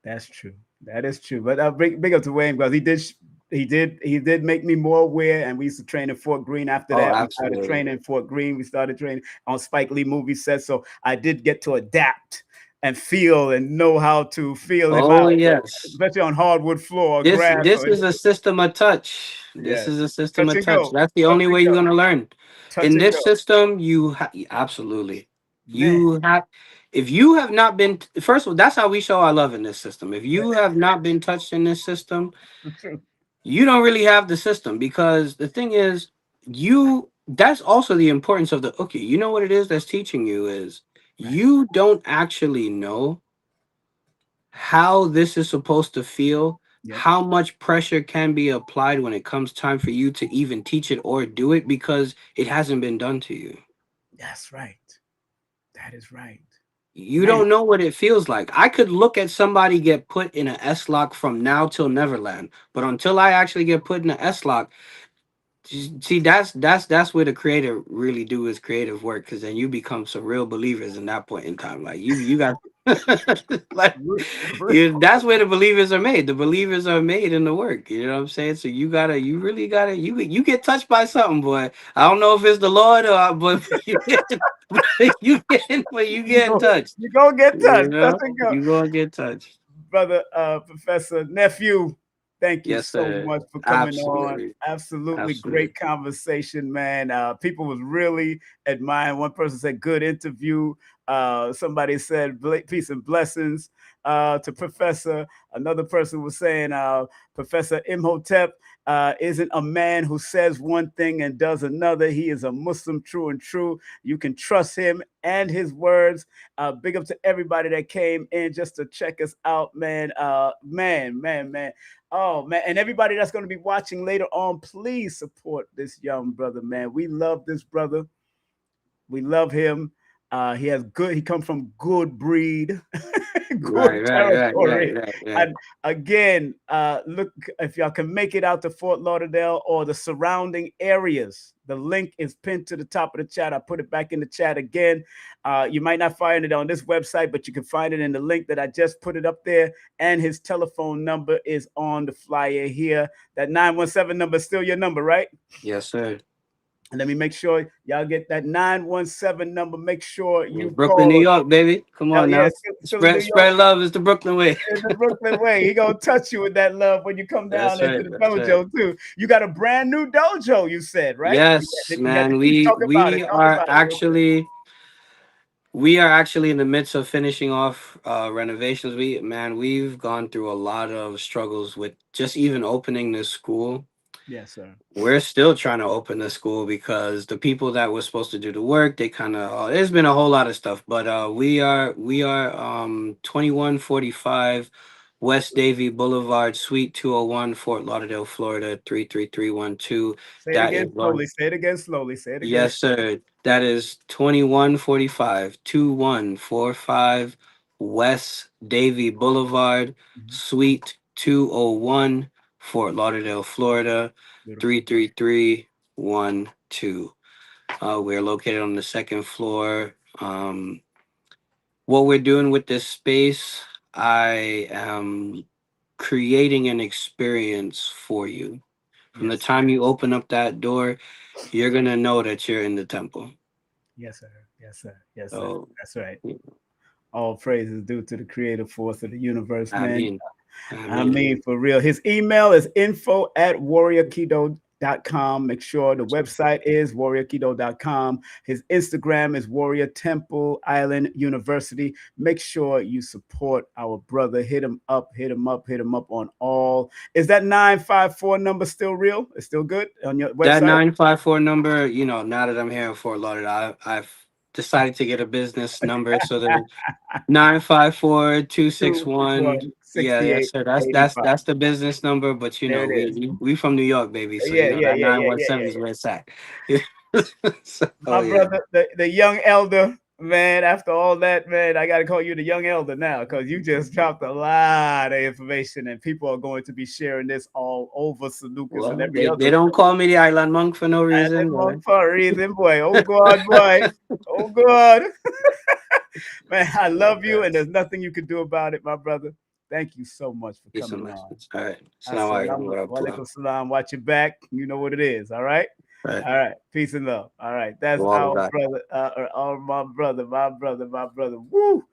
[SPEAKER 2] That's true. That is true. But big up to Wayne because he did make me more aware. And we used to train in Fort Greene. After
[SPEAKER 3] Oh,
[SPEAKER 2] that, we started
[SPEAKER 3] absolutely.
[SPEAKER 2] training in Fort Greene. We started training on Spike Lee movie sets. So I did get to adapt and feel and know how to feel him
[SPEAKER 3] Oh,
[SPEAKER 2] out,
[SPEAKER 3] yes.
[SPEAKER 2] especially on hardwood floor or
[SPEAKER 3] This
[SPEAKER 2] grass.
[SPEAKER 3] this
[SPEAKER 2] Or
[SPEAKER 3] is a system of touch. This
[SPEAKER 2] yes,
[SPEAKER 3] is a system
[SPEAKER 2] touch
[SPEAKER 3] of
[SPEAKER 2] and
[SPEAKER 3] touch.
[SPEAKER 2] go,
[SPEAKER 3] That's the
[SPEAKER 2] touch
[SPEAKER 3] only
[SPEAKER 2] and
[SPEAKER 3] way you're
[SPEAKER 2] go,
[SPEAKER 3] gonna learn.
[SPEAKER 2] touch
[SPEAKER 3] In
[SPEAKER 2] and
[SPEAKER 3] this
[SPEAKER 2] go.
[SPEAKER 3] system, absolutely.
[SPEAKER 2] Man,
[SPEAKER 3] You have, if you have not been, first of all, that's how we show our love in this system. If you have not been touched in this system,
[SPEAKER 2] the truth.
[SPEAKER 3] you don't really have the system, because the thing is, that's also the importance of the okay. You know what it is that's teaching you is
[SPEAKER 2] Right.
[SPEAKER 3] you don't actually know how this is supposed to feel,
[SPEAKER 2] Yep.
[SPEAKER 3] how much pressure can be applied when it comes time for you to even teach it or do it, because it hasn't been done to you.
[SPEAKER 2] That's right. That is right.
[SPEAKER 3] You
[SPEAKER 2] Man.
[SPEAKER 3] don't know what it feels like. I could look at somebody get put in a S lock from now till Neverland, but until I actually get put in a S lock, see, that's where the creator really do his creative work, because then you become some real believers in that point in time. Like you got like that's where the believers are made. The believers are made in the work. You know what I'm saying? So you really gotta, you get touched by something, boy. I don't know if it's the Lord or but you get in touch.
[SPEAKER 2] You go get
[SPEAKER 3] You
[SPEAKER 2] touched. Touch
[SPEAKER 3] know,
[SPEAKER 2] and go.
[SPEAKER 3] you gonna get touched.
[SPEAKER 2] Brother Professor Nephew, thank you
[SPEAKER 3] Yes,
[SPEAKER 2] so
[SPEAKER 3] sir.
[SPEAKER 2] much for coming on.
[SPEAKER 3] Absolutely.
[SPEAKER 2] Absolutely
[SPEAKER 3] Absolutely.
[SPEAKER 2] great conversation, man. People was really admiring. One person said good interview. Somebody said peace and blessings to Professor. Another person was saying Professor Imhotep isn't a man who says one thing and does another. He is a Muslim true and true. You can trust him and his words. Big up to everybody that came in just to check us out, man. Man. Oh man, and everybody that's going to be watching later on, please support this young brother, man. We love this brother. We love him. He comes from good breed, good
[SPEAKER 3] Right, right, right,
[SPEAKER 2] territory.
[SPEAKER 3] right, right, right.
[SPEAKER 2] And again, look, if y'all can make it out to Fort Lauderdale or the surrounding areas, the link is pinned to the top of the chat. I put it back in the chat again. You might not find it on this website, but you can find it in the link that I just put it up there. And his telephone number is on the flyer here. That 917 number is still your number, right?
[SPEAKER 3] Yes, sir.
[SPEAKER 2] And let me make sure y'all get that 917 number. Make sure
[SPEAKER 3] It's
[SPEAKER 2] you
[SPEAKER 3] Brooklyn, New
[SPEAKER 2] call.
[SPEAKER 3] York, baby. Come
[SPEAKER 2] Hell
[SPEAKER 3] on
[SPEAKER 2] yeah,
[SPEAKER 3] now.
[SPEAKER 2] still in New York,
[SPEAKER 3] Spread love is the Brooklyn way.
[SPEAKER 2] in the Brooklyn way. He gonna touch you with that love when you come down
[SPEAKER 3] That's
[SPEAKER 2] into
[SPEAKER 3] right.
[SPEAKER 2] the
[SPEAKER 3] That's right.
[SPEAKER 2] dojo too. You got a brand new dojo, you said, right?
[SPEAKER 3] Yes,
[SPEAKER 2] You got the
[SPEAKER 3] man.
[SPEAKER 2] key.
[SPEAKER 3] We
[SPEAKER 2] Talk about it.
[SPEAKER 3] we
[SPEAKER 2] Talk
[SPEAKER 3] are
[SPEAKER 2] about it real quick.
[SPEAKER 3] actually we are actually in the midst of finishing off renovations. We've gone through a lot of struggles with just even opening this school.
[SPEAKER 2] Yes, sir.
[SPEAKER 3] We're still trying to open the school because the people that were supposed to do the work, they kind of there's been a whole lot of stuff, but we are 2145 West Davie Boulevard, Suite 201, Fort Lauderdale, Florida 33312.
[SPEAKER 2] Say it
[SPEAKER 3] That
[SPEAKER 2] again
[SPEAKER 3] is one.
[SPEAKER 2] slowly. Say it again slowly. Say it again
[SPEAKER 3] Yes, sir. That is 2145 2145 West Davie Boulevard,
[SPEAKER 2] slowly.
[SPEAKER 3] Suite 201, Fort Lauderdale, Florida
[SPEAKER 2] Beautiful.
[SPEAKER 3] 33312. We're located on the second floor. What we're doing with this space, I am creating an experience for you. From the
[SPEAKER 2] Yes.
[SPEAKER 3] time you open up that door, you're gonna know that you're in the temple.
[SPEAKER 2] Yes, sir. Yes, sir. Yes, sir.
[SPEAKER 3] So,
[SPEAKER 2] That's right. All praise is due to the creative force of the universe,
[SPEAKER 3] I
[SPEAKER 2] man.
[SPEAKER 3] mean.
[SPEAKER 2] I mean, for real. His email is info@warriorketo.com. Make sure the website is warriorketo.com. His Instagram is Warrior Temple Island University. Make sure you support our brother. Hit him up, hit him up, hit him up on all. Is that 954 number still real? It's still good on your website?
[SPEAKER 3] That 954 number, you know, now that I'm here in Fort Lauderdale, I've decided to get a business number. So the 954-261. Yeah, yes, sir. That's the business number. But you
[SPEAKER 2] There
[SPEAKER 3] know,
[SPEAKER 2] it is.
[SPEAKER 3] we from New York, baby. So you
[SPEAKER 2] Yeah,
[SPEAKER 3] know
[SPEAKER 2] yeah,
[SPEAKER 3] that
[SPEAKER 2] yeah, yeah,
[SPEAKER 3] 917 is where it's at. So,
[SPEAKER 2] My brother, the young elder, man, after all that, man, I got to call you the young elder now because you just dropped a lot of information and people are going to be sharing this all over Sanuces and
[SPEAKER 3] well,
[SPEAKER 2] every
[SPEAKER 3] they
[SPEAKER 2] other.
[SPEAKER 3] don't call me the Island Monk for no
[SPEAKER 2] And
[SPEAKER 3] reason.
[SPEAKER 2] then for a reason, boy. Oh, God, boy. Oh, God. Man, I love you and there's nothing you can do about it, my brother. Thank you so much for coming on.
[SPEAKER 3] All right.
[SPEAKER 2] Walaikum salam. Watch your back. You know what it is. All right.
[SPEAKER 3] Right.
[SPEAKER 2] All right. Peace and love. All right. That's our brother. My brother. Woo.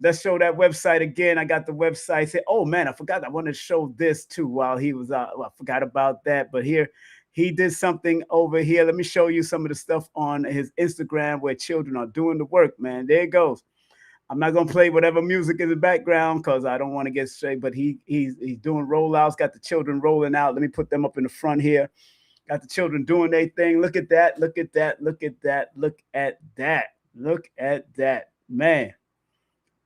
[SPEAKER 2] Let's show that website again. I got the website. Say, oh man, I forgot. I wanted to show this too while he was out. Well, I forgot about that. But here, he did something over here. Let me show you some of the stuff on his Instagram where children are doing the work, man. There it goes. I'm not gonna play whatever music in the background because I don't want to get straight. But he's doing rollouts. Got the children rolling out. Let me put them up in the front here. Got the children doing their thing. Look at that. Look at that. Look at that. Look at that. Look at that. Man,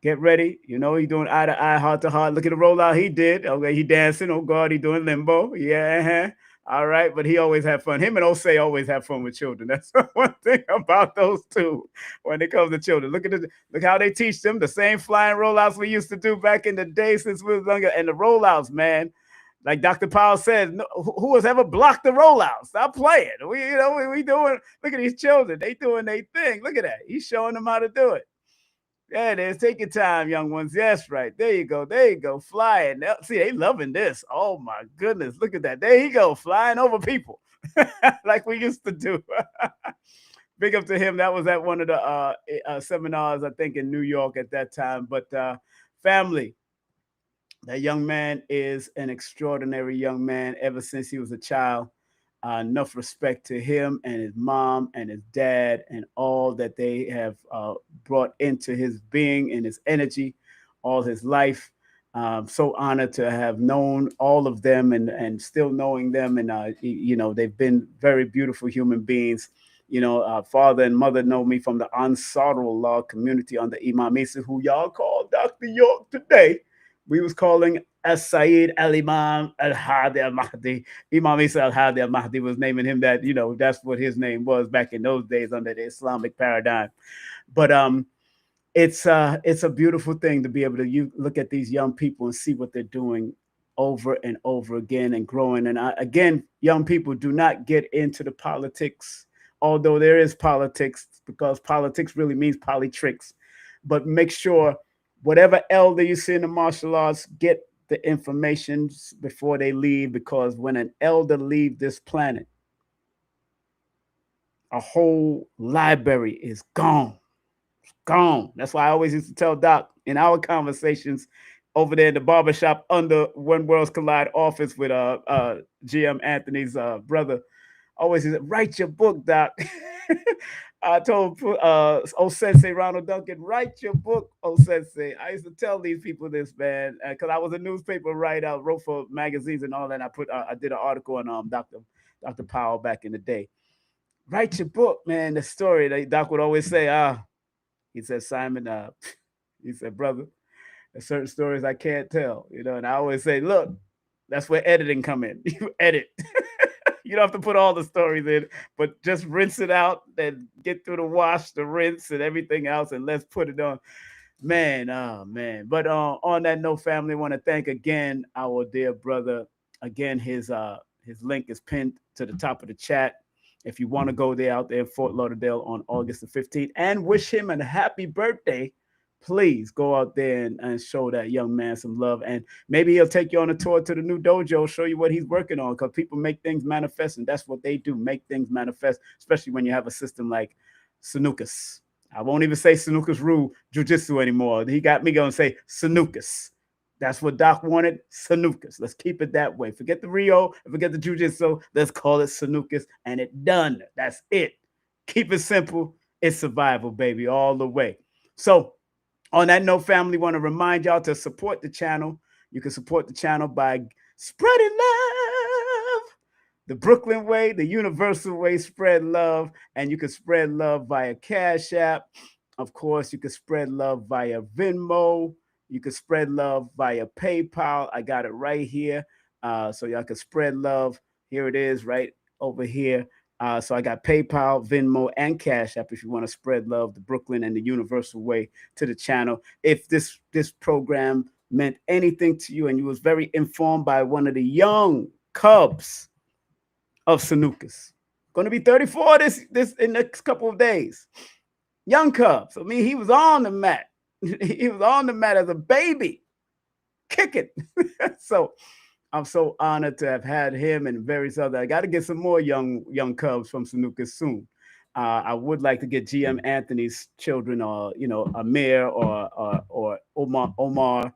[SPEAKER 2] get ready. You know, he's doing eye to eye, heart to heart. Look at the rollout he did. Okay, he dancing. Oh, God, he doing limbo. Yeah. All right. But he always have fun. Him and Osei always have fun with children. That's one thing about those two when it comes to children. Look how they teach them the same flying rollouts we used to do back in the day since we was younger. And the rollouts, man. Like Dr. Powell said, no, who has ever blocked the rollout? Stop playing. We doing. Look at these children. They doing their thing. Look at that. He's showing them how to do it. There it is. Take your time, young ones. Yes, right. There you go. There you go. Flying. See, they loving this. Oh my goodness. Look at that. There you go. Flying over people like we used to do. Big up to him. That was at one of the seminars, I think, in New York at that time. But family. That young man is an extraordinary young man ever since he was a child. Enough respect to him and his mom and his dad and all that they have brought into his being and his energy all his life. So honored to have known all of them and still knowing them. And, they've been very beautiful human beings. Father and mother know me from the Ansarullah community on the Imam Isa, who y'all call Dr. York today. We was calling As-Sayyid Al-Imam Al-Hadi Al-Mahdi. Imam Isa Al-Hadi Al-Mahdi was naming him that, that's what his name was back in those days under the Islamic paradigm. But it's a beautiful thing to be able to look at these young people and see what they're doing over and over again and growing. And again, young people, do not get into the politics, although there is politics, because politics really means politricks. But make sure whatever elder you see in the martial arts, get the information before they leave, because when an elder leaves this planet, a whole library is gone. It's gone. That's why I always used to tell Doc in our conversations over there in the barbershop under When Worlds Collide office with GM Anthony's brother. Always said, write your book, Doc. I told Sensei Ronald Duncan, write your book, Sensei. I used to tell these people this, man, because I was a newspaper writer, wrote for magazines and all that. And I did an article on Dr. Powell back in the day. Write your book, man. The story that Doc would always say, he said, Simon, he said, brother, there's certain stories I can't tell, and I always say, look, that's where editing come in. You edit. You don't have to put all the stories in, but just rinse it out and get through the wash, the rinse, and everything else, and let's put it on. Man, oh man. But on that note, family, I want to thank again our dear brother. Again, his link is pinned to the top of the chat. If you want to go there out there in Fort Lauderdale on August the 15th and wish him a happy birthday, please go out there and show that young man some love. And maybe he'll take you on a tour to the new dojo, show you what he's working on, because people make things manifest, and that's what they do, make things manifest, especially when you have a system like Sanuces. I won't even say Sanuces Ryu Jiu-Jitsu anymore. He got me going to say Sanuces. That's what Doc wanted, Sanuces. Let's keep it that way. Forget the Rio, forget the Jiu-Jitsu. Let's call it Sanuces, and it done. That's it. Keep it simple. It's survival, baby, all the way. So on that note, family, want to remind y'all to support the channel. You can support the channel by spreading love. The Brooklyn way, the universal way, spread love. And you can spread love via Cash App. Of course, you can spread love via Venmo. You can spread love via PayPal. I got it right here. So y'all can spread love. Here it is right over here. So I got PayPal, Venmo, and Cash App if you want to spread love, the Brooklyn and the universal way to the channel. If this program meant anything to you and you was very informed by one of the young cubs of Sanuces, going to be 34 this in the next couple of days. Young cubs. I mean, he was on the mat. He was on the mat as a baby, kicking. So I'm so honored to have had him and various other. I got to get some more young cubs from Sanuces soon. I would like to get GM Anthony's children, or Amir or Omar,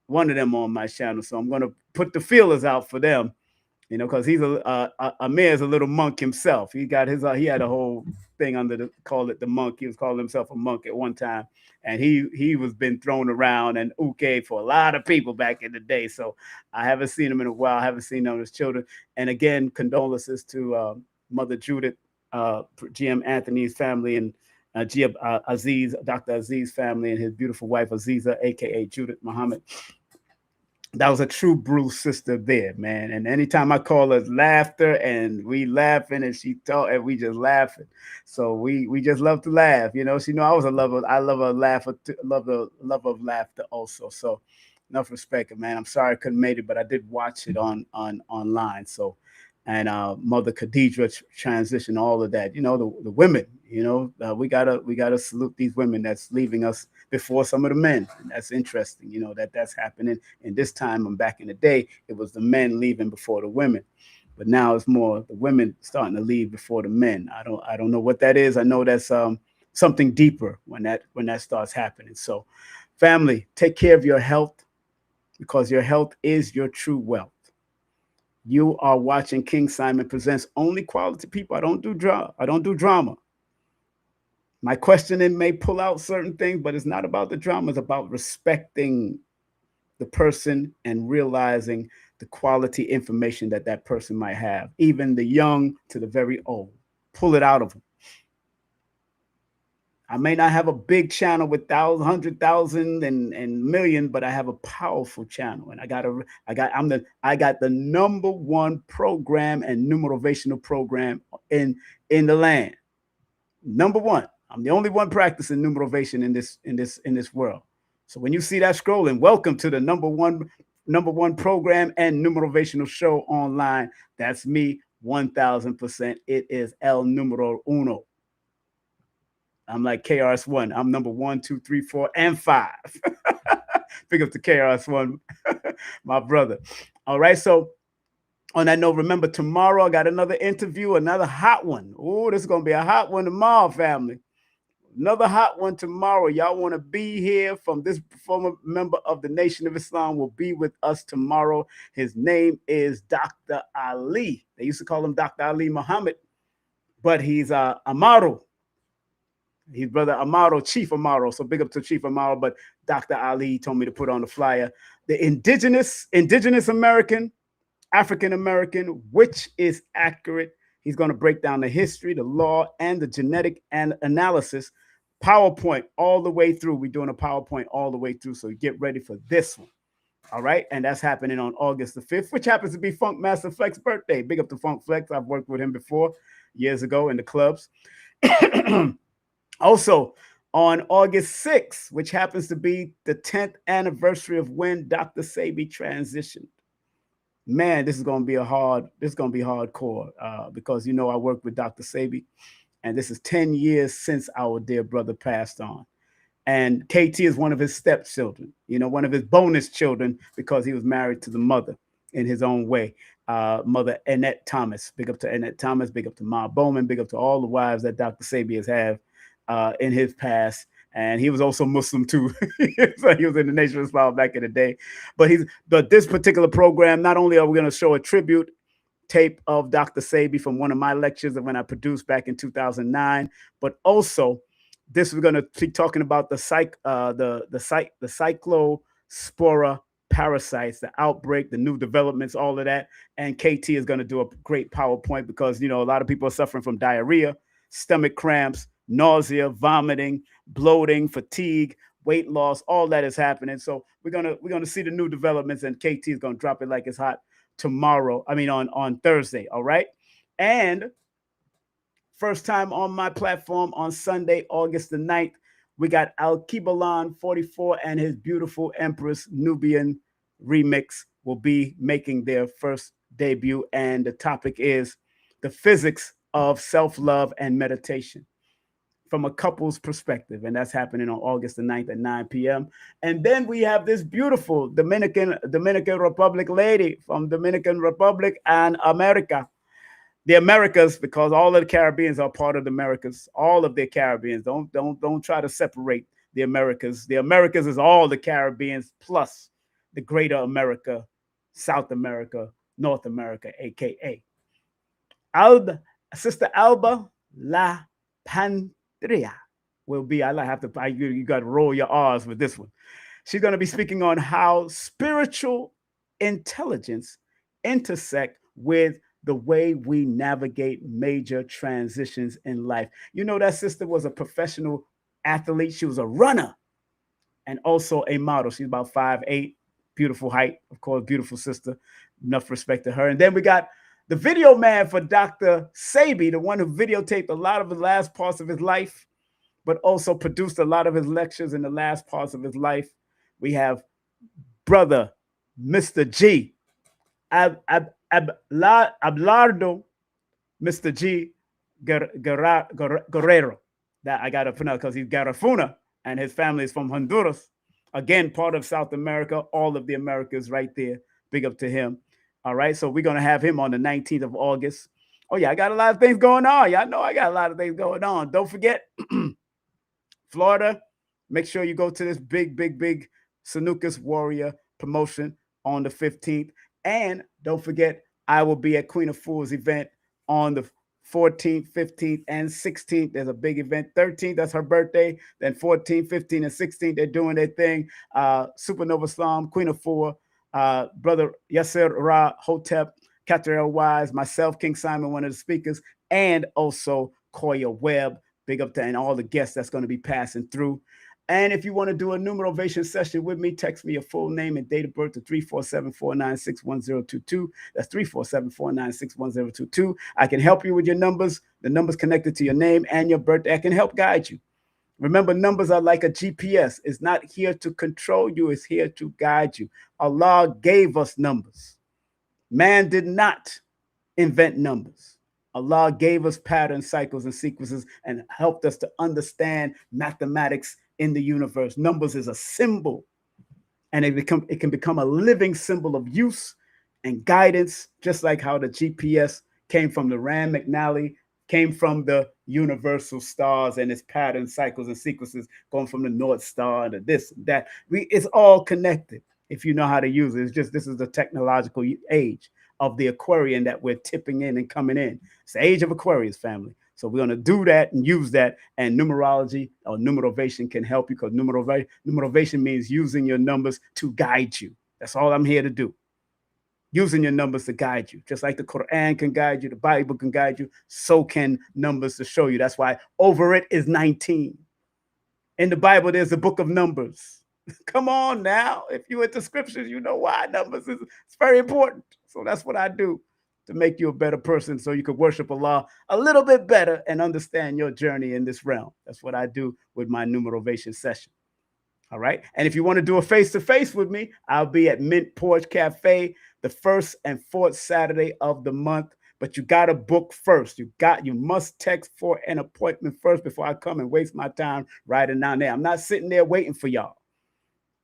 [SPEAKER 2] one of them on my channel. So I'm going to put the feelers out for them. Because he's Amir's a little monk himself. He got his he had a whole thing call it the monk. He was calling himself a monk at one time, and he was been thrown around and uke for a lot of people back in the day. So I haven't seen him in a while. I haven't seen him his children. And again, condolences to Mother Judith, GM Anthony's family, and Aziz, Dr. Aziz's family, and his beautiful wife Aziza, aka Judith Muhammad. That was a true Bruce sister there, man. And anytime I call her laughter, and we laughing, and she talk, and we just laughing. So we just love to laugh, She know I was a lover. I love a laugher, love of laughter also. So enough respect, man. I'm sorry I couldn't make it, but I did watch it online. So, and Mother Khadija transition, all of that. The women. We gotta salute these women that's leaving us before some of the men. And that's interesting, that's happening in this time. And back in the day, it was the men leaving before the women, but now it's more the women starting to leave before the men. I don't know what that is. I know that's something deeper when that starts happening. So, family, take care of your health, because your health is your true wealth. You are watching King Simon Presents Only Quality People. I don't do drama. My questioning may pull out certain things, but it's not about the drama. It's about respecting the person and realizing the quality information that person might have, even the young to the very old. Pull it out of them. I may not have a big channel with 100,000 and million, but I have a powerful channel, and I got the #1 program and numerovational program in the land. #1. I'm the only one practicing numerovation in this world. So when you see that scrolling, welcome to the #1 program and numerovational show online. That's me, 1000%. It is El Numero Uno. I'm like KRS-One. I'm number 1, 2, 3, 4, and 5. Pick up the KRS-One, my brother. All right. So on that note, remember, tomorrow I got another interview, another hot one. Oh, this is going to be a hot one tomorrow, family. Another hot one tomorrow. Y'all want to be here from this former member of the Nation of Islam will be with us tomorrow. His name is Dr. Ali. They used to call him Dr. Ali Muhammad, but he's Amaro. He's brother Amaro, Chief Amaro. So big up to Chief Amaro. But Dr. Ali told me to put on the flyer. The indigenous American, African American, which is accurate. He's going to break down the history, the law, and the genetic and analysis. PowerPoint all the way through. We're doing a PowerPoint all the way through. So get ready for this one. All right. And that's happening on August the 5th, which happens to be Funk Master Flex's birthday. Big up to Funk Flex. I've worked with him before years ago in the clubs. Also, on August 6th, which happens to be the 10th anniversary of when Dr. Sebi transitioned. Man, this is going to be hardcore because, I worked with Dr. Sebi, and this is 10 years since our dear brother passed on. And KT is one of his stepchildren, one of his bonus children, because he was married to the mother in his own way. Mother Annette Thomas. Big up to Annette Thomas. Big up to Ma Bowman. Big up to all the wives that Dr. Sebi has had in his past. And he was also Muslim too. So he was in the Nation of Islam back in the day. But this particular program, not only are we going to show a tribute tape of Dr. Sabi from one of my lectures when I produced back in 2009, but also this we're going to be talking about the cyclospora parasites, the outbreak, the new developments, all of that. And KT is going to do a great PowerPoint because, you know, a lot of people are suffering from diarrhea, stomach cramps, nausea, vomiting, bloating, fatigue, weight loss, all that is happening. So we're gonna see the new developments, and KT is gonna drop it like it's hot tomorrow. I mean on Thursday. All right. And first time on my platform on Sunday, August the 9th, we got Al Kibalan 44 and his beautiful Empress Nubian remix will be making their first debut. And the topic is the physics of self-love and meditation from a couple's perspective. And that's happening on August the 9th at 9 p.m. And then we have this beautiful Dominican Republic lady from Dominican Republic and America. The Americas, because all of the Caribbeans are part of the Americas. All of the Caribbeans. Don't try to separate the Americas. The Americas is all the Caribbeans plus the greater America, South America, North America, aka Sister Alba La Pandria will be. You got to roll your R's with this one. She's going to be speaking on how spiritual intelligence intersect with the way we navigate major transitions in life. You know, that sister was a professional athlete. She was a runner and also a model. She's about 5'8", beautiful height, of course, beautiful sister. Enough respect to her. And then we got the video man for Dr. Sabi, the one who videotaped a lot of the last parts of his life, but also produced a lot of his lectures in the last parts of his life. We have brother Mr. G. Abelardo, Mr. G. Guerrero. That I got to pronounce because he's Garifuna and his family is from Honduras. Again, part of South America, all of the Americas right there. Big up to him. All right, so we're going to have him on the 19th of August. Oh, yeah, I got a lot of things going on. Y'all know I got a lot of things going on. Don't forget, Florida, make sure you go to this big Sanuces Warrior promotion on the 15th. And don't forget, I will be at Queen of Fools event on the 14th, 15th, and 16th. There's a big event. 13th, that's her birthday. Then 14th, 15th, and 16th, they're doing their thing. Supernova Islam, Queen of Four, Brother Yasser Ra Hotep, Catriel Wise, myself, King Simon, one of the speakers, and also Koya Webb. Big up to and all the guests that's going to be passing through. And if you want to do a numerovation session with me, text me your full name and date of birth to 347-496-1022. That's 347-496-1022. I can help you with your numbers. The numbers connected to your name and your birthday. I can help guide you. Remember, numbers are like a GPS. It's not here to control you. It's here to guide you. Allah gave us numbers. Man did not invent numbers. Allah gave us patterns, cycles, and sequences and helped us to understand mathematics in the universe. Numbers is a symbol, and it can become a living symbol of use and guidance, just like how the GPS came from the Rand McNally, came from the universal stars and its patterns, cycles, and sequences, going from the North Star to this, that. It's all connected if you know how to use it. It's just this is the technological age of the Aquarian that we're tipping in and coming in. It's the age of Aquarius, family. So we're going to do that and use that. And numerology or numerovation can help you because numerovation means using your numbers to guide you. That's all I'm here to do. Using your numbers to guide you. Just like the Quran can guide you, the Bible can guide you, so can numbers to show you. That's why over it is 19. In the Bible, there's the book of Numbers. Come on now. If you're into scriptures, you know why numbers is it's very important. So that's what I do to make you a better person so you could worship Allah a little bit better and understand your journey in this realm. That's what I do with my numerovation session. All right. And if you want to do a face-to-face with me, I'll be at Mint Porch Cafe the 1st and 4th Saturday of the month. But you got to book first. You must text for an appointment first before I come and waste my time riding down there. I'm not sitting there waiting for y'all.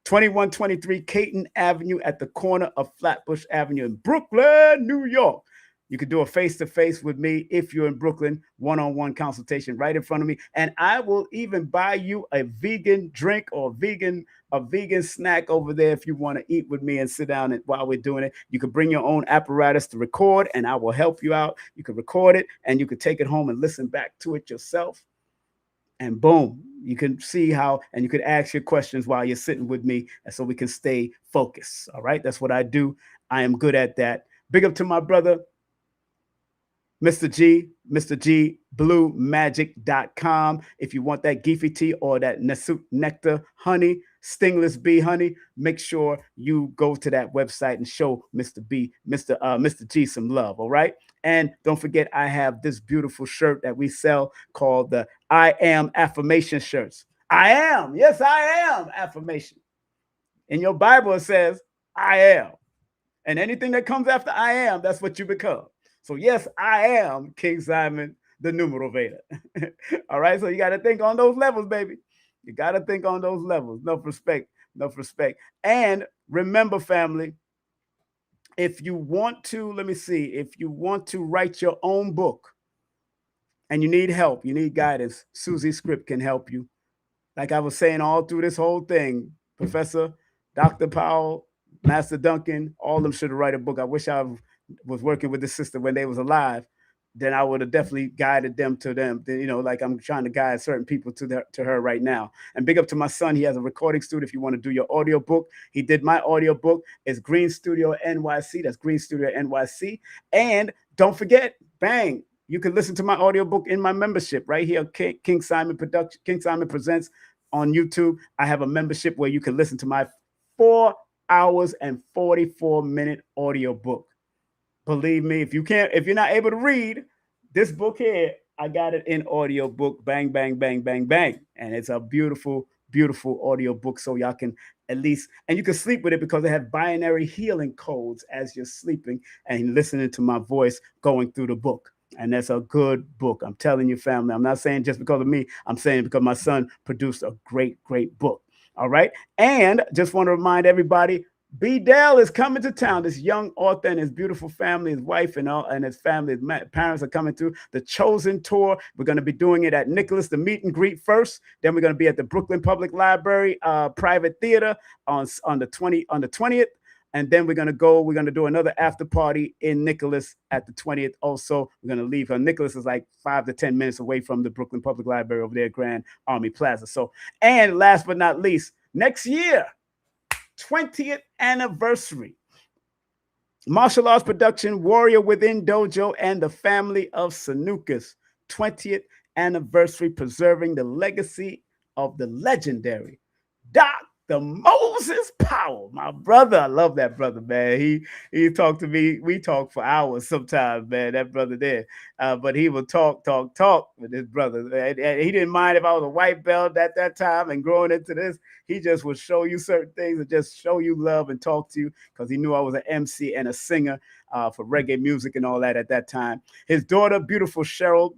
[SPEAKER 2] 2123 Caton Avenue at the corner of Flatbush Avenue in Brooklyn, New York. You could do a face-to-face with me if you're in Brooklyn, one-on-one consultation right in front of me. And I will even buy you a vegan drink or a vegan snack over there if you want to eat with me and sit down and, while we're doing it. You can bring your own apparatus to record and I will help you out. You can record it and you can take it home and listen back to it yourself. And boom, you can see how, and you can ask your questions while you're sitting with me, and so we can stay focused. All right, that's what I do. I am good at that. Big up to my brother, Mr. G, bluemagic.com. If you want that Geefy tea or that nectar honey, stingless bee honey, make sure you go to that website and show Mr. G some love. All right. And don't forget, I have this beautiful shirt that we sell called the I Am Affirmation shirts. I am. Yes, I am affirmation. In your Bible, it says, I am. And anything that comes after I am, that's what you become. So yes, I am King Simon, the numerovator. All right, so you got to think on those levels, baby. You got to think on those levels. Enough respect, enough respect. And remember, family, if you want to, let me see, if you want to write your own book and you need help, you need guidance, Susie Script can help you. Like I was saying all through this whole thing, Professor, Dr. Powell, Master Duncan, all of them should write a book. I wish I was working with the sister when they was alive. Then I would have definitely guided them to them. You know, like I'm trying to guide certain people to her right now. And big up to my son. He has a recording studio if you want to do your audio book. He did my audio book. It's Green Studio NYC. That's Green Studio NYC. And don't forget, bang, you can listen to my audiobook in my membership right here, King Simon Production, King Simon Presents on YouTube. I have a membership where you can listen to my 4 hours and 44-minute audiobook. Believe me, if you're not able to read this book here, I got it in audiobook. Bang, bang, bang, bang, bang. And it's a beautiful, beautiful audiobook. So y'all can at least, and you can sleep with it because they have binary healing codes as you're sleeping and listening to my voice going through the book. And that's a good book. I'm telling you, family. I'm not saying just because of me. I'm saying because my son produced a great, great book. All right. And just want to remind everybody, B. Dale is coming to town. This young author and his beautiful family, his wife and his family, his parents are coming through the Chosen Tour. We're going to be doing it at Nicholas, the meet and greet first. Then we're going to be at the Brooklyn Public Library private theater on the 20th. And then we're going to do another after party in Nicholas at the 20th. Also, we're going to leave. Nicholas is like 5 to 10 minutes away from the Brooklyn Public Library over there, Grand Army Plaza. So, and last but not least, next year, 20th anniversary. Martial arts production, Warrior Within Dojo and the Family of Sanuces. 20th anniversary, preserving the legacy of the legendary Dr. Moses Powell, my brother. I love that brother, man. He talked to me. We talk for hours sometimes, man. That brother there. But he would talk with his brother. And he didn't mind if I was a white belt at that time and growing into this. He just would show you certain things and just show you love and talk to you because he knew I was an MC and a singer for reggae music and all that at that time. His daughter, beautiful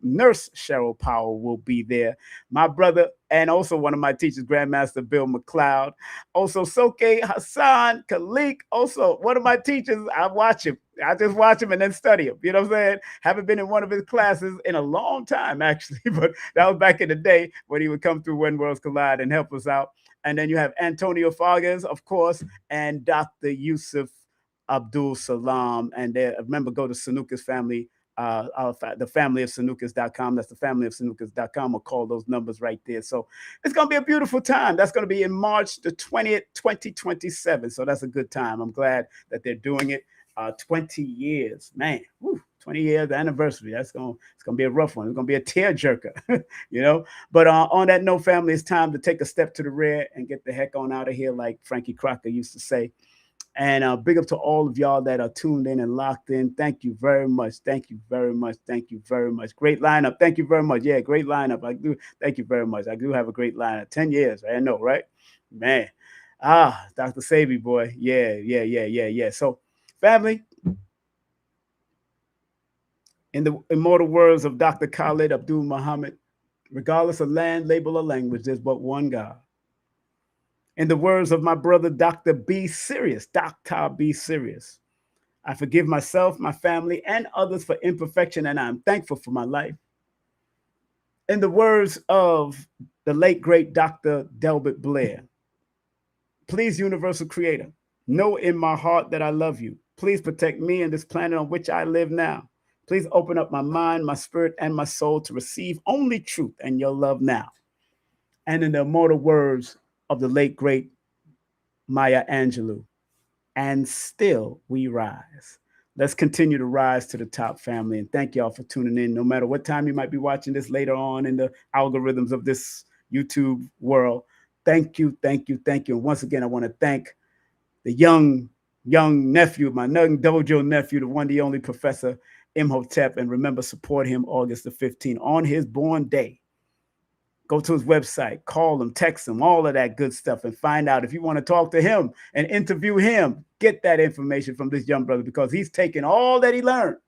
[SPEAKER 2] Nurse Cheryl Powell, will be there. My brother, and also one of my teachers, Grandmaster Bill McLeod. Also, Soke Hassan Khalik, also one of my teachers. I watch him. I just watch him and then study him. You know what I'm saying? Haven't been in one of his classes in a long time, actually, but that was back in the day when he would come through When Worlds Collide and help us out. And then you have Antonio Fargas, of course, and Dr. Yusuf Abdul Salam. And remember, go to Sanuces family, the family of Sanuces.com. That's the family of Sanuces.com. We'll call those numbers right there. So it's going to be a beautiful time. That's going to be in March the 20th, 2027. So that's a good time. I'm glad that they're doing it. 20 years, man. Whew, 20 years anniversary. It's gonna be a rough one. It's gonna be a tearjerker, you know. But on that note, family, it's time to take a step to the rear and get the heck on out of here, like Frankie Crocker used to say. And big up to all of y'all that are tuned in and locked in. Thank you very much. Thank you very much. Thank you very much. Great lineup. Thank you very much. Yeah, great lineup. I do. Thank you very much. I do have a great lineup. 10 years. I know, right? Man. Dr. Sabi, boy. Yeah. So, family, in the immortal words of Dr. Khalid Abdul Muhammad, regardless of land, label, or language, there's but one God. In the words of my brother, Dr. B. Serious, Dr. B. Serious, I forgive myself, my family, and others for imperfection, and I'm thankful for my life. In the words of the late, great Dr. Delbert Blair, please, universal creator, know in my heart that I love you. Please protect me and this planet on which I live now. Please open up my mind, my spirit, and my soul to receive only truth and your love now. And in the immortal words of the late, great Maya Angelou, and still we rise. Let's continue to rise to the top, family. And thank y'all for tuning in, no matter what time you might be watching this later on in the algorithms of this YouTube world. Thank you, thank you, thank you. And once again, I want to thank the young nephew, my young dojo nephew, the one, the only Professor Imhotep. And remember, support him August the 15th on his born day. Go to his website, call him, text him, all of that good stuff, and find out if you want to talk to him and interview him. Get that information from this young brother, because he's taken all that he learned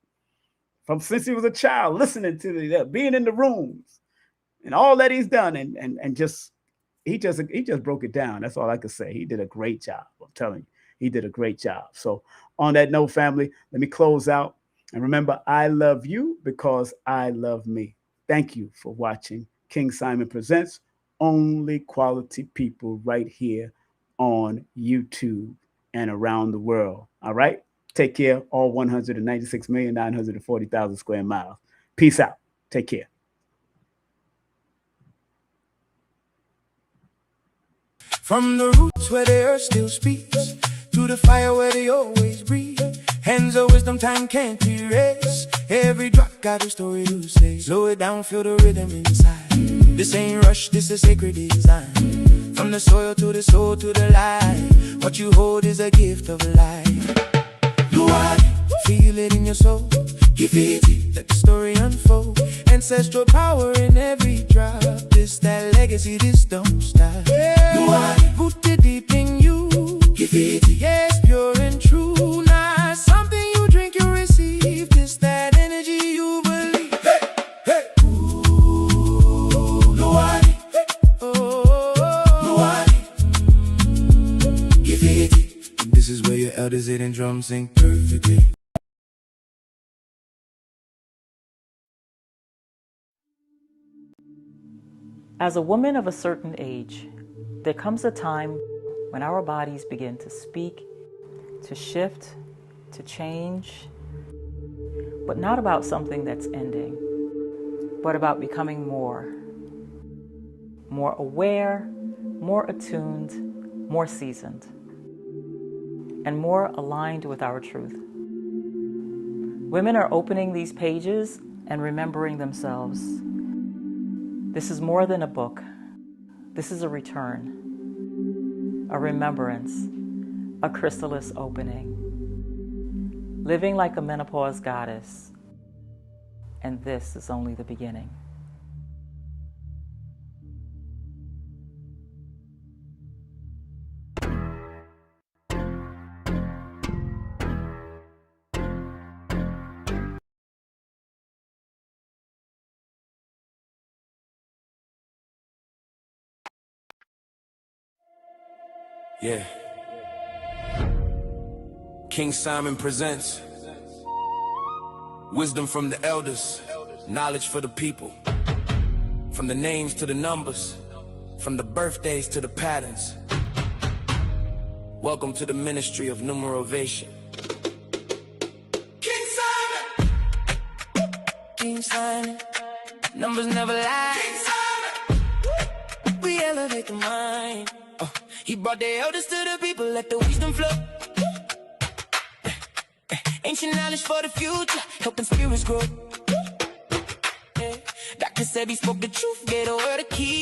[SPEAKER 2] from since he was a child, listening to being in the rooms and all that he's done, and just he just broke it down. That's all I could say. He did a great job. I'm telling you, he did a great job. So on that note, family, let me close out. And remember, I love you because I love me. Thank you for watching King Simon Presents Only Quality People right here on YouTube and around the world. All right? Take care, all 196,940,000 square miles. Peace out. Take care.
[SPEAKER 1] From the roots where the earth still speaks, to the fire where they always breathe, hands of wisdom time can't erase. Every drop got a story to say. Slow it down, feel the rhythm inside. This ain't rush, this is sacred design. From the soil to the soul to the light, what you hold is a gift of life. You are it, feel it in your soul. Give it, let the story unfold. Ancestral power in every drop. This that legacy, this don't stop. You are it, rooted deep in you. Give it, yes, pure and true. Not something you drink, you receive. This that energy you believe. Hey, hey. Ooh, Luwadi. Oh, Luwadi. Give it. This is where your elders hit and drums sing perfectly.
[SPEAKER 4] As a woman of a certain age, there comes a time when our bodies begin to speak, to shift, to change, but not about something that's ending, but about becoming more aware, more attuned, more seasoned, and more aligned with our truth. Women are opening these pages and remembering themselves. This is more than a book. This is a return, a remembrance, a chrysalis opening. Living like a menopause goddess. And this is only the beginning.
[SPEAKER 1] Yeah. King Simon presents wisdom from the elders, knowledge for the people. From the names to the numbers, from the birthdays to the patterns. Welcome to the ministry of numerovation. King Simon! King Simon, numbers never lie. King Simon! We elevate the mind. He brought the elders to the people, let the wisdom flow. Ancient knowledge for the future, helping spirits grow. Dr. Sebi spoke the truth, gave the word a key.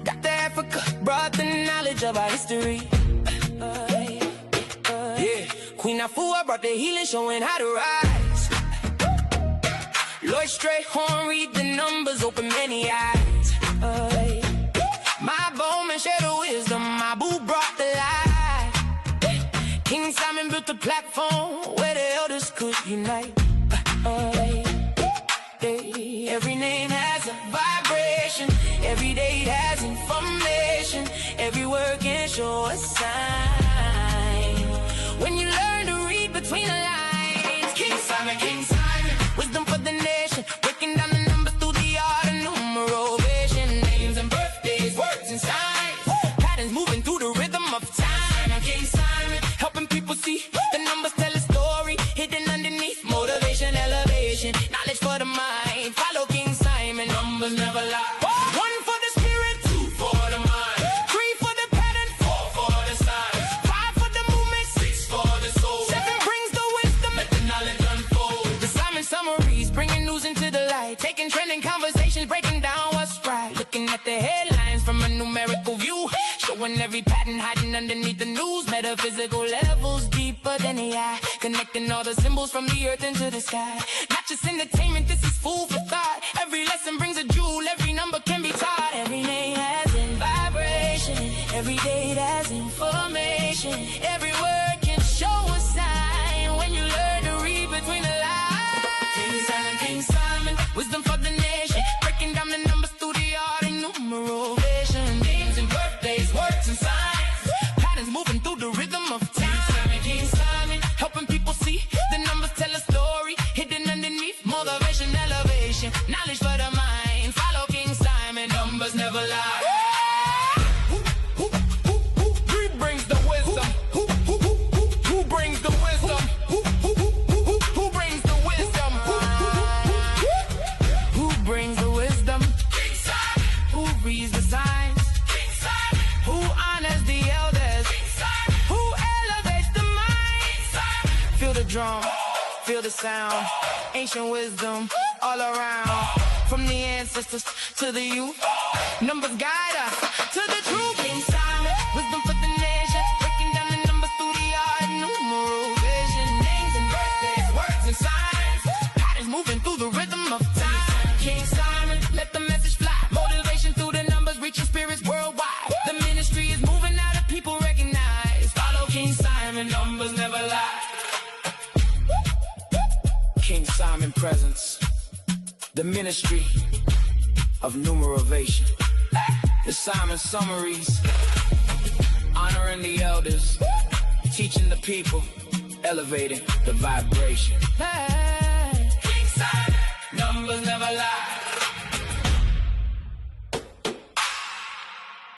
[SPEAKER 1] Dr. Africa brought the knowledge of our history. Yeah, Queen Afua brought the healing, showing how to rise. Lloyd Strayhorn read the numbers, open many eyes. My Bowman shared the wisdom, my boo brought the light. King Simon built the platform where the elders could unite. Every name has a vibration, every date has information, every word can show a sign. When you learn see the numbers tell a story hidden underneath motivation, elevation, knowledge for the mind. Follow King Simon, numbers never lie. 1 for the spirit, 2 for the mind, 3 for the pattern, 4 for the sign, 5 for the movement, 6 for the soul, 7 brings the wisdom, let the knowledge unfold. The Simon summaries, bringing news into the light, taking trending conversations, breaking down what's right, looking at the headlines from a numerical view, showing every pattern hiding underneath the news. Metaphysical levels deeper than the eye, connecting all the symbols from the earth into the sky. Not just entertainment, this is food for thought. Every lesson brings a jewel, every number can be taught. Every name has a vibration, every date has information. Every word can show a sign when you learn to read between the lines. King Simon, wisdom for the nation, breaking down the numbers through the art and numerovator. Names and birthdays, words and signs, patterns moving through the rhythm of time. King Simon, helping people see the numbers tell a story hidden underneath motivation, elevation, knowledge for the mind. Follow King Simon, numbers never lie. Who brings the wisdom? Who brings the wisdom? Who brings the wisdom? Who brings the wisdom? King Simon. Who reads the signs? King Simon. Who honors the elders? King Simon. Who elevates the mind? King Simon. Feel the drum, feel the sound, ancient wisdom all around. From the ancestors to the youth, numbers guide us to the truth. King Simon, wisdom for the nation, breaking down the numbers through the art and numerovision. Names and birthdays, words and signs, patterns moving through the rhythm of time. King Simon, let the message fly, motivation through the numbers, reaching spirits worldwide. The ministry is moving out of people recognize. Follow King Simon, numbers never lie. King Simon presence, the ministry of numerovation. The Simon summaries, honoring the elders, teaching the people, elevating the vibration. Hey, King Simon, numbers never lie.